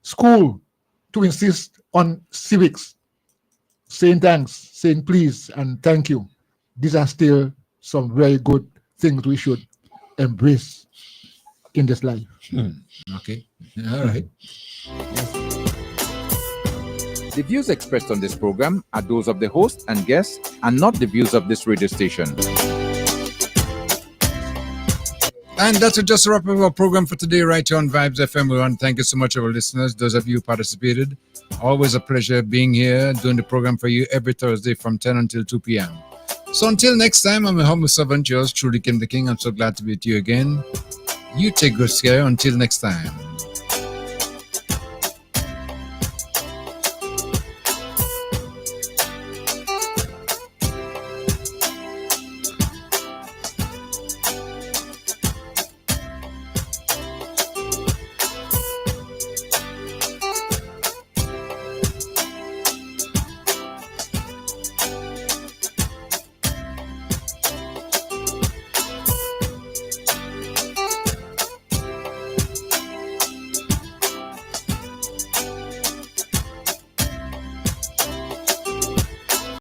school to insist on civics, saying thanks, saying please, and thank you. These are still some very good things we should embrace in this life. Okay. All right. The views expressed on this program are those of the host and guests and not the views of this radio station. And that's just a wrap up our program for today right here on Vibes FM. We want to thank you so much, our listeners, those of you who participated. Always a pleasure being here, doing the program for you every Thursday from 10 until 2 p.m. So until next time, I'm a humble servant, yours truly, Kim the King. I'm so glad to be with you again. You take good care. Until next time.